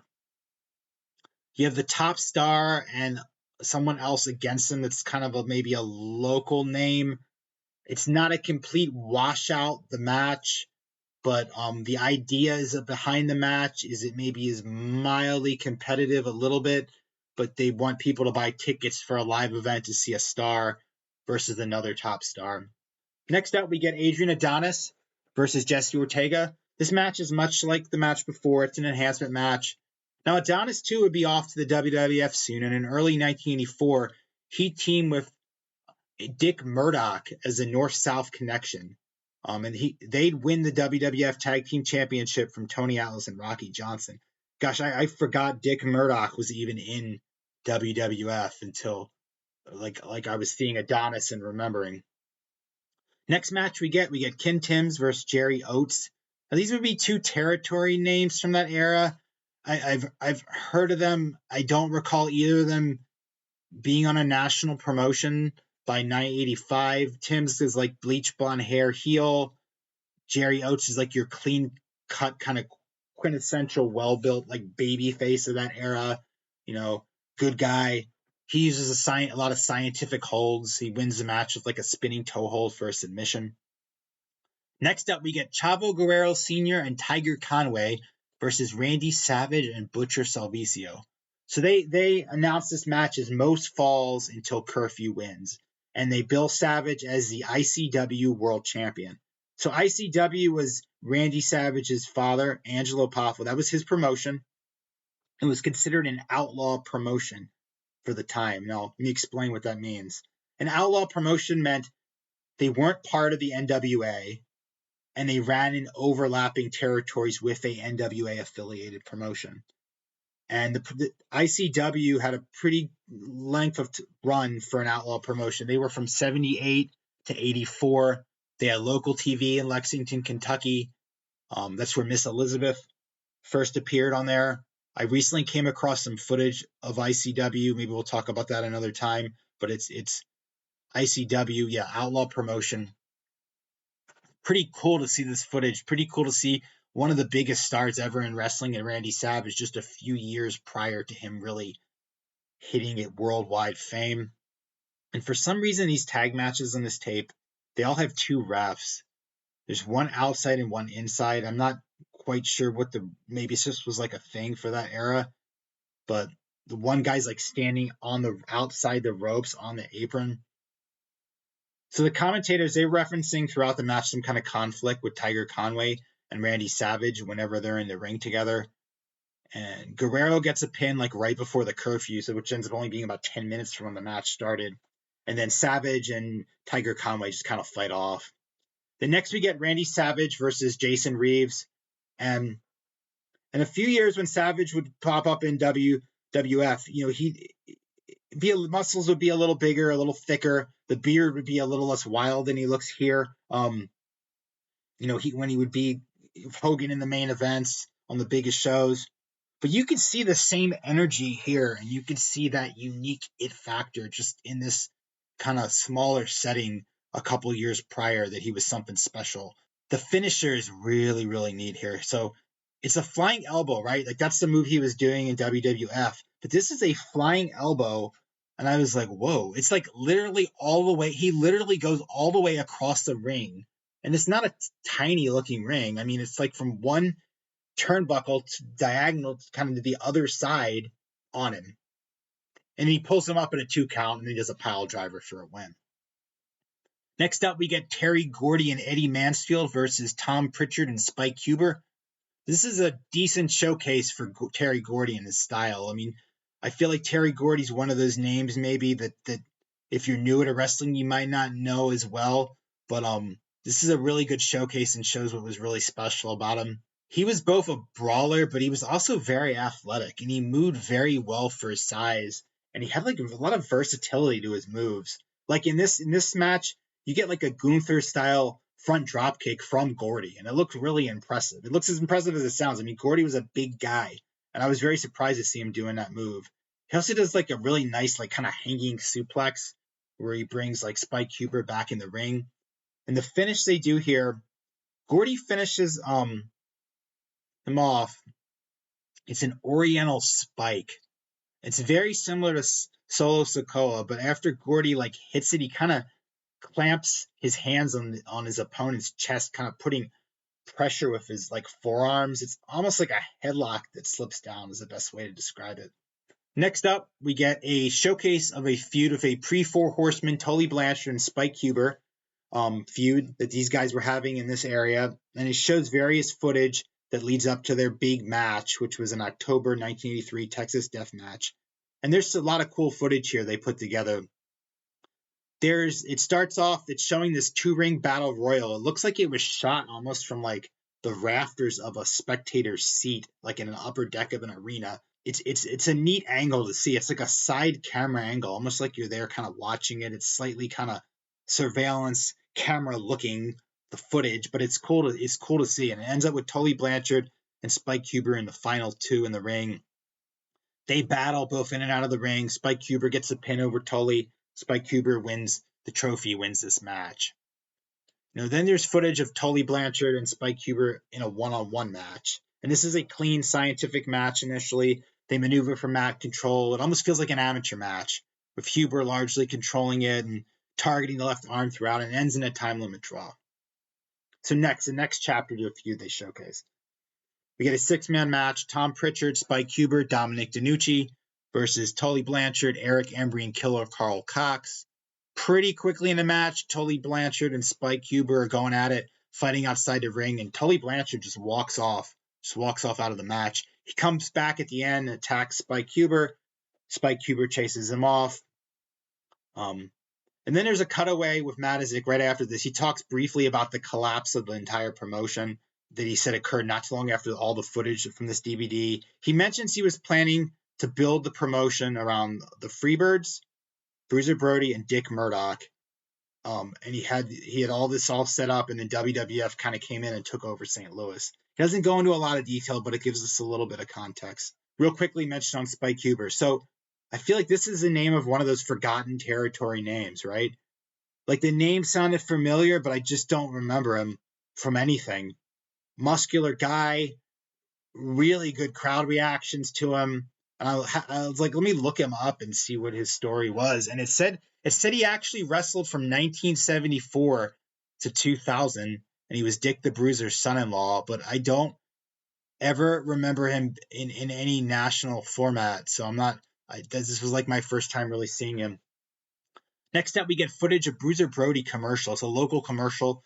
you have the top star and someone else against him that's kind of maybe a local name. It's not a complete washout, the match, but the idea is behind the match is it maybe is mildly competitive a little bit, but they want people to buy tickets for a live event to see a star versus another top star. Next up, we get Adrian Adonis versus Jesse Ortega. This match is much like the match before. It's an enhancement match. Now, Adonis, too, would be off to the WWF soon, and in early 1984, he teamed with Dick Murdoch as a North-South connection. And they'd win the WWF Tag Team Championship from Tony Atlas and Rocky Johnson. Gosh, I forgot Dick Murdoch was even in WWF until like I was seeing Adonis and remembering. Next match we get Ken Timms versus Jerry Oates. Now, these would be two territory names from that era. I've heard of them. I don't recall either of them being on a national promotion by 1985. Timms is like bleach blonde hair heel. Jerry Oates is like your clean cut kind of quintessential well built like baby face of that era. Good guy. He uses a lot of scientific holds. He wins the match with like a spinning toe hold for a submission. Next up, we get Chavo Guerrero Sr. and Tiger Conway versus Randy Savage and Butcher Salvicio. So they announced this match as most falls until curfew wins, and they bill Savage as the ICW World Champion. So ICW was Randy Savage's father, Angelo Poffo. That was his promotion. It was considered an outlaw promotion for the time. Now, let me explain what that means. An outlaw promotion meant they weren't part of the NWA, and they ran in overlapping territories with a NWA affiliated promotion. And the ICW had a pretty length of run for an outlaw promotion. They were from 78 to 84. They had local TV in Lexington, Kentucky. That's where Miss Elizabeth first appeared on there. I recently came across some footage of ICW. Maybe we'll talk about that another time. But it's ICW, yeah, outlaw promotion. Pretty cool to see this footage. Pretty cool to see one of the biggest stars ever in wrestling and Randy Savage just a few years prior to him really hitting it worldwide fame. And for some reason, these tag matches on this tape, they all have two refs. There's one outside and one inside. I'm not quite sure maybe this was like a thing for that era, but the one guy's like standing on the outside the ropes on the apron. So the commentators, they're referencing throughout the match some kind of conflict with Tiger Conway and Randy Savage whenever they're in the ring together. And Guerrero gets a pin like right before the curfew, so which ends up only being about 10 minutes from when the match started. And then Savage and Tiger Conway just kind of fight off. Then next we get Randy Savage versus Jason Reeves. And in a few years when Savage would pop up in WWF, muscles would be a little bigger, a little thicker. The beard would be a little less wild than he looks here. When he would be Hogan in the main events on the biggest shows. But you can see the same energy here, and you can see that unique it factor just in this kind of smaller setting a couple years prior that he was something special. The finisher is really, really neat here. So it's a flying elbow, right? Like that's the move he was doing in WWF. But this is a flying elbow. And I was like, whoa, it's like literally all the way. He literally goes all the way across the ring. And it's not a tiny looking ring. I mean, it's like from one turnbuckle to diagonal kind of to the other side on him. And he pulls him up in a 2 count and he does a pile driver for a win. Next up, we get Terry Gordy and Eddie Mansfield versus Tom Pritchard and Spike Huber. This is a decent showcase for Terry Gordy and his style. I mean, I feel like Terry Gordy's one of those names maybe that if you're new to wrestling, you might not know as well. But this is a really good showcase and shows what was really special about him. He was both a brawler, but he was also very athletic, and he moved very well for his size. And he had like a lot of versatility to his moves. Like in this match, you get like a Gunther style front drop kick from Gordy, and it looked really impressive. It looks as impressive as it sounds. I mean, Gordy was a big guy, and I was very surprised to see him doing that move. He also does like a really nice, like kind of hanging suplex where he brings like Spike Huber back in the ring. And the finish they do here, Gordy finishes him off. It's an Oriental spike. It's very similar to Solo Sokoa, but after Gordy like hits it, he kind of clamps his hands on his opponent's chest, kind of putting pressure with his like forearms. It's almost like a headlock that slips down is the best way to describe it. Next up, we get a showcase of a feud with a pre-Four Horsemen, Tully Blanchard and Spike Huber feud that these guys were having in this area. And it shows various footage that leads up to their big match, which was an October 1983 Texas Death Match. And there's a lot of cool footage here they put together. It starts off, it's showing this 2-ring battle royal. It looks like it was shot almost from like the rafters of a spectator's seat, like in an upper deck of an arena. It's a neat angle to see. It's like a side camera angle, almost like you're there kind of watching it. It's slightly kind of surveillance camera looking, the footage, but it's cool to see. And it ends up with Tully Blanchard and Spike Huber in the final 2 in the ring. They battle both in and out of the ring. Spike Huber gets a pin over Tully. Spike Huber wins the trophy, wins this match. Then there's footage of Tully Blanchard and Spike Huber in a one-on-one match. And this is a clean, scientific match initially. They maneuver for mat control. It almost feels like an amateur match, with Huber largely controlling it and targeting the left arm throughout, and ends in a time limit draw. So the next chapter to a feud they showcase. We get a 6-man match: Tom Pritchard, Spike Huber, Dominic DeNucci versus Tully Blanchard, Eric Embry, and Killer Carl Cox. Pretty quickly in the match, Tully Blanchard and Spike Huber are going at it, fighting outside the ring, and Tully Blanchard just walks off out of the match. He comes back at the end, attacks Spike Huber. Spike Huber chases him off. And then there's a cutaway with Matazik right after this. He talks briefly about the collapse of the entire promotion that he said occurred not too long after all the footage from this DVD. He mentions he was planning to build the promotion around the Freebirds, Bruiser Brody, and Dick Murdoch. And he had all this all set up, and then WWF kind of came in and took over St. Louis. He doesn't go into a lot of detail, but it gives us a little bit of context. Real quickly mentioned on Spike Huber. So I feel like this is the name of one of those forgotten territory names, right? Like the name sounded familiar, but I just don't remember him from anything. Muscular guy, really good crowd reactions to him. And I was like, let me look him up and see what his story was. And it said he actually wrestled from 1974 to 2000, and he was Dick the Bruiser's son-in-law. But I don't ever remember him in any national format. So this was like my first time really seeing him. Next up, we get footage of Bruiser Brody commercial. It's a local commercial.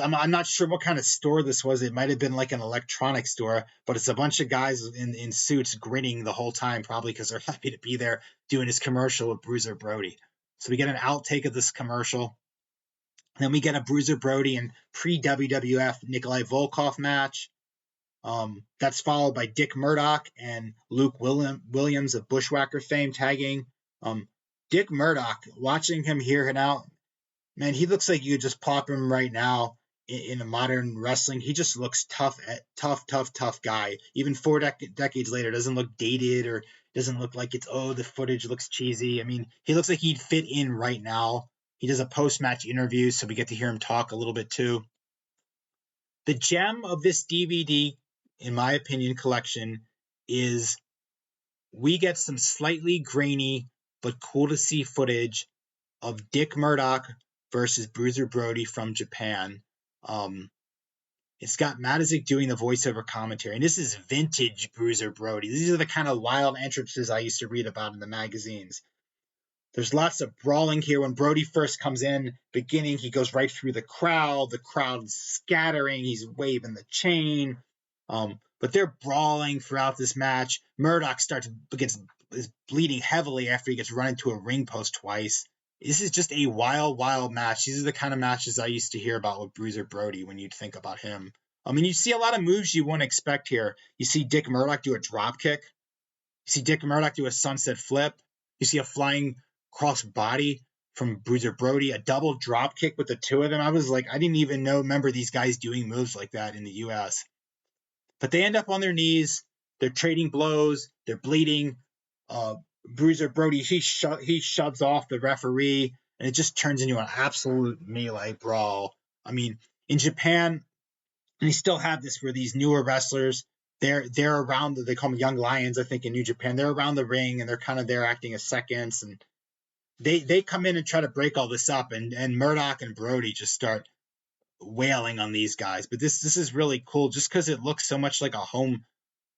I'm not sure what kind of store this was. It might have been like an electronics store, but it's a bunch of guys in suits grinning the whole time, probably because they're happy to be there doing his commercial with Bruiser Brody. So we get an outtake of this commercial. Then we get a Bruiser Brody and pre-WWF Nikolai Volkov match. That's followed by Dick Murdoch and Luke Williams of Bushwhacker fame tagging. Dick Murdoch, watching him here and out, man, he looks like you could just pop him right now in a modern wrestling. He just looks tough guy. Even 4 decades later, doesn't look dated or doesn't look like the footage looks cheesy. I mean, he looks like he'd fit in right now. He does a post-match interview, so we get to hear him talk a little bit too. The gem of this DVD, in my opinion, collection is we get some slightly grainy but cool to see footage of Dick Murdoch versus Bruiser Brody from Japan. It's got Matazik doing the voiceover commentary, and this is vintage Bruiser Brody. These are the kind of wild entrances I used to read about in the magazines. There's lots of brawling here. When Brody first comes in, beginning, he goes right through the crowd's scattering, he's waving the chain. But they're brawling throughout this match. Murdoch is bleeding heavily after he gets run into a ring post twice. This is just a wild match. These are the kind of matches I used to hear about with Bruiser Brody when you'd think about him. I mean, you see a lot of moves you wouldn't expect here. You see Dick Murdoch do a drop kick. You see Dick Murdoch do a sunset flip. You see a flying cross body from Bruiser Brody, a double drop kick with the two of them. I was like, I didn't even remember these guys doing moves like that in the U.S. But they end up on their knees. They're trading blows. They're bleeding. Bruiser Brody, he shoves off the referee, and it just turns into an absolute melee brawl. I mean, in Japan, and they still have this where these newer wrestlers, they're around, they call them young lions, I think, in New Japan. They're around the ring, and they're kind of there acting as seconds, and they come in and try to break all this up, and Murdoch and Brody just start wailing on these guys. But this is really cool just because it looks so much like a home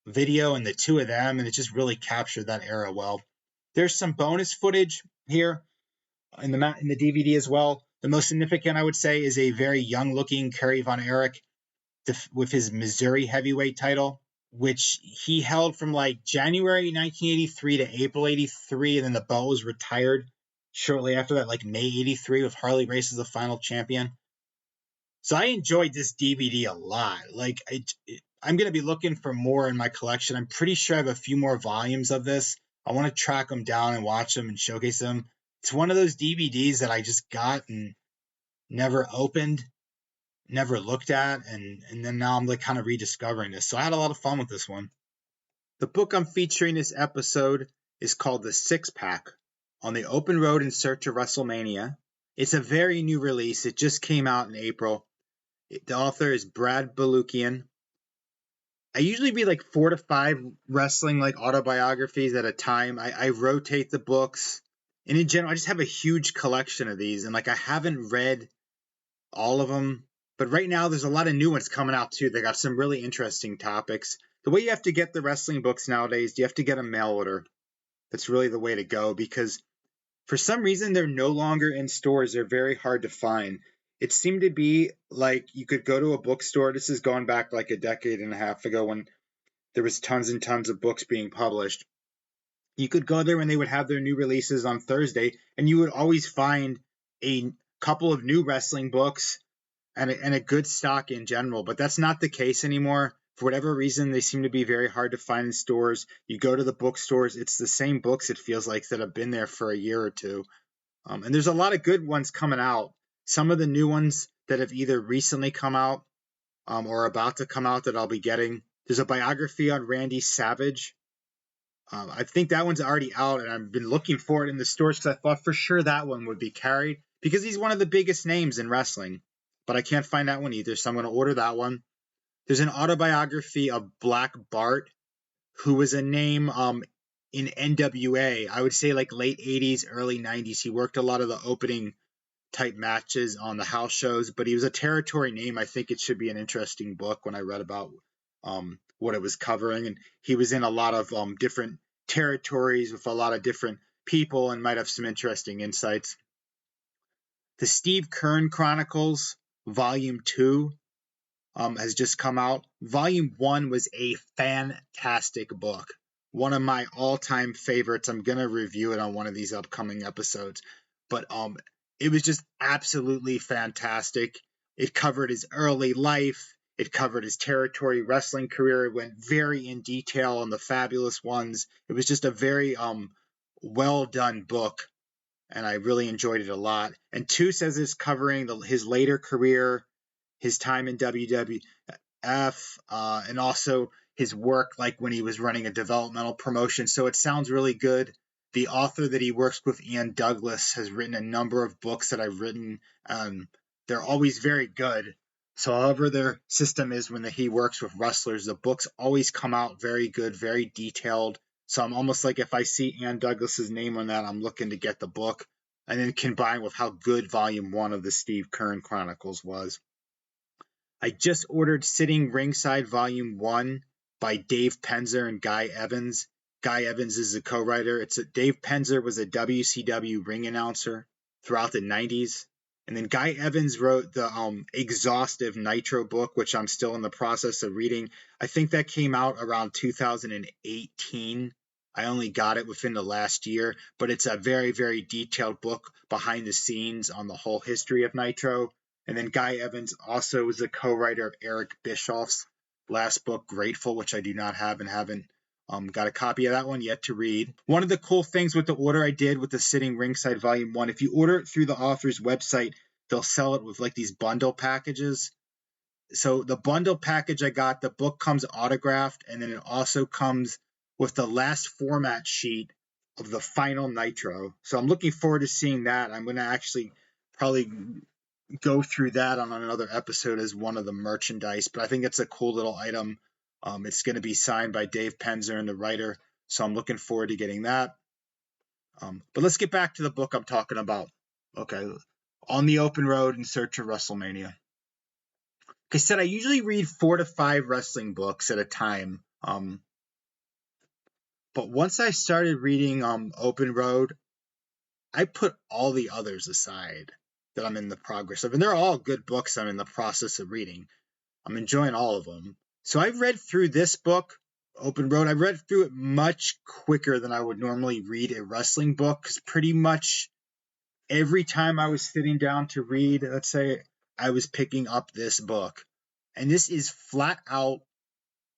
video and the two of them, and it just really captured that era well. There's some bonus footage here in the DVD as well. The most significant, I would say, is a very young-looking Kerry Von Erich with his Missouri heavyweight title, which he held from like January 1983 to April 83, and then the belt was retired shortly after that, like May 83, with Harley Race as the final champion. So I enjoyed this DVD a lot. Like, I'm going to be looking for more in my collection. I'm pretty sure I have a few more volumes of this. I want to track them down and watch them and showcase them. It's one of those DVDs that I just got and never opened, never looked at, and then now I'm like kind of rediscovering this. So I had a lot of fun with this one. The book I'm featuring this episode is called The Six Pack: On the Open Road in Search of WrestleMania. It's a very new release. It just came out in April. The author is Brad Balukian. I usually read like 4 to 5 wrestling like autobiographies at a time. I rotate the books. And in general, I just have a huge collection of these. And like I haven't read all of them. But right now, there's a lot of new ones coming out too. They got some really interesting topics. The way you have to get the wrestling books nowadays, you have to get a mail order. That's really the way to go because for some reason they're no longer in stores. They're very hard to find. It seemed to be like you could go to a bookstore. This is going back like a decade and a half ago when there was tons and tons of books being published. You could go there when they would have their new releases on Thursday, and you would always find a couple of new wrestling books and a good stock in general. But that's not the case anymore. For whatever reason, they seem to be very hard to find in stores. You go to the bookstores, it's the same books, it feels like, that have been there for a year or two. And there's a lot of good ones coming out. Some of the new ones that have either recently come out or about to come out that I'll be getting. There's a biography on Randy Savage. I think that one's already out, and I've been looking for it in the stores because I thought for sure that one would be carried because he's one of the biggest names in wrestling. But I can't find that one either, so I'm going to order that one. There's an autobiography of Black Bart, who was a name in NWA. I would say like late 80s, early 90s. He worked a lot of the opening type matches on the house shows, but he was a territory name. I think it should be an interesting book when I read about what it was covering. And he was in a lot of different territories with a lot of different people and might have some interesting insights. The Steve Kern Chronicles, Volume 2, has just come out. Volume 1 was a fantastic book. One of my all-time favorites. I'm going to review it on one of these upcoming episodes. But it was just absolutely fantastic. It covered his early life. It covered his territory wrestling career. It went very in detail on the fabulous ones. It was just a very well-done book, and I really enjoyed it a lot. And 2 says it's covering his later career, his time in WWF, and also his work like when he was running a developmental promotion. So it sounds really good. The author that he works with, Ian Douglas, has written a number of books that I've written. They're always very good. So however their system is when he works with wrestlers, the books always come out very good, very detailed. So I'm almost like if I see Ian Douglas's name on that, I'm looking to get the book and then combine with how good Volume 1 of the Steve Kern Chronicles was. I just ordered Sitting Ringside Volume 1 by Dave Penzer and Guy Evans. Guy Evans is a co-writer. Dave Penzer was a WCW ring announcer throughout the 90s. And then Guy Evans wrote the exhaustive Nitro book, which I'm still in the process of reading. I think that came out around 2018. I only got it within the last year, but it's a very, very detailed book behind the scenes on the whole history of Nitro. And then Guy Evans also was a co-writer of Eric Bischoff's last book, Grateful, which I do not have and haven't got a copy of that one yet to read. One of the cool things with the order I did with the Sitting Ringside Volume 1, if you order it through the author's website, they'll sell it with like these bundle packages. So the bundle package I got, the book comes autographed, and then it also comes with the last format sheet of the final Nitro. So I'm looking forward to seeing that. I'm going to actually probably go through that on another episode as one of the merchandise, but I think it's a cool little item. It's going to be signed by Dave Penzer and the writer, so I'm looking forward to getting that. But let's get back to the book I'm talking about. Okay, On the Open Road in Search of WrestleMania. Like I said, I usually read 4 to 5 wrestling books at a time. But once I started reading Open Road, I put all the others aside that I'm in the progress of. And they're all good books I'm in the process of reading. I'm enjoying all of them. So I've read through this book, Open Road. I've read through it much quicker than I would normally read a wrestling book, because pretty much every time I was sitting down to read, let's say, I was picking up this book. And this is flat out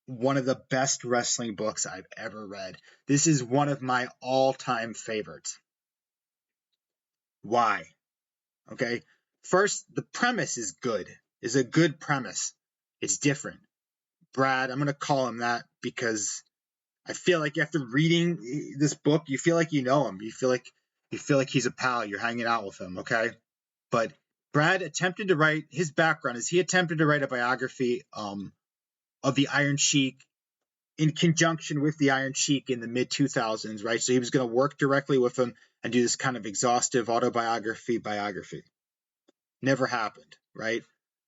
one of the best wrestling books I've ever read. This is one of my all-time favorites. Why? Okay. First, the premise is good. It's a good premise. It's different. Brad, I'm going to call him that because I feel like after reading this book, you feel like you know him. You feel like he's a pal. You're hanging out with him, okay? But Brad attempted to write, his background is he attempted to write a biography of the Iron Sheik in conjunction with the Iron Sheik in the mid-2000s, right? So he was going to work directly with him and do this kind of exhaustive biography. Never happened, right?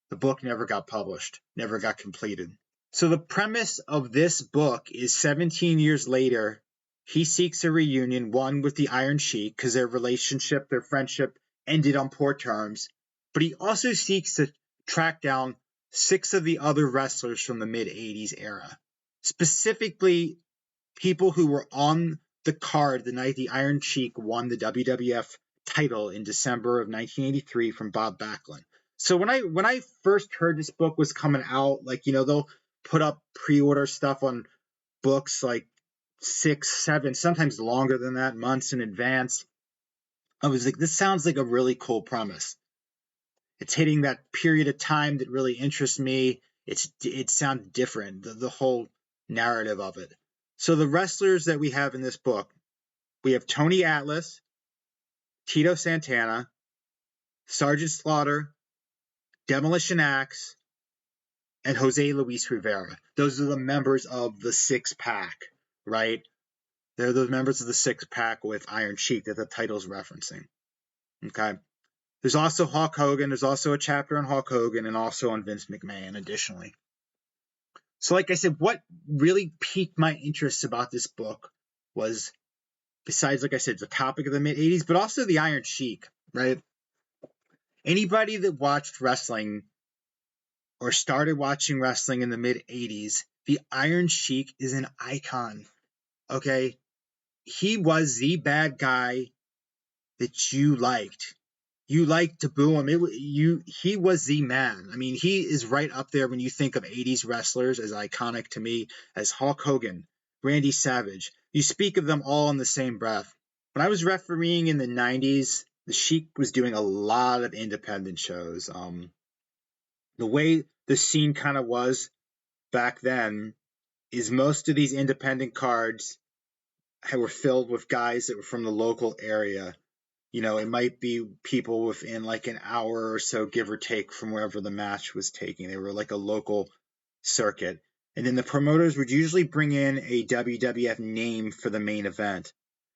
The book never got published, never got completed. So the premise of this book is 17 years later, he seeks a reunion, one with the Iron Sheik, because their relationship, their friendship ended on poor terms. But he also seeks to track down 6 of the other wrestlers from the mid-'80s era, specifically people who were on the card the night the Iron Sheik won the WWF title in December of 1983 from Bob Backlund. So when I first heard this book was coming out, like, they'll put up pre-order stuff on books like 6, 7, sometimes longer than that, months in advance. I was like, this sounds like a really cool premise. It's hitting that period of time that really interests me. It sounds different, the whole narrative of it. So the wrestlers that we have in this book, we have Tony Atlas, Tito Santana, Sergeant Slaughter, Demolition Axe, and Jose Luis Rivera. Those are the members of the 6-pack, right? They're the members of the 6-pack with Iron Sheik that the title's referencing. Okay. There's also Hulk Hogan. There's also a chapter on Hulk Hogan and also on Vince McMahon additionally. So like I said, what really piqued my interest about this book was, besides, like I said, the topic of the mid-'80s, but also the Iron Sheik, right? Anybody that watched wrestling or started watching wrestling in the mid-'80s, the Iron Sheik is an icon, okay? He was the bad guy that you liked. You liked to boo him. He was the man. I mean, he is right up there when you think of 80s wrestlers as iconic to me as Hulk Hogan, Randy Savage. You speak of them all in the same breath. When I was refereeing in the 90s, the Sheik was doing a lot of independent shows. The way the scene kind of was back then is most of these independent cards were filled with guys that were from the local area. It might be people within like an hour or so, give or take, from wherever the match was taking. They were like a local circuit. And then the promoters would usually bring in a WWF name for the main event.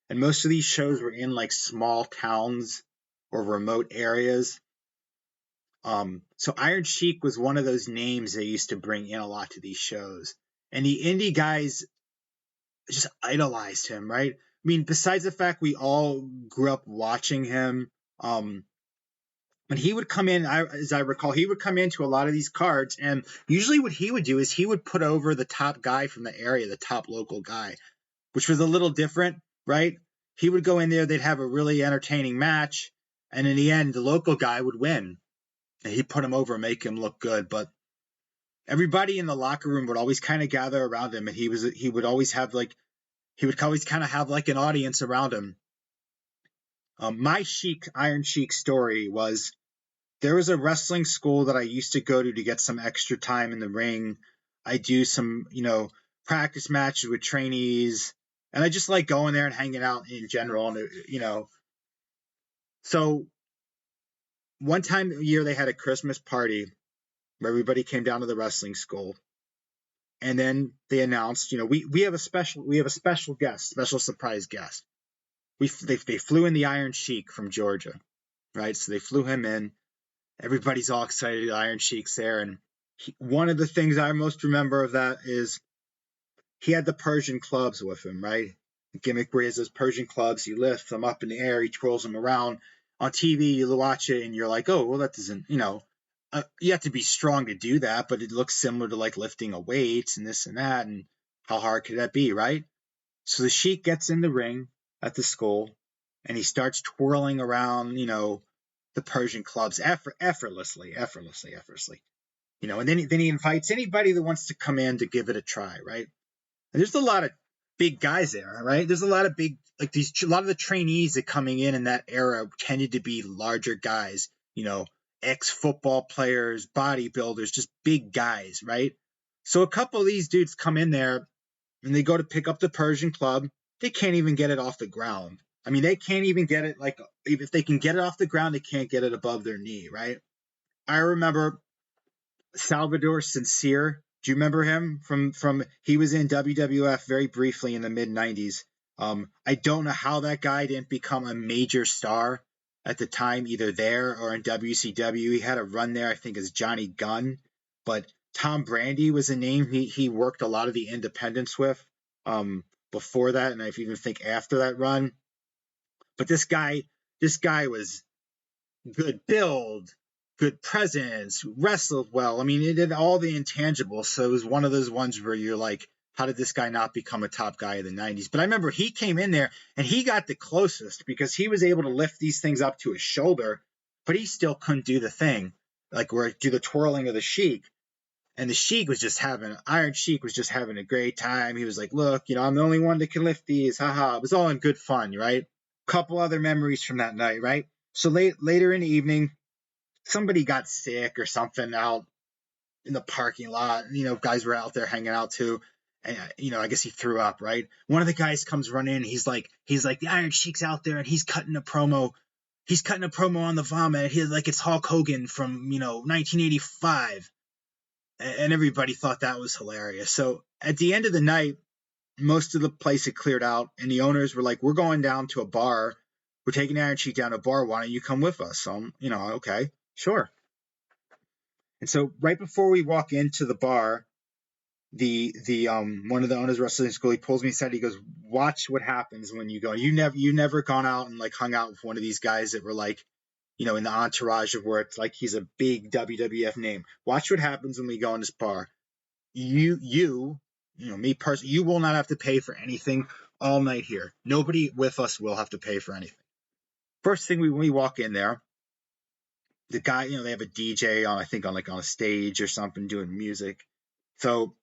And most of these shows were in like small towns or remote areas. So Iron Sheik was one of those names they used to bring in a lot to these shows. And the indie guys just idolized him, right? I mean, besides the fact we all grew up watching him, when he would come in, as I recall, he would come into a lot of these cards, and usually what he would do is he would put over the top guy from the area, the top local guy, which was a little different, right? He would go in there, they'd have a really entertaining match, and in the end, the local guy would win. And he'd put him over and make him look good, but everybody in the locker room would always kind of gather around him, and he would always kind of have like an audience around him. My Iron Sheik story was, there was a wrestling school that I used to go to get some extra time in the ring. I do some, practice matches with trainees, and I just like going there and hanging out in general, and So one time a year they had a Christmas party where everybody came down to the wrestling school. And then they announced, we have a special guest, special surprise guest. They flew in the Iron Sheik from Georgia, right? So they flew him in. Everybody's all excited. The Iron Sheik's there, and one of the things I most remember of that is he had the Persian clubs with him, right? The gimmick where he has those Persian clubs. He lifts them up in the air. He twirls them around. On TV, you watch it, and you're like, oh, well, that doesn't, you have to be strong to do that, but it looks similar to like lifting a weight and this and that, and how hard could that be, right? So the Sheik gets in the ring at the school, and he starts twirling around, the Persian clubs effortlessly. And then he invites anybody that wants to come in to give it a try, right? And there's a lot of big guys there, right? There's a lot of a lot of the trainees that coming in that era tended to be larger guys, ex-football players, bodybuilders, just big guys, right? So a couple of these dudes come in there and they go to pick up the Persian club. They can't even get it off the ground. I mean, they can't even get it, like, if they can get it off the ground, they can't get it above their knee, right? I remember Salvador Sincere. Do you remember him from he was in WWF very briefly in the mid-'90s. I don't know how that guy didn't become a major star. at the time, either there or in WCW. He had a run there, I think, as Johnny Gunn, but Tom Brandy was a name he worked a lot of the independents with before that, and I even think after that run. But this guy was good build, good presence, wrestled well. I mean, it did all the intangibles. So it was one of those ones where you're like, how did this guy not become a top guy in the 90s? But I remember he came in there and he got the closest because he was able to lift these things up to his shoulder, but he still couldn't do the thing, like where do the twirling of the Sheik. And the Sheik was just having, Iron Sheik was just having a great time. He was like, look, I'm the only one that can lift these. Haha. It was all in good fun, right? Couple other memories from that night, right? So later in the evening, somebody got sick or something out in the parking lot. Guys were out there hanging out too. And, I guess he threw up, right? One of the guys comes running in. He's like, the Iron Sheik's out there and he's cutting a promo. He's cutting a promo on the vomit. He's like, it's Hulk Hogan from, 1985. And everybody thought that was hilarious. So at the end of the night, most of the place had cleared out and the owners were like, we're going down to a bar. We're taking Iron Sheik down to a bar. Why don't you come with us? So I'm, okay, sure. And so right before we walk into the bar, the one of the owners of wrestling school, he pulls me aside. He goes, watch what happens when you go. You never gone out and like hung out with one of these guys that were like, in the entourage of where it's like he's a big WWF name. Watch what happens when we go in this bar. Me personally, you will not have to pay for anything all night here. Nobody with us will have to pay for anything. First thing when we walk in there, the guy, they have a DJ on, I think on a stage or something doing music. So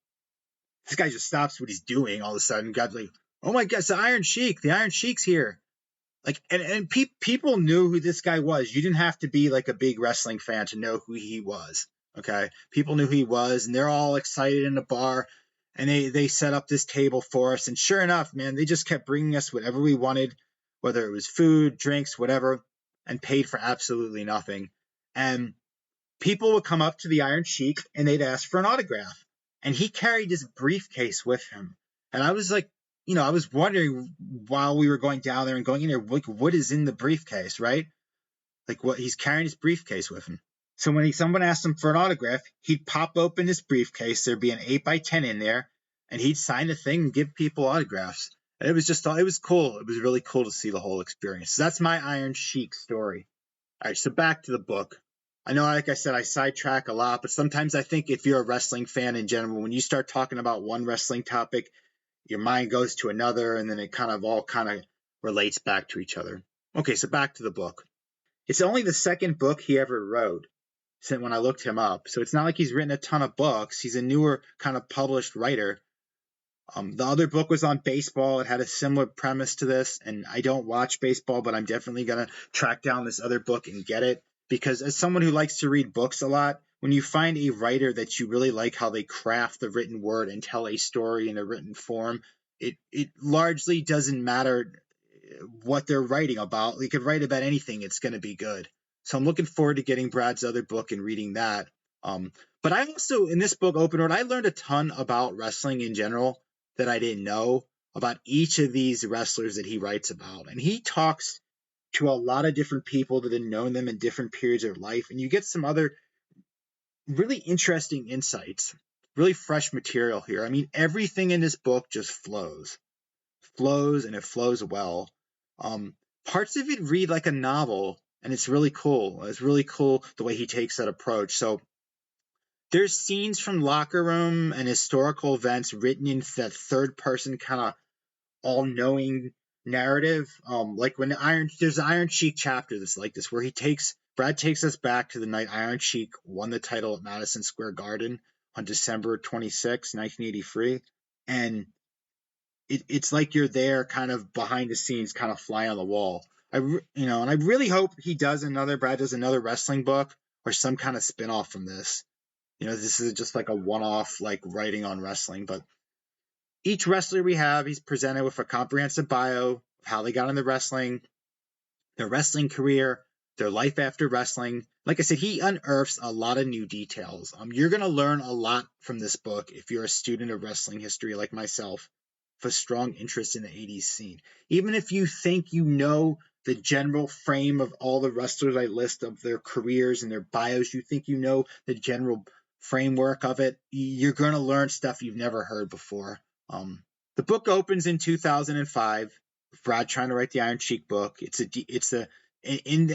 this guy just stops what he's doing all of a sudden. God's like, oh my God, it's the Iron Sheik. The Iron Sheik's here. Like, and people knew who this guy was. You didn't have to be like a big wrestling fan to know who he was. Okay. People knew who he was and they're all excited in the bar and they set up this table for us. And sure enough, man, they just kept bringing us whatever we wanted, whether it was food, drinks, whatever, and paid for absolutely nothing. And people would come up to the Iron Sheik and they'd ask for an autograph. And he carried this briefcase with him. And I was like, I was wondering while we were going down there and going in there, like, what is in the briefcase, right? Like what he's carrying his briefcase with him. So when someone asked him for an autograph, he'd pop open his briefcase. There'd be an 8x10 in there and he'd sign the thing and give people autographs. And it was cool. It was really cool to see the whole experience. So that's my Iron Sheik story. All right, so back to the book. I know, like I said, I sidetrack a lot, but sometimes I think if you're a wrestling fan in general, when you start talking about one wrestling topic, your mind goes to another, and then it kind of relates back to each other. Okay, so back to the book. It's only the second book he ever wrote since when I looked him up. So it's not like he's written a ton of books. He's a newer kind of published writer. The other book was on baseball. It had a similar premise to this, and I don't watch baseball, but I'm definitely going to track down this other book and get it. Because as someone who likes to read books a lot, when you find a writer that you really like how they craft the written word and tell a story in a written form, it largely doesn't matter what they're writing about. They could write about anything. It's going to be good. So I'm looking forward to getting Brad's other book and reading that. But I also, in this book, Open Road, I learned a ton about wrestling in general that I didn't know about each of these wrestlers that he writes about. And he talks to a lot of different people that have known them in different periods of life. And you get some other really interesting insights, really fresh material here. I mean, everything in this book just flows and it flows well. Parts of it read like a novel and it's really cool. It's really cool the way he takes that approach. So there's scenes from locker room and historical events written in that third person kind of all-knowing narrative. Like when there's an Iron Sheik chapter that's like this, where Brad takes us back to the night Iron Sheik won the title at Madison Square Garden on December 26, 1983. And it's like you're there kind of behind the scenes, kind of fly on the wall. And I really hope Brad does another wrestling book or some kind of spin-off from this. This is just like a one-off, like writing on wrestling, but each wrestler we have, he's presented with a comprehensive bio of how they got into wrestling, their wrestling career, their life after wrestling. Like I said, he unearths a lot of new details. You're going to learn a lot from this book if you're a student of wrestling history like myself, with a strong interest in the 80s scene. Even if you think you know the general frame of all the wrestlers I list, of their careers and their bios. You think you know the general framework of it. You're going to learn stuff you've never heard before. The book opens in 2005. Brad trying to write the Iron Sheik book. In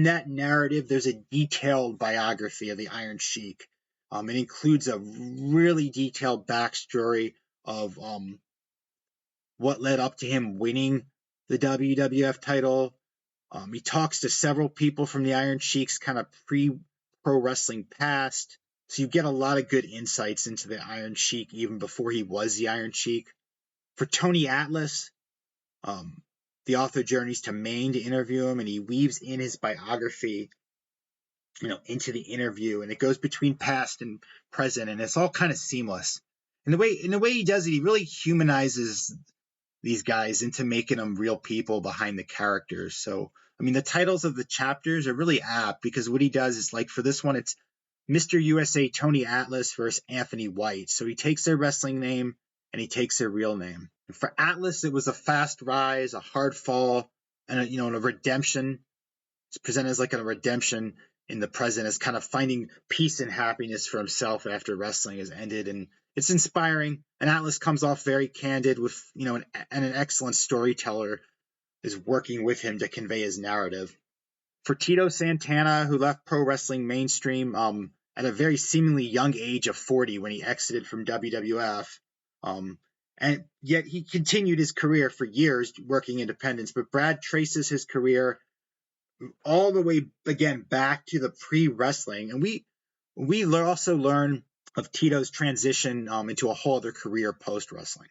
that narrative, there's a detailed biography of the Iron Sheik. It includes a really detailed backstory of what led up to him winning the WWF title. He talks to several people from the Iron Sheik's kind of pre-pro wrestling past. So you get a lot of good insights into the Iron Sheik even before he was the Iron Sheik. For Tony Atlas, the author journeys to Maine to interview him, and he weaves in his biography, into the interview, and it goes between past and present, and it's all kind of seamless. And the way he does it, he really humanizes these guys into making them real people behind the characters. So, the titles of the chapters are really apt, because what he does is, like, for this one, it's Mr. USA Tony Atlas versus Anthony White. So he takes their wrestling name and he takes their real name. And for Atlas, it was a fast rise, a hard fall, and a redemption. It's presented as like a redemption in the present, as kind of finding peace and happiness for himself after wrestling has ended. And it's inspiring. And Atlas comes off very candid with, and an excellent storyteller is working with him to convey his narrative. For Tito Santana, who left pro wrestling mainstream at a very seemingly young age of 40 when he exited from WWF, and yet he continued his career for years working independents. But Brad traces his career all the way, again, back to the pre-wrestling. And we also learn of Tito's transition into a whole other career post-wrestling.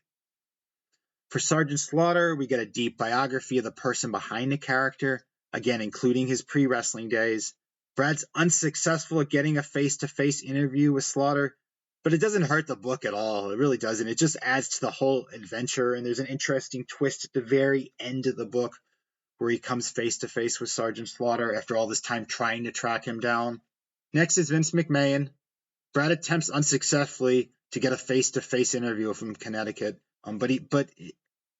For Sergeant Slaughter, we get a deep biography of the person behind the character, again, including his pre-wrestling days. Brad's unsuccessful at getting a face-to-face interview with Slaughter, but it doesn't hurt the book at all. It really doesn't. It just adds to the whole adventure, and there's an interesting twist at the very end of the book where he comes face-to-face with Sergeant Slaughter after all this time trying to track him down. Next is Vince McMahon. Brad attempts unsuccessfully to get a face-to-face interview with him in Connecticut, but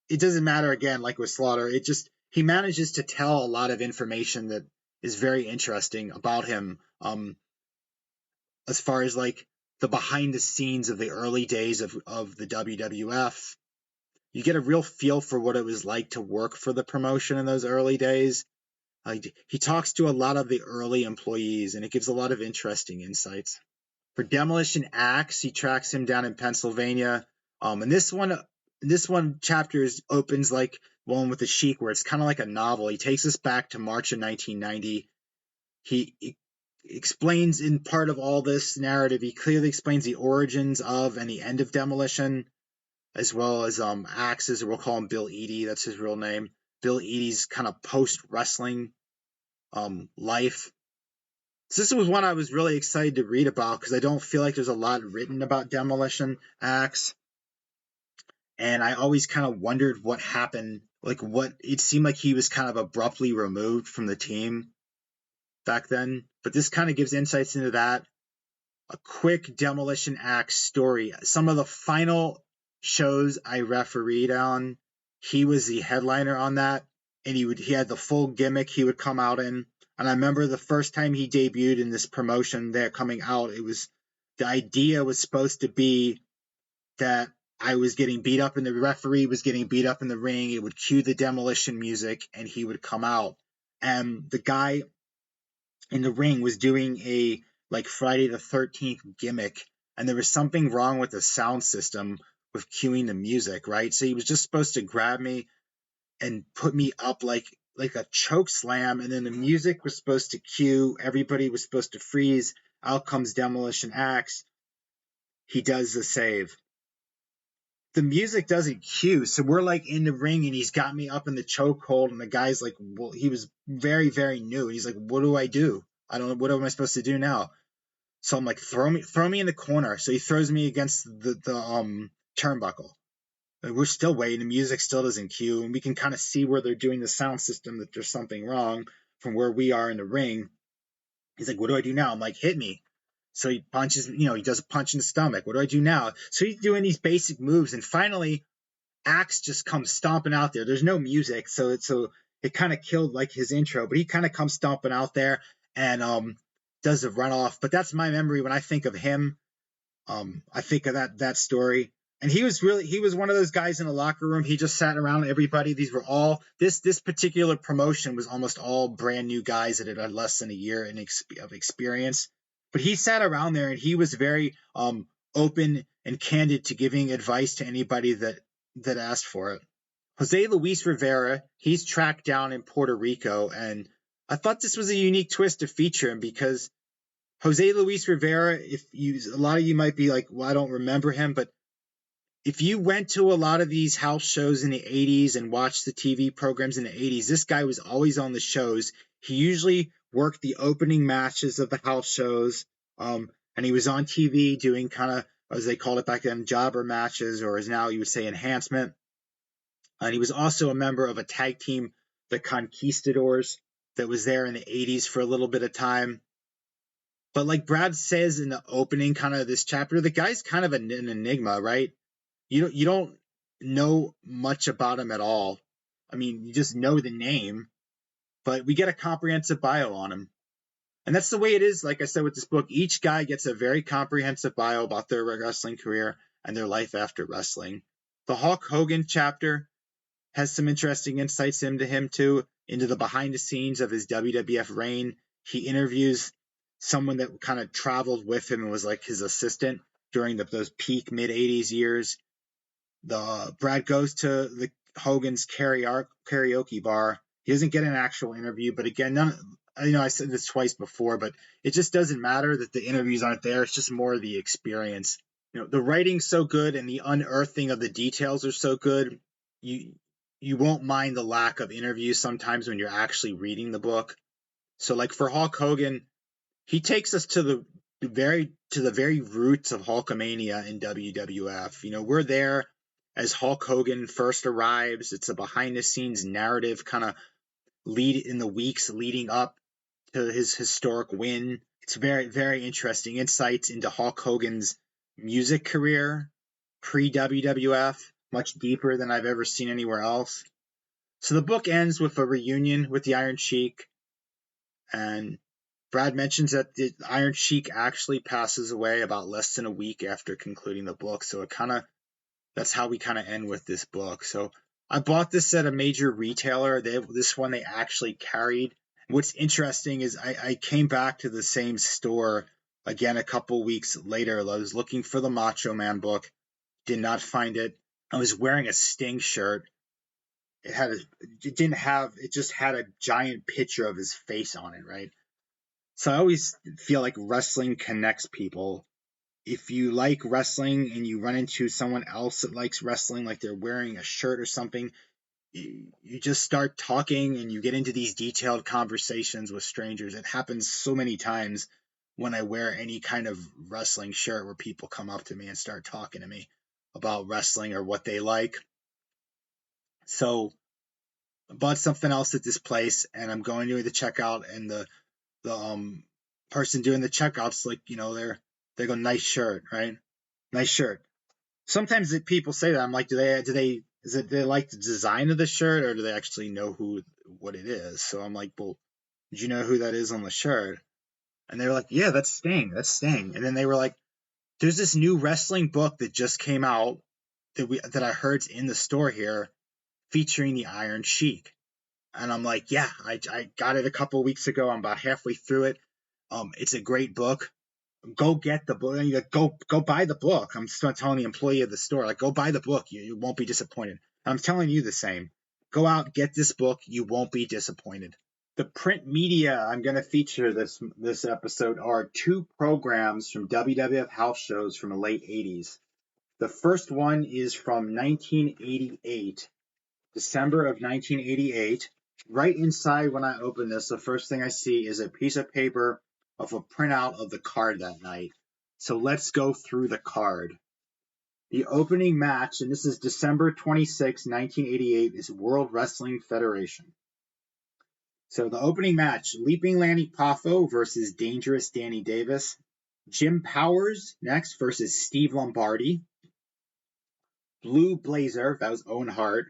it doesn't matter, again, like with Slaughter. He manages to tell a lot of information that is very interesting about him, as far as like the behind the scenes of the early days of the WWF. You get a real feel for what it was like to work for the promotion in those early days. He talks to a lot of the early employees, and it gives a lot of interesting insights. For Demolition Axe, he tracks him down in Pennsylvania. And this one chapter opens like one with the Sheik, where it's kind of like a novel. He takes us back to March of 1990. He explains in part of all this narrative, he clearly explains the origins of and the end of Demolition, as well as Axe's, we'll call him Bill Eadie, that's his real name. Bill Eadie's kind of post-wrestling life. So this was one I was really excited to read about, because I don't feel like there's a lot written about Demolition Axe. And I always kind of wondered what happened, it seemed like he was kind of abruptly removed from the team back then. But this kind of gives insights into that. A quick Demolition Axe story. Some of the final shows I refereed on, he was the headliner on that, and he had the full gimmick he would come out in. And I remember the first time he debuted in this promotion there coming out, the idea was supposed to be that I was getting beat up and the referee was getting beat up in the ring. It would cue the Demolition music and he would come out. And the guy in the ring was doing a like Friday the 13th gimmick, and there was something wrong with the sound system with cueing the music, right? So he was just supposed to grab me and put me up like a choke slam, and then the music was supposed to cue. Everybody was supposed to freeze. Out comes Demolition Axe. He does the save. The music doesn't cue, so we're like in the ring, and he's got me up in the chokehold, and the guy's like, well, he was very, very new. He's like, what do I do? I don't know. What am I supposed to do now? So I'm like, throw me in the corner. So he throws me against the turnbuckle. We're still waiting. The music still doesn't cue, and we can kind of see where they're doing the sound system that there's something wrong from where we are in the ring. He's like, what do I do now? I'm like, hit me. So he punches, he does a punch in the stomach. What do I do now? So he's doing these basic moves, and finally, Axe just comes stomping out there. There's no music, so it kind of killed like his intro, but he kind of comes stomping out there and does a runoff. But that's my memory when I think of him. I think of that story. And he was one of those guys in the locker room. He just sat around everybody. These were all this particular promotion was almost all brand new guys that had less than a year of experience. But he sat around there and he was very open and candid to giving advice to anybody that asked for it. Jose Luis Rivera, he's tracked down in Puerto Rico, and I thought this was a unique twist to feature him because Jose Luis Rivera, a lot of you might be like, well, I don't remember him, but if you went to a lot of these house shows in the 80s and watched the TV programs in the 80s, this guy was always on the shows. He usually worked the opening matches of the house shows, and he was on TV doing kind of, as they called it back then, jobber matches, or as now you would say, enhancement. And he was also a member of a tag team, the Conquistadors, that was there in the 80s for a little bit of time. But like Brad says in the opening kind of this chapter, the guy's kind of an enigma, right? You don't know much about him at all. I mean, you just know the name, but we get a comprehensive bio on him. And that's the way it is, like I said, with this book. Each guy gets a very comprehensive bio about their wrestling career and their life after wrestling. The Hulk Hogan chapter has some interesting insights into him, too, into the behind the scenes of his WWF reign. He interviews someone that kind of traveled with him and was like his assistant during those peak mid-80s years. Brad goes to the Hogan's karaoke bar. He doesn't get an actual interview, but again, I said this twice before, but it just doesn't matter that the interviews aren't there. It's just more of the experience. The writing's so good and the unearthing of the details are so good. You won't mind the lack of interviews sometimes when you're actually reading the book. So like for Hulk Hogan, he takes us to the very roots of Hulkamania in WWF. We're there as Hulk Hogan first arrives. It's a behind the scenes narrative kind of lead in the weeks leading up to his historic win. It's very, very interesting insights into Hulk Hogan's music career pre-WWF, much deeper than I've ever seen anywhere else. So the book ends with a reunion with the Iron Sheik, and Brad mentions that the Iron Sheik actually passes away about less than a week after concluding the book. So that's how we kind of end with this book. So I bought this at a major retailer. This one they actually carried. What's interesting is I came back to the same store again a couple weeks later. I was looking for the Macho Man book, did not find it. I was wearing a Sting shirt. It just had a giant picture of his face on it, right? So I always feel like wrestling connects people. If you like wrestling and you run into someone else that likes wrestling, like they're wearing a shirt or something, you just start talking and you get into these detailed conversations with strangers. It happens so many times when I wear any kind of wrestling shirt where people come up to me and start talking to me about wrestling or what they like. So I bought something else at this place and I'm going to the checkout, and the person doing the checkout's like, they go, nice shirt, right? Nice shirt. Sometimes people say that. I'm like, do they like the design of the shirt, or do they actually know what it is? So I'm like, well, did you know who that is on the shirt? And they were like, yeah, that's Sting. That's Sting. And then they were like, there's this new wrestling book that just came out that I heard's in the store here, featuring the Iron Sheik. And I'm like, yeah, I got it a couple weeks ago. I'm about halfway through it. It's a great book. Go get the book. Go buy the book. I'm still telling the employee of the store, like, go buy the book. You won't be disappointed. I'm telling you the same. Go out, get this book. You won't be disappointed. The print media I'm going to feature this episode are two programs from WWF house shows from the late 80s. The first one is from 1988, December of 1988. Right inside, when I open this, the first thing I see is a piece of paper of a printout of the card that night. So let's go through the card. The opening match, and this is December 26, 1988, is World Wrestling Federation. So the opening match, Leaping Lanny Poffo versus Dangerous Danny Davis. Jim Powers next versus Steve Lombardi. Blue Blazer, that was Owen Hart,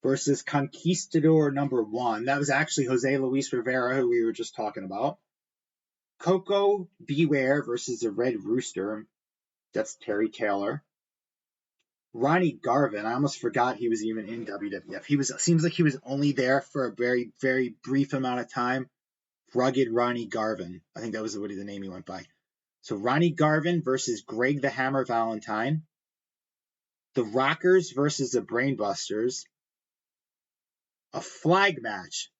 versus Conquistador #1. That was actually Jose Luis Rivera, who we were just talking about. Coco Beware versus the Red Rooster. That's Terry Taylor. Ronnie Garvin, I almost forgot he was even in WWF. Seems like he was only there for a very, very brief amount of time. Rugged Ronnie Garvin. I think that was the name he went by. So Ronnie Garvin versus Greg the Hammer Valentine. The Rockers versus the Brainbusters. A flag match.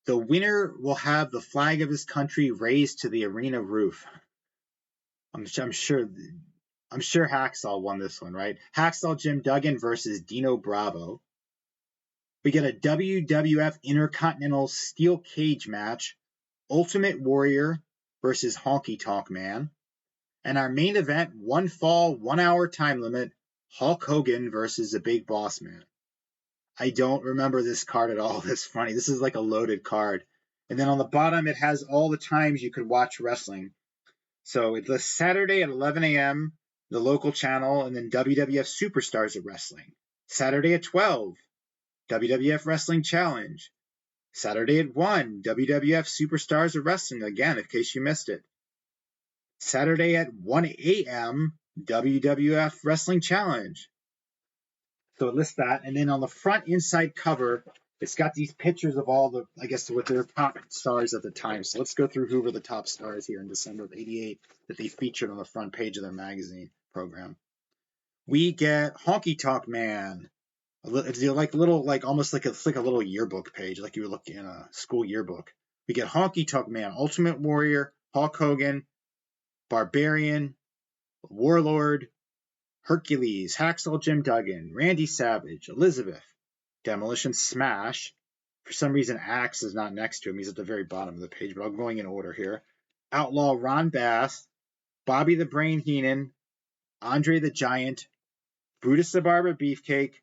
The winner will have the flag of his country raised to the arena roof. I'm sure Hacksaw won this one, right? Hacksaw Jim Duggan versus Dino Bravo. We get a WWF Intercontinental Steel Cage match. Ultimate Warrior versus Honky Tonk Man. And our main event, 1 fall, 1 hour time limit, Hulk Hogan versus the Big Boss Man. I don't remember this card at all. That's funny. This is like a loaded card. And then on the bottom, it has all the times you could watch wrestling. So it's a Saturday at 11 a.m., the local channel, and then WWF Superstars of Wrestling. Saturday at 12, WWF Wrestling Challenge. Saturday at 1, WWF Superstars of Wrestling, again, in case you missed it. Saturday at 1 a.m., WWF Wrestling Challenge. So it lists that. And then on the front inside cover, it's got these pictures of all the, I guess, what their top stars at the time. So let's go through who were the top stars here in December of '88 that they featured on the front page of their magazine program. We get Honky Tonk Man. It's like little, like almost like it's like a little yearbook page, like you would look in a school yearbook. We get Honky Tonk Man, Ultimate Warrior, Hulk Hogan, Barbarian, Warlord, Hercules, Hacksaw Jim Duggan, Randy Savage, Elizabeth, Demolition Smash. For some reason, Axe is not next to him. He's at the very bottom of the page, but I'm going in order here. Outlaw Ron Bass, Bobby the Brain Heenan, Andre the Giant, Brutus the Barber Beefcake,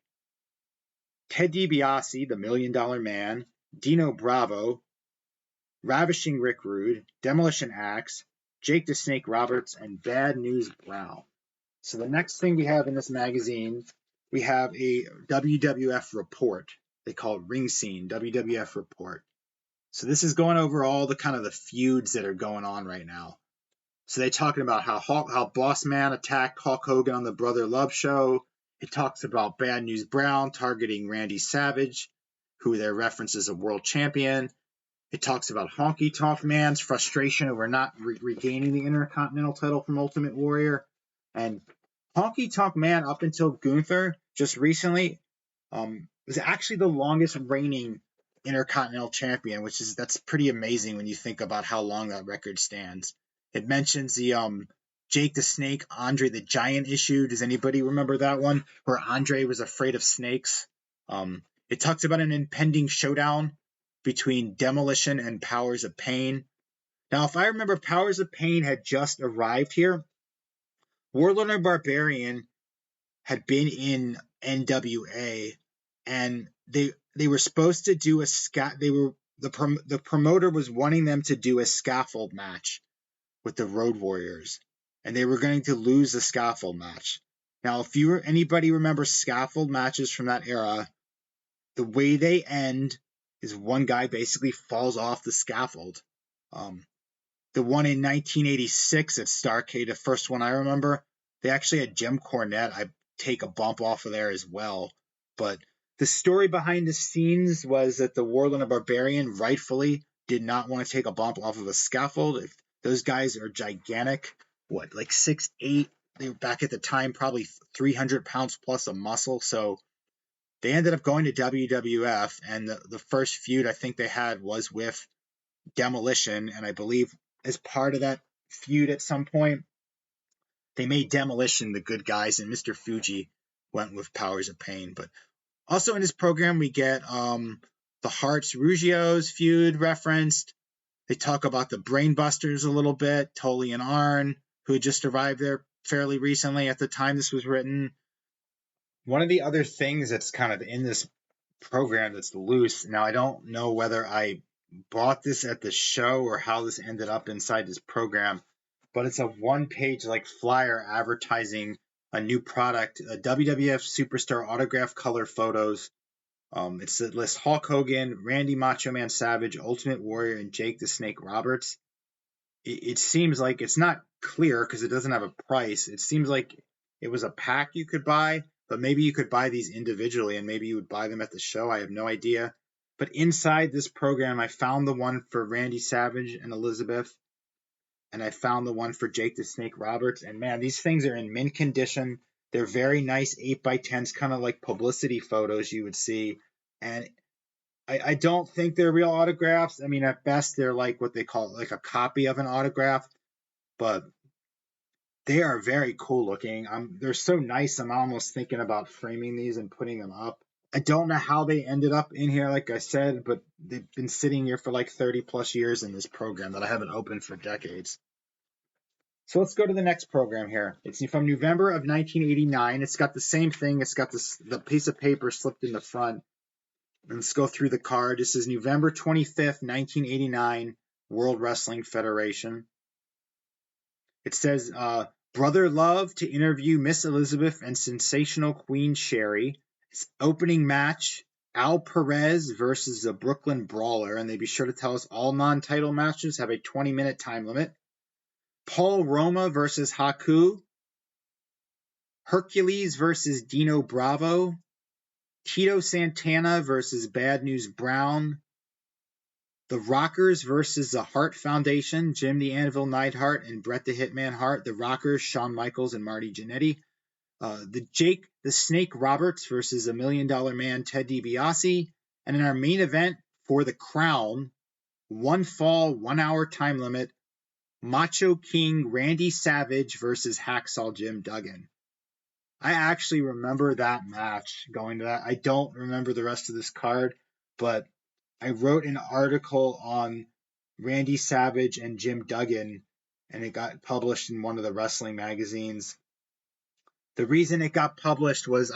Ted DiBiase, the $1 Million Man, Dino Bravo, Ravishing Rick Rude, Demolition Axe, Jake the Snake Roberts, and Bad News Brown. So the next thing we have in this magazine, we have a WWF report. They call it Ring Scene, WWF report. So this is going over all the kind of the feuds that are going on right now. So they're talking about how Boss Man attacked Hulk Hogan on the Brother Love show. It talks about Bad News Brown targeting Randy Savage, who their reference as a world champion. It talks about Honky Tonk Man's frustration over not regaining the Intercontinental title from Ultimate Warrior. And Honky Tonk Man, up until Gunther, just recently, was actually the longest reigning Intercontinental champion, that's pretty amazing when you think about how long that record stands. It mentions the Jake the Snake, Andre the Giant issue. Does anybody remember that one? Where Andre was afraid of snakes. It talks about an impending showdown between Demolition and Powers of Pain. Now, if I remember, Powers of Pain had just arrived here. Warlord and Barbarian had been in NWA, and they were supposed to do the promoter was wanting them to do a scaffold match with the Road Warriors, and they were going to lose the scaffold match. Now, if anybody remembers scaffold matches from that era, the way they end is one guy basically falls off the scaffold. The one in 1986 at Starrcade, the first one I remember, they actually had Jim Cornette. I take a bump off of there as well. But the story behind the scenes was that the Warlord and Barbarian rightfully did not want to take a bump off of a scaffold. If those guys are gigantic, like 6'8", they were back at the time probably 300 pounds plus of muscle. So they ended up going to WWF, and the first feud I think they had was with Demolition, and I believe as part of that feud at some point, they made Demolition the good guys, and Mr. Fuji went with Powers of Pain. But also in this program, we get the Harts Ruggios feud referenced. They talk about the Brainbusters a little bit, Tully and Arn, who had just arrived there fairly recently at the time this was written. One of the other things that's kind of in this program that's loose, now I don't know whether I bought this at the show or how this ended up inside this program, but it's a one-page like flyer advertising a new product, a WWF Superstar autograph color photos It lists Hulk Hogan, Randy Macho Man Savage, Ultimate Warrior, and Jake the Snake Roberts. It seems like it's not clear because it doesn't have a price. It seems like it was a pack you could buy, but maybe you could buy these individually and maybe you would buy them at the show. I have no idea. But inside this program, I found the one for Randy Savage and Elizabeth, and I found the one for Jake the Snake Roberts. And man, these things are in mint condition. They're very nice 8x10s, kind of like publicity photos you would see. And I don't think they're real autographs. I mean, at best, they're like what they call like a copy of an autograph, but they are very cool looking. They're so nice. I'm almost thinking about framing these and putting them up. I don't know how they ended up in here, like I said, but they've been sitting here for like 30 plus years in this program that I haven't opened for decades. So let's go to the next program here. It's from November of 1989. It's got the same thing. It's got the piece of paper slipped in the front. And let's go through the card. This is November 25th, 1989, World Wrestling Federation. It says, Brother Love to interview Miss Elizabeth and sensational Queen Sherry. It's opening match, Al Perez versus the Brooklyn Brawler. And they be sure to tell us all non-title matches have a 20-minute time limit. Paul Roma versus Haku. Hercules versus Dino Bravo. Tito Santana versus Bad News Brown. The Rockers versus the Hart Foundation, Jim the Anvil Neidhart and Bret the Hitman Hart. The Rockers, Shawn Michaels and Marty Jannetty. The Jake the Snake Roberts versus $1 Million Man Ted DiBiase. And in our main event for the crown, 1 fall, 1 hour time limit, Macho King Randy Savage versus Hacksaw Jim Duggan. I actually remember that match, going to that. I don't remember the rest of this card, but I wrote an article on Randy Savage and Jim Duggan, and it got published in one of the wrestling magazines. The reason it got published was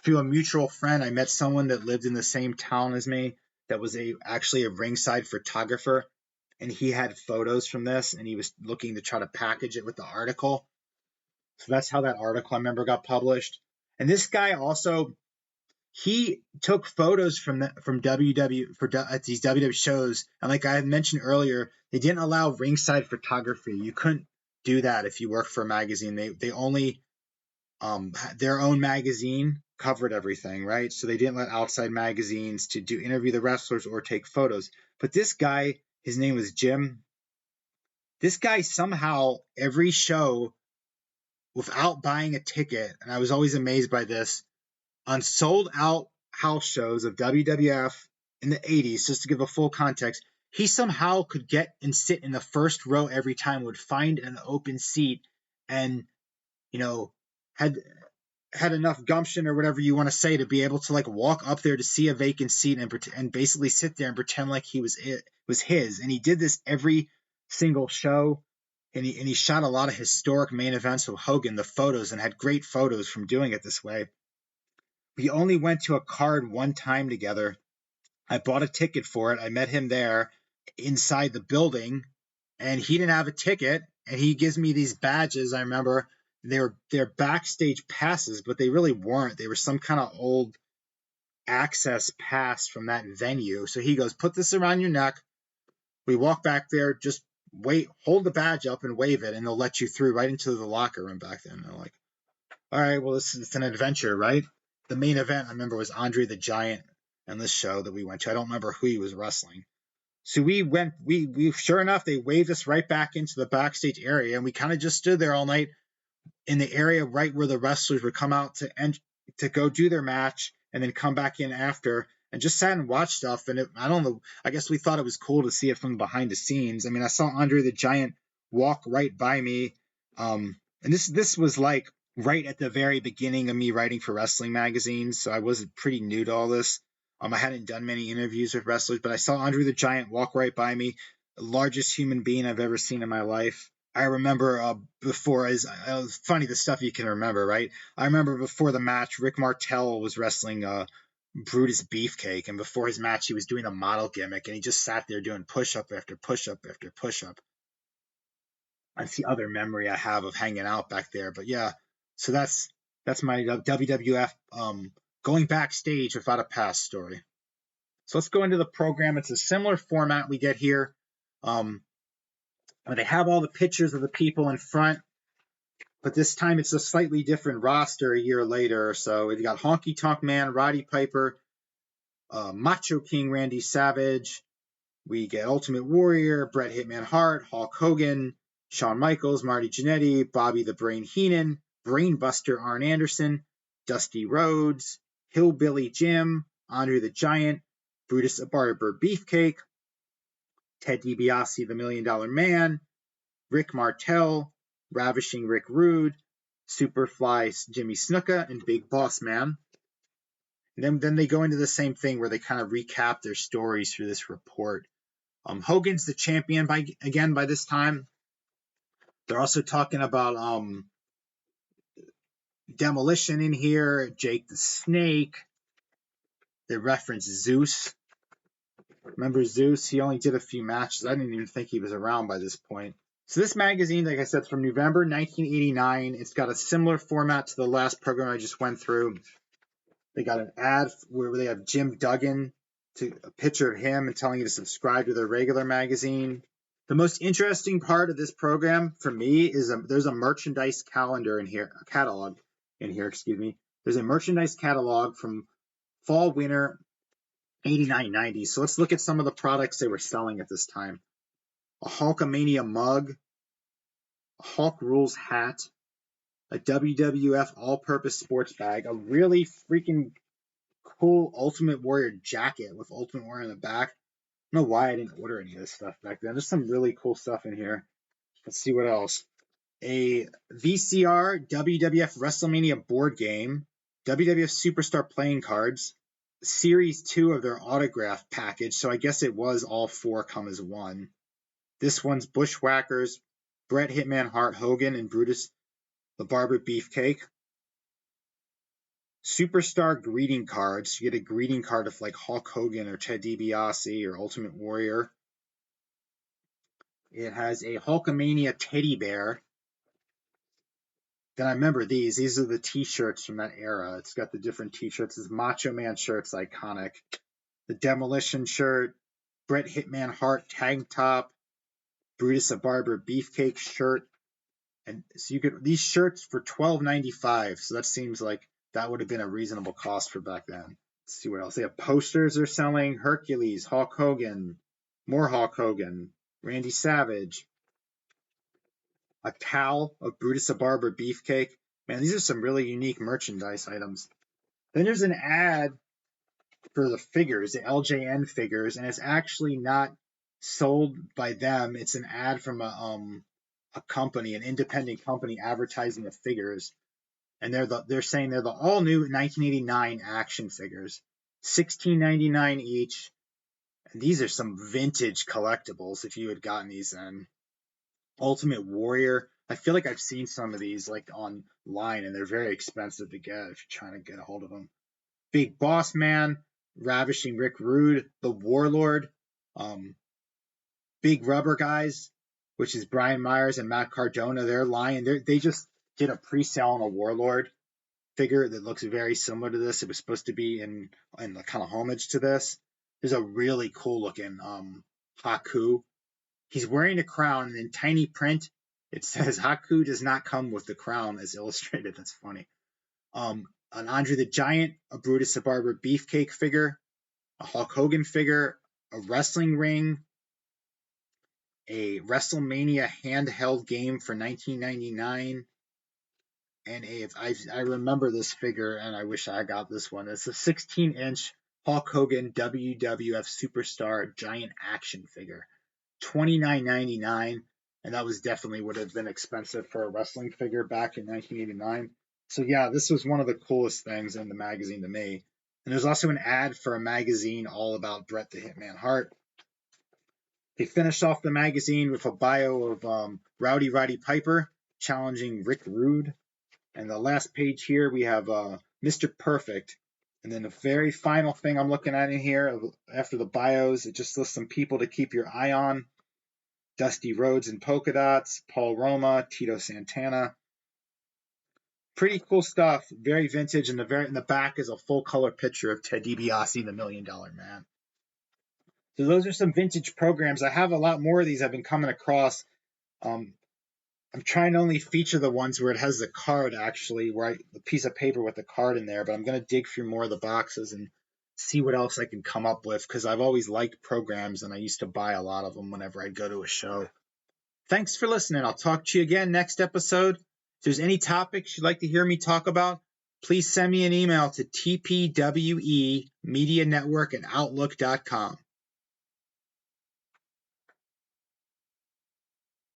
through a mutual friend, I met someone that lived in the same town as me that was actually a ringside photographer, and he had photos from this, and he was looking to try to package it with the article. So that's how that article, I remember, got published. And this guy also, he took photos from WW at these WW shows. And like I had mentioned earlier, they didn't allow ringside photography. You couldn't do that if you worked for a magazine. They only their own magazine covered everything, right? So they didn't let outside magazines to interview the wrestlers or take photos. But this guy, his name was Jim. This guy somehow every show, without buying a ticket, and I was always amazed by this, on sold out house shows of WWF in the 80s, just to give a full context, he somehow could get and sit in the first row every time, would find an open seat, and, had enough gumption or whatever you want to say to be able to like walk up there to see a vacant seat and basically sit there and pretend like he was his. And he did this every single show. And he shot a lot of historic main events with Hogan, the photos, and had great photos from doing it this way. We only went to a card one time together. I bought a ticket for it. I met him there inside the building, and he didn't have a ticket. And he gives me these badges. I remember they're backstage passes, but they really weren't. They were some kind of old access pass from that venue. So he goes, "Put this around your neck." We walk back there, just wait, hold the badge up and wave it, and they'll let you through right into the locker room back then. They're like, all right, well, it's an adventure, right? The main event, I remember, was Andre the Giant and this show that we went to. I don't remember who he was wrestling. So we went, we sure enough, they waved us right back into the backstage area, and we kind of just stood there all night in the area right where the wrestlers would come out to go do their match and then come back in after, and just sat and watched stuff. And I don't know, I guess we thought it was cool to see it from behind the scenes. I mean, I saw Andre the Giant walk right by me. And this was like right at the very beginning of me writing for wrestling magazines. So I was pretty new to all this. I hadn't done many interviews with wrestlers, but I saw Andre the Giant walk right by me, the largest human being I've ever seen in my life. I remember before, it's funny the stuff you can remember, right? I remember before the match, Rick Martel was wrestling Brutus Beefcake, and before his match, he was doing a model gimmick, and he just sat there doing push-up after push-up after push-up. That's the other memory I have of hanging out back there. But yeah, so that's my WWF going backstage without a past story. So let's go into the program. It's a similar format we get here. They have all the pictures of the people in front, but this time it's a slightly different roster a year later. So we've got Honky Tonk Man, Roddy Piper, Macho King Randy Savage. We get Ultimate Warrior, Bret Hitman Hart, Hulk Hogan, Shawn Michaels, Marty Jannetty, Bobby the Brain Heenan, Brainbuster Arn Anderson, Dusty Rhodes, Hillbilly Jim, Andre the Giant, Brutus the Barber Beefcake, Ted DiBiase the $1 Million Man, Rick Martel, Ravishing Rick Rude, Superfly Jimmy Snuka, and Big Boss Man. And then they go into the same thing where they kind of recap their stories through this report. Hogan's the champion by this time. They're also talking about Demolition in here, Jake the Snake. They reference Zeus. Remember Zeus? He only did a few matches. I didn't even think he was around by this point. So this magazine, like I said, is from November 1989. It's got a similar format to the last program I just went through. They got an ad where they have Jim Duggan, a picture of him and telling you to subscribe to their regular magazine. The most interesting part of this program for me is there's a merchandise calendar in here, a catalog in here, excuse me. There's a merchandise catalog from fall, winter, 89-90. So let's look at some of the products they were selling at this time. A Hulkamania mug, a Hulk Rules hat, a WWF all-purpose sports bag, a really freaking cool Ultimate Warrior jacket with Ultimate Warrior on the back. I don't know why I didn't order any of this stuff back then. There's some really cool stuff in here. Let's see what else. A VCR WWF WrestleMania board game, WWF Superstar playing cards, Series 2 of their autograph package, so I guess it was all four come as one. This one's Bushwhackers, Bret Hitman Hart Hogan, and Brutus the Barber Beefcake. Superstar greeting cards. You get a greeting card of like Hulk Hogan or Ted DiBiase or Ultimate Warrior. It has a Hulkamania teddy bear. Then I remember these. These are the t-shirts from that era. It's got the different t-shirts. This Macho Man shirt's iconic. The Demolition shirt, Bret Hitman Hart tank top, Brutus the Barber Beefcake shirt. And so you get these shirts for $12.95. So that seems like that would have been a reasonable cost for back then. Let's see what else. They have posters they're selling. Hercules, Hulk Hogan, more Hulk Hogan, Randy Savage, a towel of Brutus the Barber Beefcake. Man, these are some really unique merchandise items. Then there's an ad for the figures, the LJN figures, and it's actually not sold by them. It's an ad from a company, an independent company advertising the figures. And they're saying they're the all new 1989 action figures, $16.99 each. And these are some vintage collectibles if you had gotten these then. Ultimate Warrior. I feel like I've seen some of these like online and they're very expensive to get if you're trying to get a hold of them. Big Boss Man, Ravishing Rick Rude, The Warlord, Big Rubber Guys, which is Brian Myers and Matt Cardona. They're lying. They just did a pre-sale on a Warlord figure that looks very similar to this. It was supposed to be in the kind of homage to this. There's a really cool looking Haku. He's wearing a crown, and in tiny print, it says Haku does not come with the crown as illustrated. That's funny. An Andre the Giant, a Brutus the Barber Beefcake figure, a Hulk Hogan figure, a wrestling ring, a WrestleMania handheld game for $19.99, and I remember this figure, and I wish I got this one. It's a 16-inch Hulk Hogan WWF Superstar Giant action figure, $29.99, and that was definitely would have been expensive for a wrestling figure back in 1989. So yeah, this was one of the coolest things in the magazine to me. And there's also an ad for a magazine all about Bret the Hitman Hart. They finished off the magazine with a bio of Rowdy Roddy Piper challenging Rick Rude. And the last page here, we have Mr. Perfect. And then the very final thing I'm looking at in here, after the bios, it just lists some people to keep your eye on. Dusty Rhodes and Polka Dots, Paul Roma, Tito Santana. Pretty cool stuff. Very vintage, and in the back is a full color picture of Ted DiBiase, the $1 Million Man. So those are some vintage programs. I have a lot more of these I've been coming across. I'm trying to only feature the ones where it has the card, actually, the piece of paper with the card in there, but I'm going to dig through more of the boxes and see what else I can come up with, because I've always liked programs and I used to buy a lot of them whenever I'd go to a show. Thanks for listening. I'll talk to you again next episode. If there's any topics you'd like to hear me talk about, please send me an email to tpwemedianetwork@outlook.com.